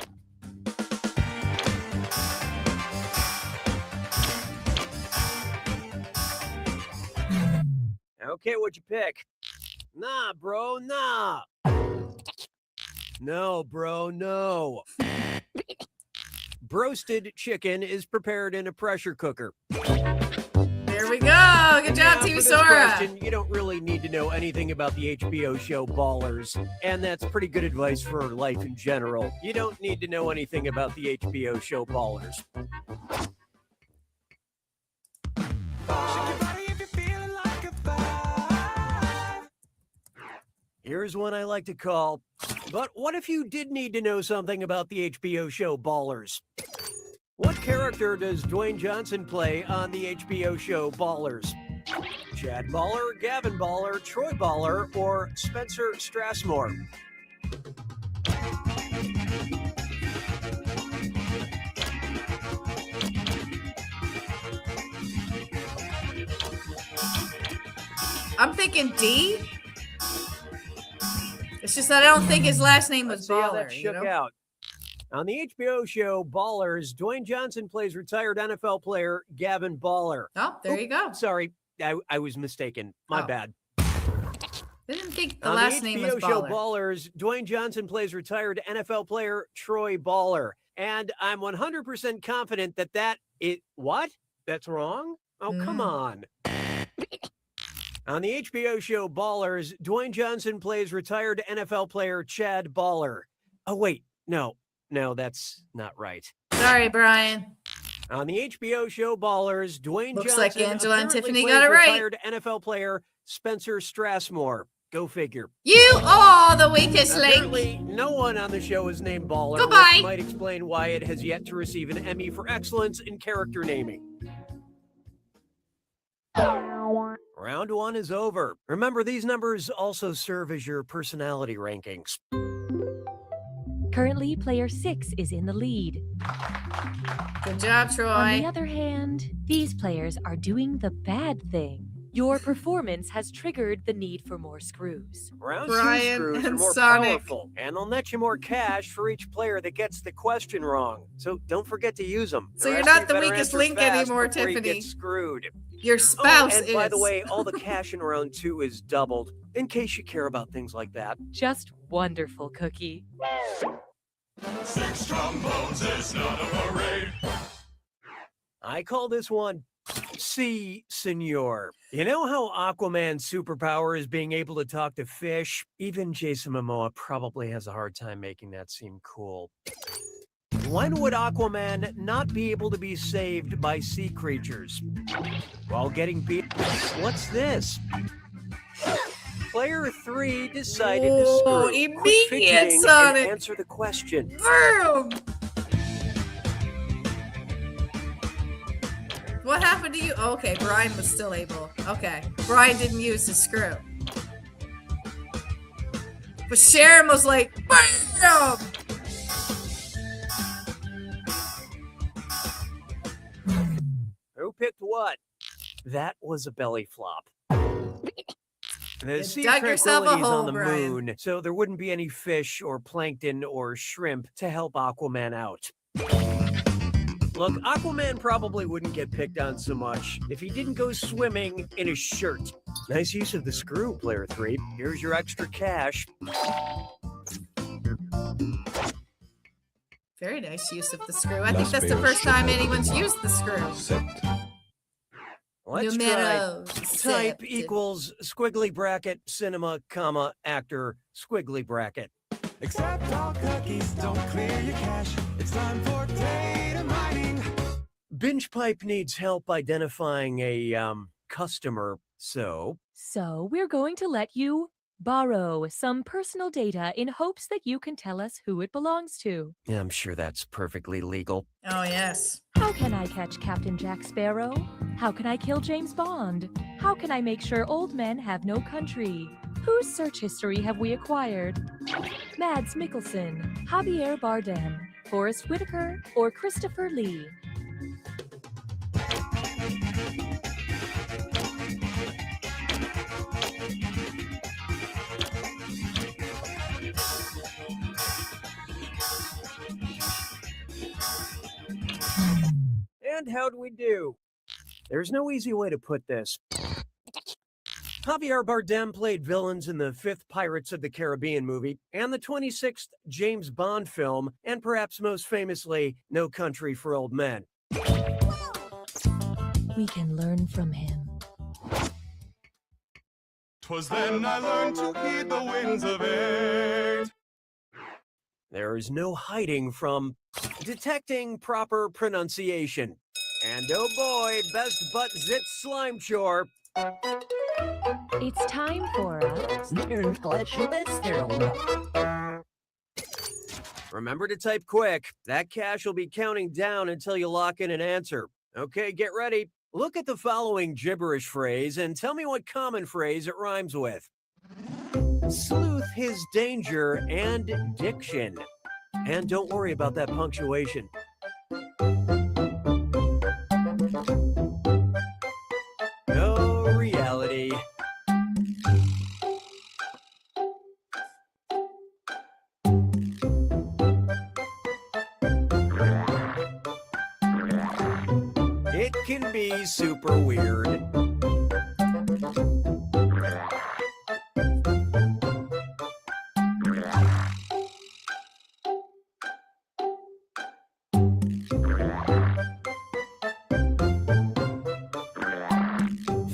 Speaker 5: Okay, what'd you pick? Nah, bro, nah. No, bro, no. Broasted chicken is prepared in a pressure cooker.
Speaker 1: There we go. Good job, Team
Speaker 5: this
Speaker 1: Sora.
Speaker 5: question, you don't really need to know anything about the HBO show Ballers. And that's pretty good advice for life in general. You don't need to know anything about the HBO show Ballers. Here's one I like to call, but what if you did need to know something about the HBO show Ballers? What character does Dwayne Johnson play on the HBO show Ballers? Chad Baller, Gavin Baller, Troy Baller, or Spencer Strassmore?
Speaker 1: I'm thinking D. It's just that I don't think his last name was
Speaker 5: Let's see how
Speaker 1: Baller.
Speaker 5: that shook out. On the HBO show Ballers, Dwayne Johnson plays retired NFL player Gavin Baller.
Speaker 1: Oh, there you go.
Speaker 5: Sorry, I was mistaken. My bad.
Speaker 1: I didn't think the
Speaker 5: On
Speaker 1: last
Speaker 5: the
Speaker 1: name was
Speaker 5: HBO show
Speaker 1: Baller.
Speaker 5: Ballers, Dwayne Johnson plays retired NFL player Troy Baller. And I'm 100% confident that is... What? That's wrong? Oh, come on. On the HBO show Ballers, Dwayne Johnson plays retired NFL player Chad Baller. Oh, wait. No, that's not right.
Speaker 1: Sorry, Brian.
Speaker 5: On the HBO show Ballers, Dwayne
Speaker 1: Looks
Speaker 5: Johnson
Speaker 1: like Angela and
Speaker 5: apparently
Speaker 1: Tiffany
Speaker 5: plays
Speaker 1: got it right.
Speaker 5: retired NFL player Spencer Strassmore. Go figure.
Speaker 1: You are the weakest
Speaker 5: Apparently,
Speaker 1: link.
Speaker 5: no one on the show is named Baller.
Speaker 1: Goodbye.
Speaker 5: Which might explain why it has yet to receive an Emmy for excellence in character naming. Round one is over. Remember, these numbers also serve as your personality rankings.
Speaker 6: Currently, player 6 is in the lead.
Speaker 1: Good job, Troy.
Speaker 6: On the other hand, these players are doing the bad thing. Your performance has triggered the need for more screws.
Speaker 5: Round
Speaker 1: Brian
Speaker 5: two screws are
Speaker 1: and
Speaker 5: more
Speaker 1: Sonic.
Speaker 5: powerful, and they'll net you more cash for each player that gets the question wrong. So don't forget to use them.
Speaker 1: So you're not the weakest link anymore,
Speaker 5: Tiffany.
Speaker 1: Tiffany.
Speaker 5: Get screwed.
Speaker 1: Your spouse
Speaker 5: and
Speaker 1: is.
Speaker 5: by the way, all the cash in round 2 is doubled, in case you care about things like that.
Speaker 6: Just wonderful, Cookie.
Speaker 9: 6 trombones is not a parade.
Speaker 5: I call this one Si, Senor. You know how Aquaman's superpower is being able to talk to fish? Even Jason Momoa probably has a hard time making that seem cool. When would Aquaman not be able to be saved by sea creatures? While getting beat. What's this? Player 3 decided to
Speaker 1: Oh,
Speaker 5: screw. Quit
Speaker 1: immediate,
Speaker 5: fidgeting
Speaker 1: Sonic.
Speaker 5: and answer the question.
Speaker 1: Boom! What happened to you? Oh, okay, Brian was still able. Okay, Brian didn't use the screw. But Sharon was like, BAM!
Speaker 5: Who picked what? That was a belly flop. The
Speaker 1: You
Speaker 5: sea
Speaker 1: dug yourself a
Speaker 5: tranquility's
Speaker 1: hole,
Speaker 5: on the
Speaker 1: Brian.
Speaker 5: moon, so there wouldn't be any fish or plankton or shrimp to help Aquaman out. Look, Aquaman probably wouldn't get picked on so much if he didn't go swimming in his shirt. Nice use of the screw, player 3. Here's your extra cash.
Speaker 1: Very nice use of the screw. I think that's the first time anyone's used the screw.
Speaker 5: Let's
Speaker 1: Numero
Speaker 5: try type
Speaker 1: seven.
Speaker 5: equals squiggly bracket, cinema, comma, actor, squiggly bracket.
Speaker 9: Accept all cookies, don't clear your cash. It's time for data mining.
Speaker 5: Binge Pipe needs help identifying a customer, so
Speaker 6: So we're going to let you borrow some personal data in hopes that you can tell us who it belongs to.
Speaker 5: yeah, I'm sure that's perfectly legal.
Speaker 1: Oh, yes.
Speaker 6: How can I catch Captain Jack Sparrow? How can I kill James Bond? How can I make sure old men have no country? Whose search history have we acquired? Mads Mikkelsen, Javier Bardem, Forrest Whitaker, or Christopher Lee?
Speaker 5: And how'd we do? There's no easy way to put this. Javier Bardem played villains in the 5th Pirates of the Caribbean movie and the 26th James Bond film, and perhaps most famously, No Country for Old Men.
Speaker 6: We can learn from him.
Speaker 9: 'Twas then I learned to heed the winds of eight.
Speaker 5: There is no hiding from detecting proper pronunciation. And oh boy, best butt zit slime chore.
Speaker 6: It's time for a
Speaker 5: Remember to type quick. That cache will be counting down until you lock in an answer. Okay, get ready. Look at the following gibberish phrase and tell me what common phrase it rhymes with. Sleuth his danger and diction. And don't worry about that punctuation. No reality. It can be super weird.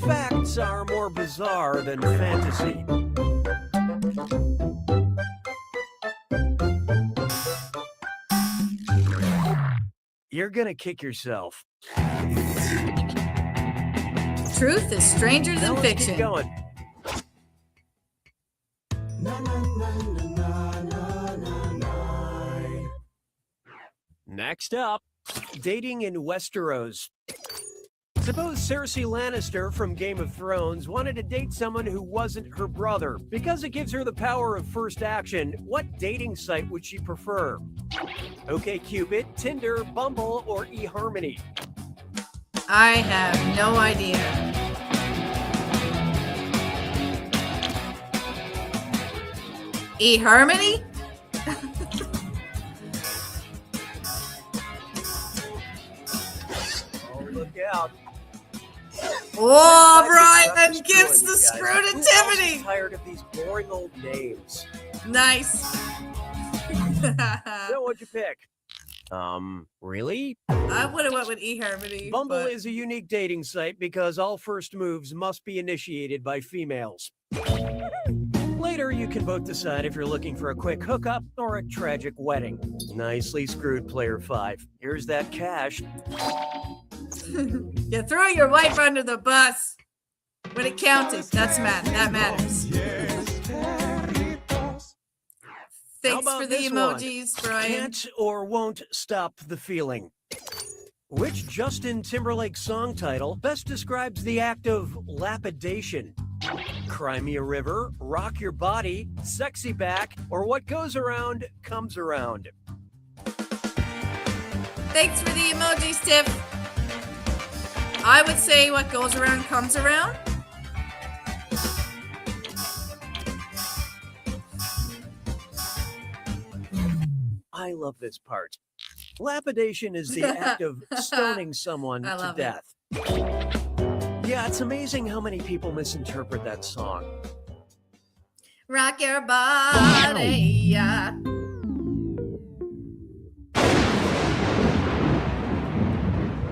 Speaker 5: Facts are more bizarre than fantasy. You're gonna kick yourself.
Speaker 1: Truth is stranger
Speaker 5: Now
Speaker 1: than
Speaker 5: let's keep
Speaker 1: fiction.
Speaker 5: going. Next up, dating in Westeros. Suppose Cersei Lannister from Game of Thrones wanted to date someone who wasn't her brother. Because it gives her the power of first action, what dating site would she prefer? OkCupid, Tinder, Bumble, or eHarmony?
Speaker 1: I have no idea. eHarmony?
Speaker 5: Oh, look out.
Speaker 1: Oh,
Speaker 5: Brian
Speaker 1: Brian gets the screw to
Speaker 5: Who else is
Speaker 1: Tiffany.
Speaker 5: tired of these boring old names.
Speaker 1: Nice.
Speaker 5: So what'd you pick? Really?
Speaker 1: I would have went with eHarmony.
Speaker 5: Bumble
Speaker 1: but
Speaker 5: is a unique dating site because all first moves must be initiated by females. Later, you can both decide if you're looking for a quick hookup or a tragic wedding. Nicely screwed, player 5. Here's that cash.
Speaker 1: you threw your wife under the bus when it counted. That matters. Thanks
Speaker 5: How about
Speaker 1: for the
Speaker 5: this one?
Speaker 1: emojis, Brian.
Speaker 5: Can't or won't stop the feeling. Which Justin Timberlake song title best describes the act of lapidation? Cry Me a River, Rock Your Body, Sexy Back, or What Goes Around Comes Around?
Speaker 1: Thanks for the emojis, Tiff. I would say what goes around comes around.
Speaker 5: I love this part. Lapidation is the act of stoning someone
Speaker 1: I
Speaker 5: to
Speaker 1: love it.
Speaker 5: death. Yeah, it's amazing how many people misinterpret that song.
Speaker 1: Rock your body. Yeah.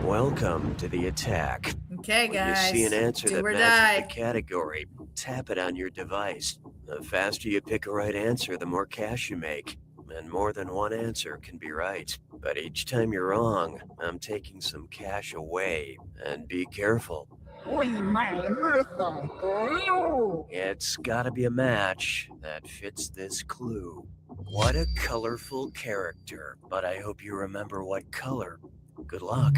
Speaker 5: Welcome to the attack.
Speaker 1: Okay,
Speaker 5: When
Speaker 1: guys.
Speaker 5: you see an answer
Speaker 1: do
Speaker 5: that
Speaker 1: or
Speaker 5: matches
Speaker 1: die.
Speaker 5: the category, tap it on your device. The faster you pick a right answer, the more cash you make. And more than one answer can be right. But each time you're wrong, I'm taking some cash away. And be careful. It's gotta be a match that fits this clue. What a colorful character. But I hope you remember what color. Good luck.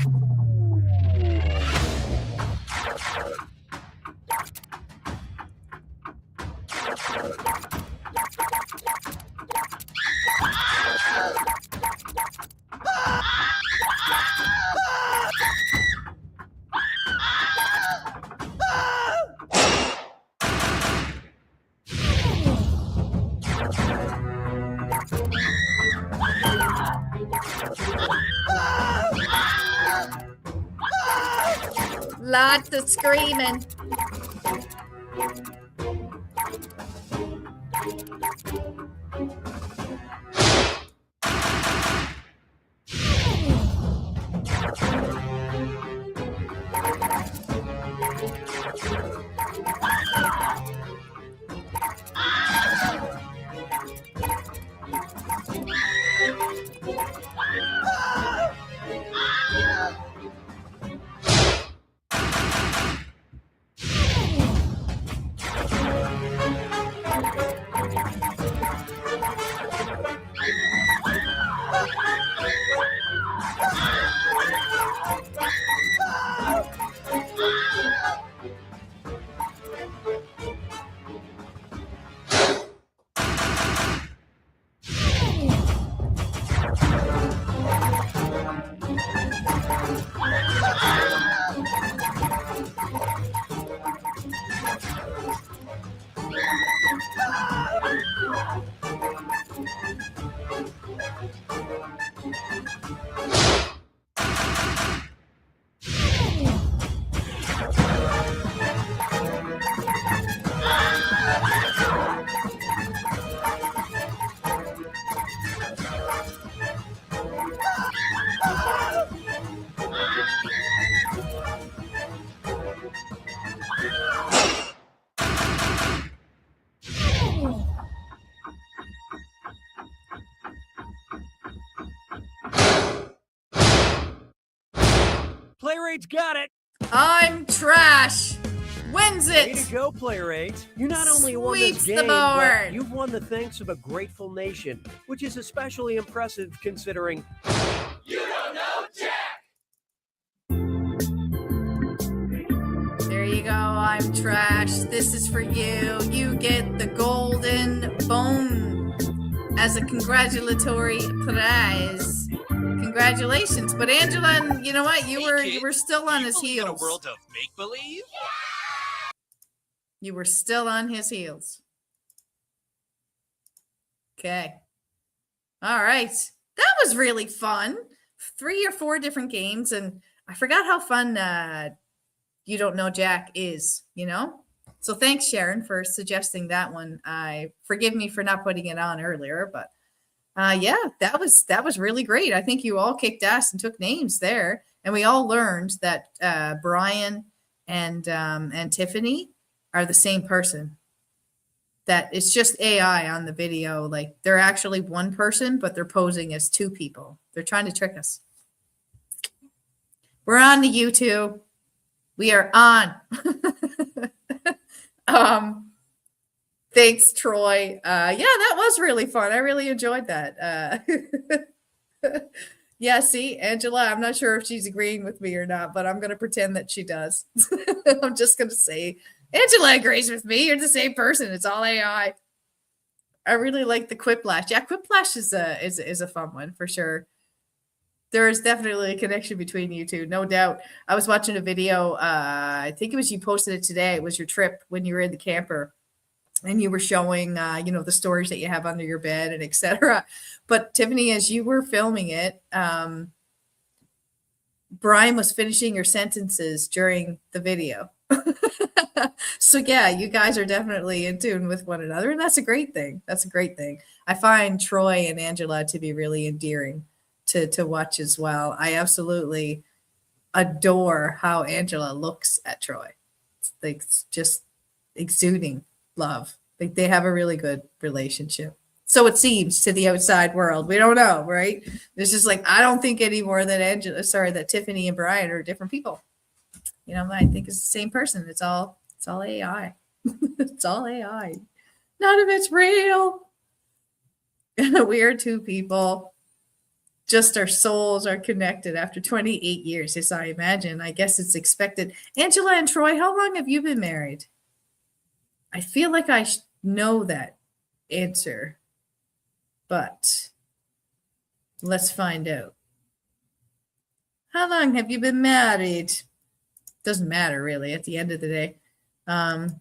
Speaker 1: Lots of screaming.
Speaker 5: Player 8's got it.
Speaker 1: I'm trash. Wins
Speaker 5: Way
Speaker 1: it.
Speaker 5: to go, Player 8. You not only won this
Speaker 1: Sweeps the
Speaker 5: game, but
Speaker 1: board.
Speaker 5: you've won the thanks of a grateful nation, which is especially impressive considering you don't know Jack.
Speaker 1: There you go. I'm trash. This is for you. You get the golden bone as a congratulatory prize. Congratulations. But Angela, you know what? You were still on his
Speaker 7: In a
Speaker 1: heels.
Speaker 7: world of make believe.
Speaker 1: You were still on his heels. Okay. All right. That was really fun. 3 or 4 different games, and I forgot how fun You Don't Know Jack is, you know? So thanks, Sharon, for suggesting that one. Forgive me for not putting it on earlier, but yeah, that was really great. I think you all kicked ass and took names there, and we all learned that Brian and Tiffany are the same person. That it's just AI on the video. Like they're actually one person, but they're posing as 2 people. They're trying to trick us. We're on the YouTube. We are on. Thanks, Troy. Yeah, that was really fun. I really enjoyed that. Yeah, see, Angela, I'm not sure if she's agreeing with me or not, but I'm going to pretend that she does. I'm just going to say, Angela agrees with me. You're the same person. It's all AI. I really like the Quiplash. Yeah, Quiplash is a fun one for sure. There is definitely a connection between you two, no doubt. I was watching a video. I think it was you posted it today. It was your trip when you were in the camper, and you were showing, the stories that you have under your bed and etc. But Tiffany, as you were filming it, Brian was finishing your sentences during the video. So yeah, you guys are definitely in tune with one another, and that's a great thing. That's a great thing. I find Troy and Angela to be really endearing to watch as well. I absolutely adore how Angela looks at Troy. It's like just exuding love. Like they have a really good relationship. So it seems to the outside world. We don't know, right? It's just like I don't think anymore that Tiffany and Brian are different people. You know, I think it's the same person. It's all AI. It's all AI. None of it's real. We are 2 people. Just our souls are connected after 28 years, as I imagine. I guess it's expected. Angela and Troy, how long have you been married? I feel like I know that answer, but let's find out. How long have you been married? Doesn't matter really at the end of the day.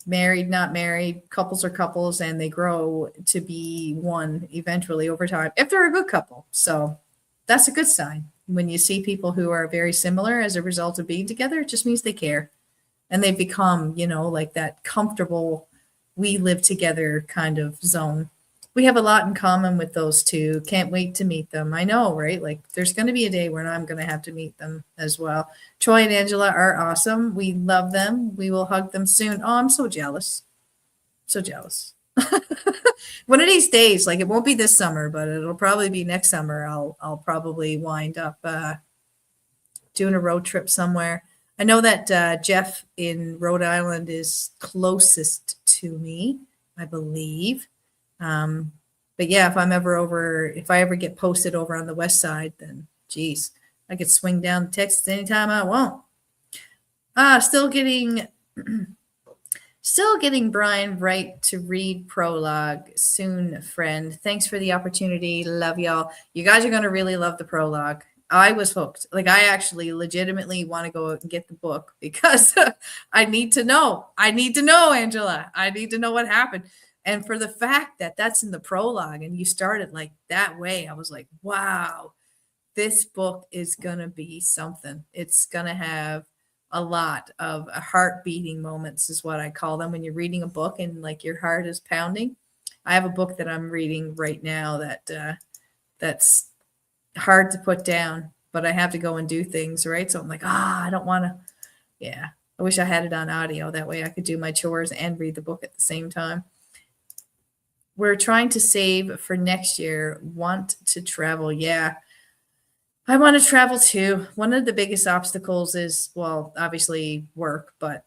Speaker 1: Married, not married, couples are couples, and they grow to be one eventually over time if they're a good couple. So that's a good sign. When you see people who are very similar as a result of being together, it just means they care. And they've become, like that comfortable, we live together kind of zone. We have a lot in common with those 2. Can't wait to meet them. I know, right? Like there's going to be a day when I'm going to have to meet them as well. Troy and Angela are awesome. We love them. We will hug them soon. Oh, I'm so jealous. So jealous. One of these days, like it won't be this summer, but it'll probably be next summer. I'll probably wind up doing a road trip somewhere. I know that Jeff in Rhode Island is closest to me, I believe. But yeah, if I ever get posted over on the west side, then geez, I could swing down Texas anytime I want. Still getting Brian right to read prologue soon, friend. Thanks for the opportunity. Love y'all. You guys are going to really love the prologue. I was hooked. Like I actually legitimately want to go out and get the book because I need to know. I need to know, Angela. I need to know what happened. And for the fact that that's in the prologue and you started like that way, I was like, wow, this book is going to be something. It's going to have a lot of heart beating moments is what I call them when you're reading a book and like your heart is pounding. I have a book that I'm reading right now that's hard to put down, but I have to go and do things, right? So I'm like, I don't want to. Yeah, I wish I had it on audio. That way I could do my chores and read the book at the same time. We're trying to save for next year. Want to travel. Yeah. I want to travel too. One of the biggest obstacles is, well, obviously work, but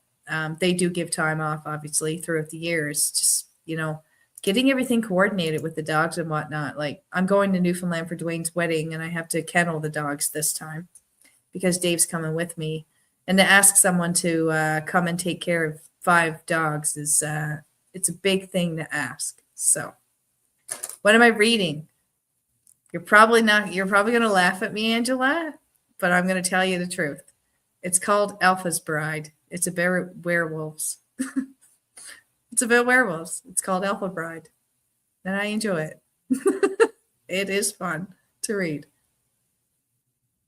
Speaker 1: they do give time off, obviously, throughout the year. It's just, getting everything coordinated with the dogs and whatnot. Like, I'm going to Newfoundland for Dwayne's wedding, and I have to kennel the dogs this time because Dave's coming with me. And to ask someone to come and take care of 5 dogs is it's a big thing to ask. So, what am I reading? You're probably going to laugh at me, Angela, but I'm going to tell you the truth. It's called Alpha's Bride. It's about werewolves. It's about werewolves. It's called Alpha Bride. And I enjoy it. It is fun to read.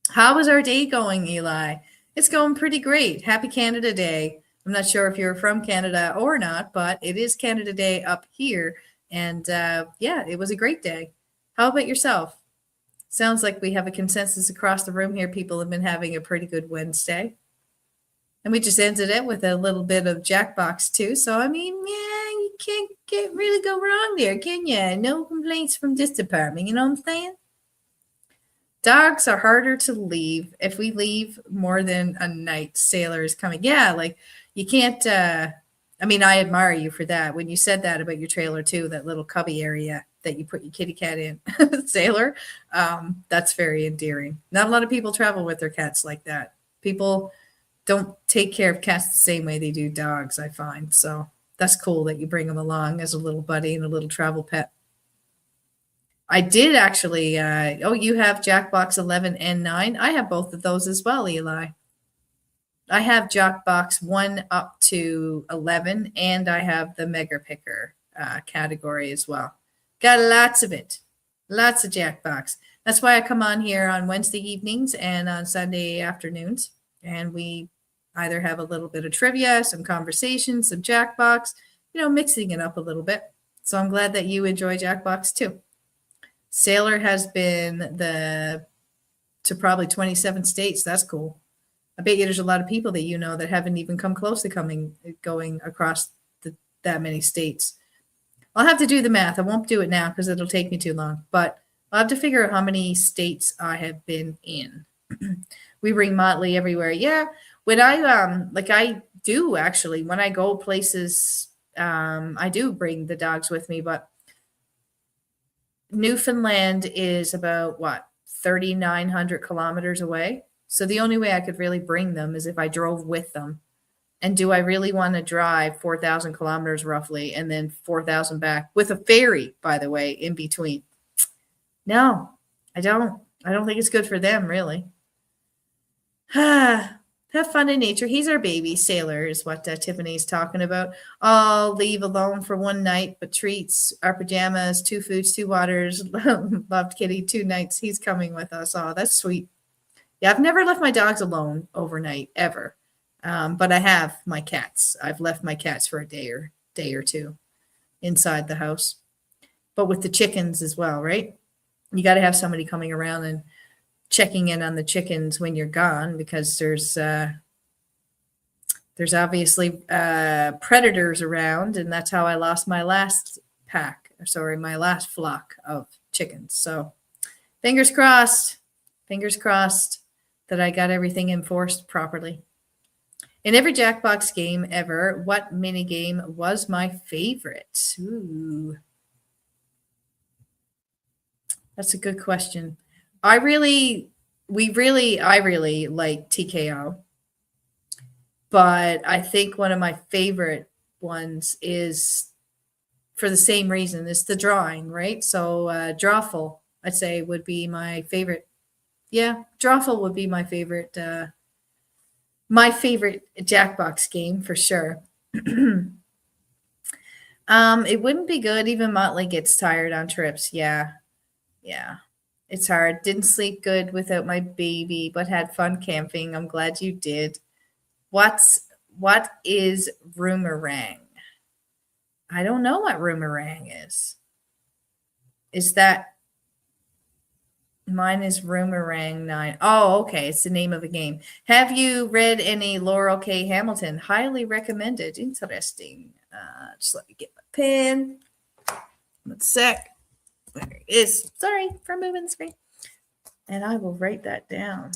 Speaker 1: How is our day going, Eli? It's going pretty great. Happy Canada Day. I'm not sure if you're from Canada or not, but it is Canada Day up here. And yeah, it was a great day. How about yourself? Sounds like we have a consensus across the room here. People have been having a pretty good Wednesday. And we just ended it with a little bit of Jackbox too. So, I mean, yeah, you can't really go wrong there, can you? No complaints from this department. You know what I'm saying? Dogs are harder to leave. If we leave more than a night, Sailor is coming. Yeah, like you can't, I mean, I admire you for that. When you said that about your trailer too, that little cubby area that you put your kitty cat in, Sailor, that's very endearing. Not a lot of people travel with their cats like that. People don't take care of cats the same way they do dogs, I find. So that's cool that you bring them along as a little buddy and a little travel pet. I did actually. You have Jackbox 11 and 9. I have both of those as well, Eli. I have Jackbox 1 up to 11, and I have the Mega Picker category as well. Got lots of it. Lots of Jackbox. That's why I come on here on Wednesday evenings and on Sunday afternoons, and we either have a little bit of trivia, some conversations, some Jackbox, mixing it up a little bit. So I'm glad that you enjoy Jackbox too. Sailor has been to probably 27 states. That's cool. I bet you there's a lot of people that that haven't even come close to going across that many states. I'll have to do the math. I won't do it now because it'll take me too long. But I'll have to figure out how many states I have been in. We bring Motley everywhere. Yeah, when I do actually, when I go places, I do bring the dogs with me, but Newfoundland is about 3,900 kilometers away. So the only way I could really bring them is if I drove with them. And do I really want to drive 4,000 kilometers roughly and then 4,000 back with a ferry, by the way, in between? No, I don't. I don't think it's good for them, really. Have fun in nature. He's our baby. Sailor is what Tiffany's talking about. I'll leave alone for one night, but treats, our pajamas, 2 foods, 2 waters. Loved Kitty, 2 nights. He's coming with us. Oh, that's sweet. Yeah, I've never left my dogs alone overnight, ever. But I have my cats. I've left my cats for a day or two inside the house. But with the chickens as well, right? You got to have somebody coming around and checking in on the chickens when you're gone, because there's obviously predators around, and that's how I lost my last my last flock of chickens. So fingers crossed that I got everything enforced properly. In every Jackbox game ever, what mini game was my favorite? Ooh, that's a good question. I really like TKO, but I think one of my favorite ones is, for the same reason, is the drawing, right? So Drawful, I'd say, would be my favorite. Yeah, Drawful would be my favorite Jackbox game for sure. It wouldn't be good. Even Motley gets tired on trips. Yeah. It's hard. Didn't sleep good without my baby, but had fun camping. I'm glad you did. What is Roomerang? I don't know what Roomerang is. Is that mine? Is Roomerang 9? Oh, okay. It's the name of a game. Have you read any Laurel K. Hamilton? Highly recommended. Interesting. Just let me get my pen. 1 sec. There it is. Sorry for moving the screen. And I will write that down.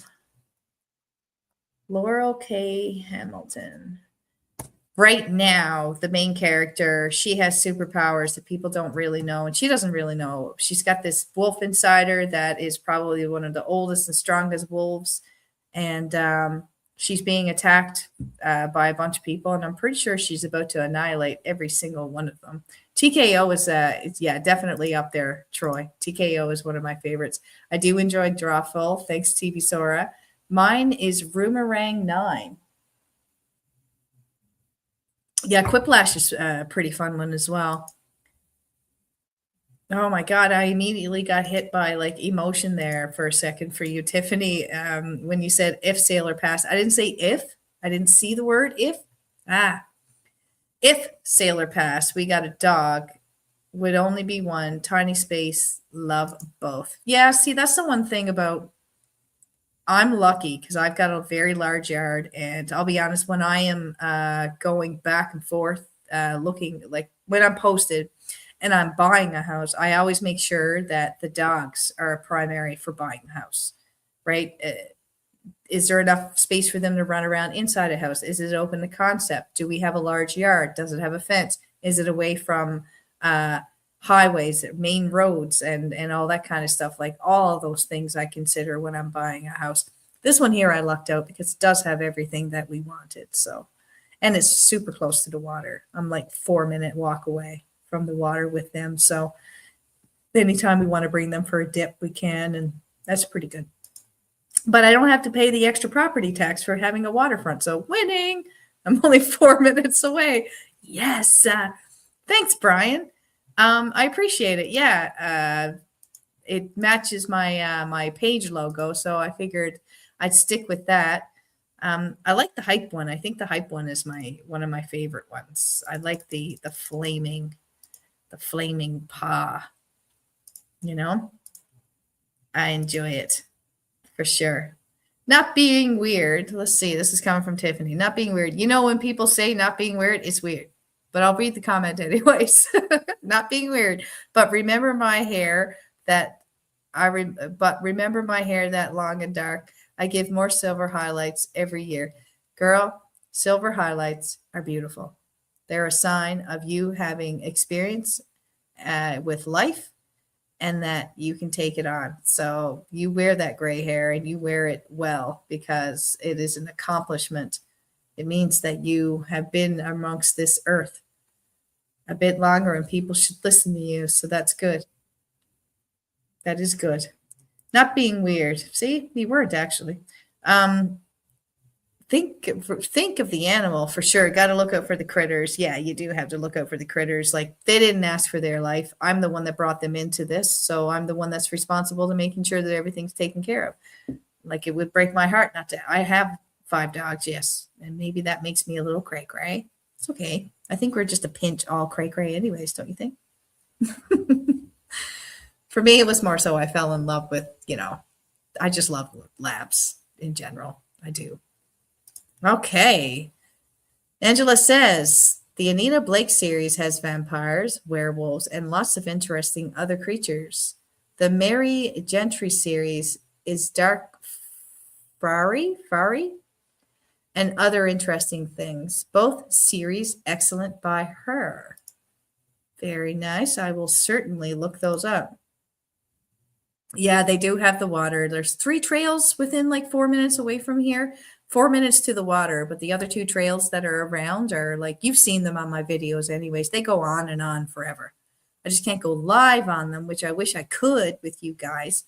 Speaker 1: Laurel K. Hamilton. Right now, the main character, she has superpowers that people don't really know, and she doesn't really know. She's got this wolf inside her that is probably one of the oldest and strongest wolves, and she's being attacked by a bunch of people, and I'm pretty sure she's about to annihilate every single one of them. TKO is, definitely up there, Troy. TKO is one of my favorites. I do enjoy Drawful. Thanks, TV Sora. Mine is Roomerang 9. Yeah, Quiplash is a pretty fun one as well. Oh my God, I immediately got hit by like emotion there for a second for you, Tiffany, when you said if Sailor Pass. I didn't say if. I didn't see the word if. If Sailor Pass, we got a dog, would only be one, tiny space, love both. Yeah, see, that's the one thing about I'm lucky because I've got a very large yard, and I'll be honest, when I am going back and forth, looking like when I'm posted and I'm buying a house, I always make sure that the dogs are primary for buying a house, right? Is there enough space for them to run around inside a house? Is it open to concept? Do we have a large yard? Does it have a fence? Is it away from highways, main roads, and all that kind of stuff? Like all of those things I consider when I'm buying a house. This one here I lucked out because it does have everything that we wanted. So, and it's super close to the water. I'm like 4-minute walk away from the water with them. So anytime we want to bring them for a dip, we can, and that's pretty good. But I don't have to pay the extra property tax for having a waterfront. So winning. I'm only 4 minutes away. Yes. Thanks, Brian. I appreciate it. Yeah. It matches my my page logo, so I figured I'd stick with that. I like the hype one. I think the hype one is one of my favorite ones. I like the flaming paw. You know, I enjoy it for sure. Not being weird. Let's see. This is coming from Tiffany. Not being weird. You know, when people say not being weird, it's weird. But I'll read the comment anyways. Not being weird. But remember my hair that remember my hair that long and dark. I give more silver highlights every year. Girl, silver highlights are beautiful. They're a sign of you having experience with life and that you can take it on. So you wear that gray hair and you wear it well because it is an accomplishment. It means that you have been amongst this earth a bit longer and people should listen to you. So that's good. That is good. Not being weird. See, the word actually. Think of the animal for sure. Got to look out for the critters. Yeah, you do have to look out for the critters. Like they didn't ask for their life. I'm the one that brought them into this. So I'm the one that's responsible to making sure that everything's taken care of. Like it would break my heart not to. I have 5 dogs, yes. And maybe that makes me a little cray-cray. It's okay. I think we're just a pinch all cray-cray anyways, don't you think? For me, it was more so I fell in love with, I just love labs in general. I do. Okay. Angela says, the Anita Blake series has vampires, werewolves, and lots of interesting other creatures. The Mary Gentry series is dark fairy, and other interesting things. Both series excellent by her. Very nice. I will certainly look those up. Yeah, they do have the water. There's 3 trails within like 4 minutes away from here. 4 minutes to the water, but the other 2 trails that are around are like, you've seen them on my videos anyways. They go on and on forever. I just can't go live on them, which I wish I could with you guys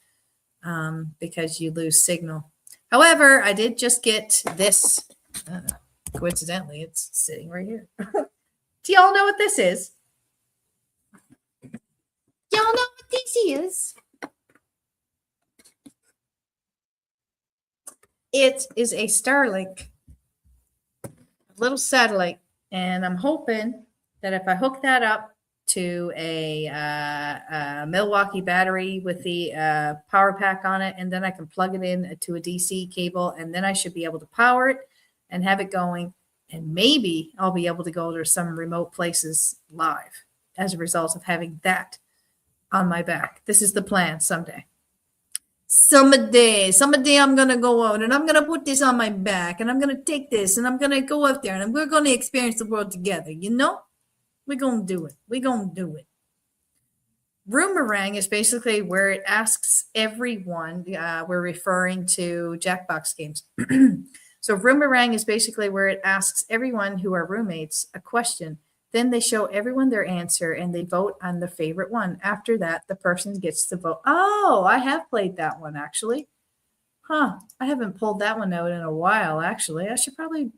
Speaker 1: because you lose signal. However, I did just get this. Coincidentally, it's sitting right here. Do y'all know what this is? Y'all know what this is? It is a Starlink, a little satellite, and I'm hoping that if I hook that up to a Milwaukee battery with the power pack on it, and then I can plug it in to a DC cable, and then I should be able to power it and have it going, and maybe I'll be able to go to some remote places live as a result of having that on my back. This is the plan someday. someday I'm going to go out and I'm going to put this on my back and I'm going to take this and I'm going to go out there and we're going to experience the world together. You know, we're going to do it. We're going to do it. Roomerang is basically where it asks everyone, we're referring to Jackbox games. So Roomerang is basically where it asks everyone who are roommates a question. Then they show everyone their answer and they vote on their favorite one. After that, the person gets to vote. Oh, I have played that one actually. I haven't pulled that one out in a while, actually. I should probably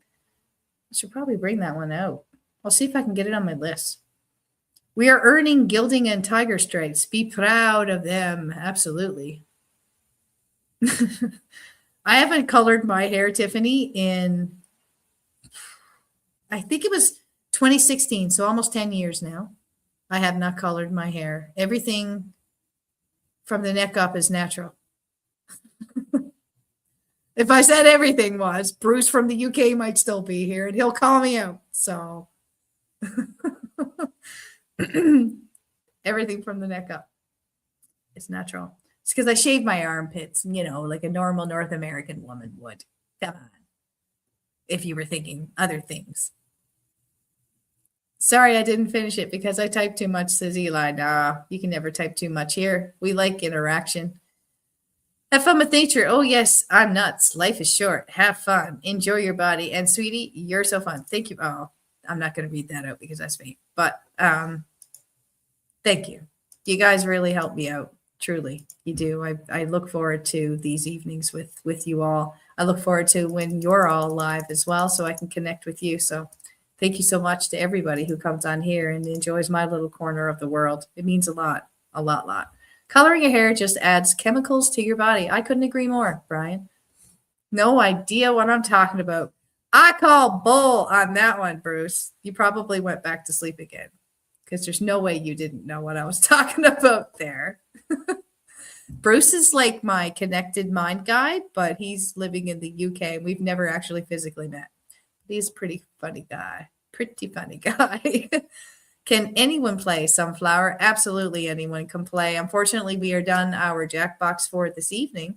Speaker 1: bring that one out. I'll see if I can get it on my list. We are earning gilding and tiger stripes. Be proud of them. Absolutely. I haven't colored my hair, Tiffany, in, I think it was 2016, so almost 10 years now. I have not colored my hair. Everything from the neck up is natural. If I said everything was, Bruce from the UK might still be here and he'll call me out. So everything from the neck up is natural. It's because I shave my armpits, you know, like a normal North American woman would. Come on. If you were thinking other things. Sorry, I didn't finish it because I typed too much, says Eli. Nah, you can never type too much here. We like interaction. Have fun with nature. Oh, yes, I'm nuts. Life is short. Have fun. Enjoy your body. And sweetie, you're so fun. Thank you. Oh, I'm not going to read that out because that's fake. But thank you. You guys really help me out. Truly, you do. I look forward to these evenings with you all. I look forward to when you're all live as well so I can connect with you. So thank you so much to everybody who comes on here and enjoys my little corner of the world. It means a lot, a lot, lot. Coloring your hair just adds chemicals to your body. I couldn't agree more, Brian. No idea what I'm talking about. I call bull on that one, Bruce. You probably went back to sleep again because there's no way you didn't know what I was talking about there. Bruce is like my connected mind guide, but he's living in the UK. We've never actually physically met. He's a pretty funny guy. Pretty funny guy. Can anyone play Sunflower? Absolutely anyone can play. Unfortunately, we are done our Jackbox for this evening.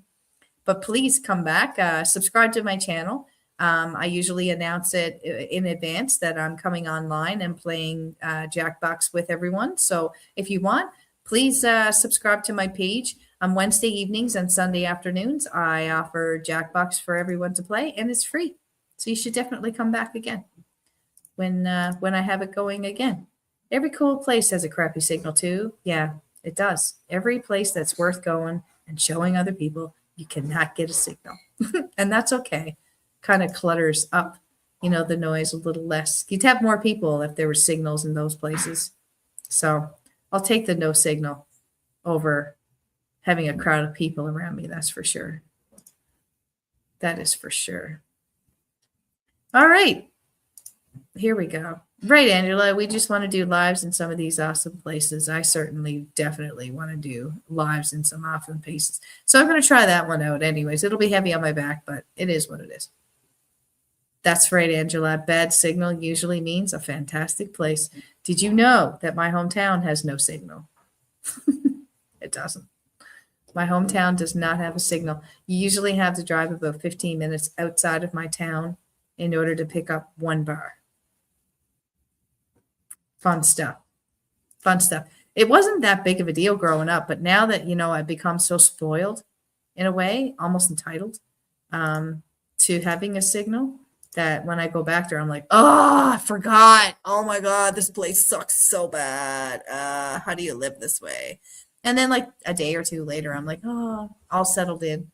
Speaker 1: But please come back. Subscribe to my channel. I usually announce it in advance that I'm coming online and playing Jackbox with everyone. So if you want, please subscribe to my page. On Wednesday evenings and Sunday afternoons, I offer Jackbox for everyone to play, and it's free. So you should definitely come back again when I have it going again. Every cool place has a crappy signal too. Yeah, it does. Every place that's worth going and showing other people, you cannot get a signal. And that's okay. Kind of clutters up, you know, the noise a little less. You'd have more people if there were signals in those places. So I'll take the no signal over having a crowd of people around me. That's for sure. That is for sure. All right. Here we go. Right, Angela. We just want to do lives in some of these awesome places. I certainly, definitely want to do lives in some awesome places. So I'm going to try that one out anyways. It'll be heavy on my back, but it is what it is. That's right, Angela. Bad signal usually means a fantastic place. Did you know that my hometown has no signal? It doesn't. My hometown does not have a signal. You usually have to drive about 15 minutes outside of my town in order to pick up one bar. Fun stuff. Fun stuff. It wasn't that big of a deal growing up, but now that, you know, I've become so spoiled in a way, almost entitled to having a signal, that when I go back there, I'm like, oh, I forgot. Oh my God, this place sucks so bad. How do you live this way? And then like a day or two later, I'm like, oh, all settled in.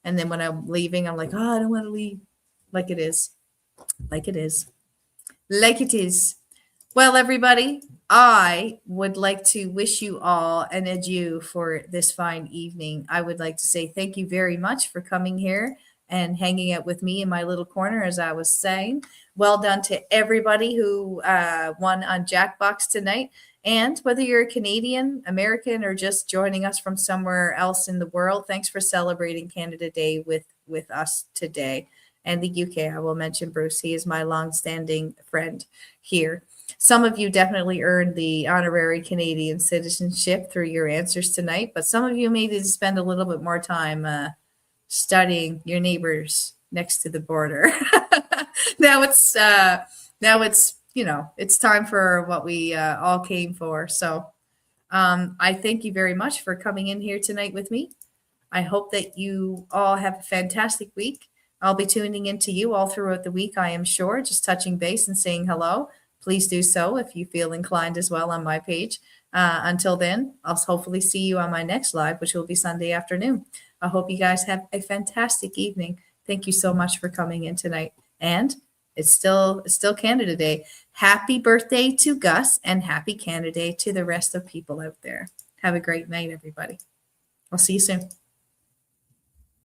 Speaker 1: And then when I'm leaving, I'm like, oh, I don't want to leave. Like it is. Like it is. Like it is. Well, everybody, I would like to wish you all an adieu for this fine evening. I would like to say thank you very much for coming here and hanging out with me in my little corner, as I was saying. Well done to everybody who won on Jackbox tonight. And whether you're a Canadian, American, or just joining us from somewhere else in the world, thanks for celebrating Canada Day with us today. And the UK, I will mention Bruce. He is my longstanding friend here. some of you definitely earned the honorary Canadian citizenship through your answers tonight, but some of you may need to spend a little bit more time studying your neighbors next to the border. now it's it's time for what we all came for. So I thank you very much for coming in here tonight with me. I hope that you all have a fantastic week. I'll be tuning into you all throughout the week, I am sure, just touching base and saying hello. Please do so if you feel inclined as well on my page. Until then, I'll hopefully see you on my next live, which will be Sunday afternoon. I hope you guys have a fantastic evening. Thank you so much for coming in tonight. And it's still Canada Day. Happy birthday to Gus and happy Canada Day to the rest of people out there. Have a great night, everybody. I'll see you soon.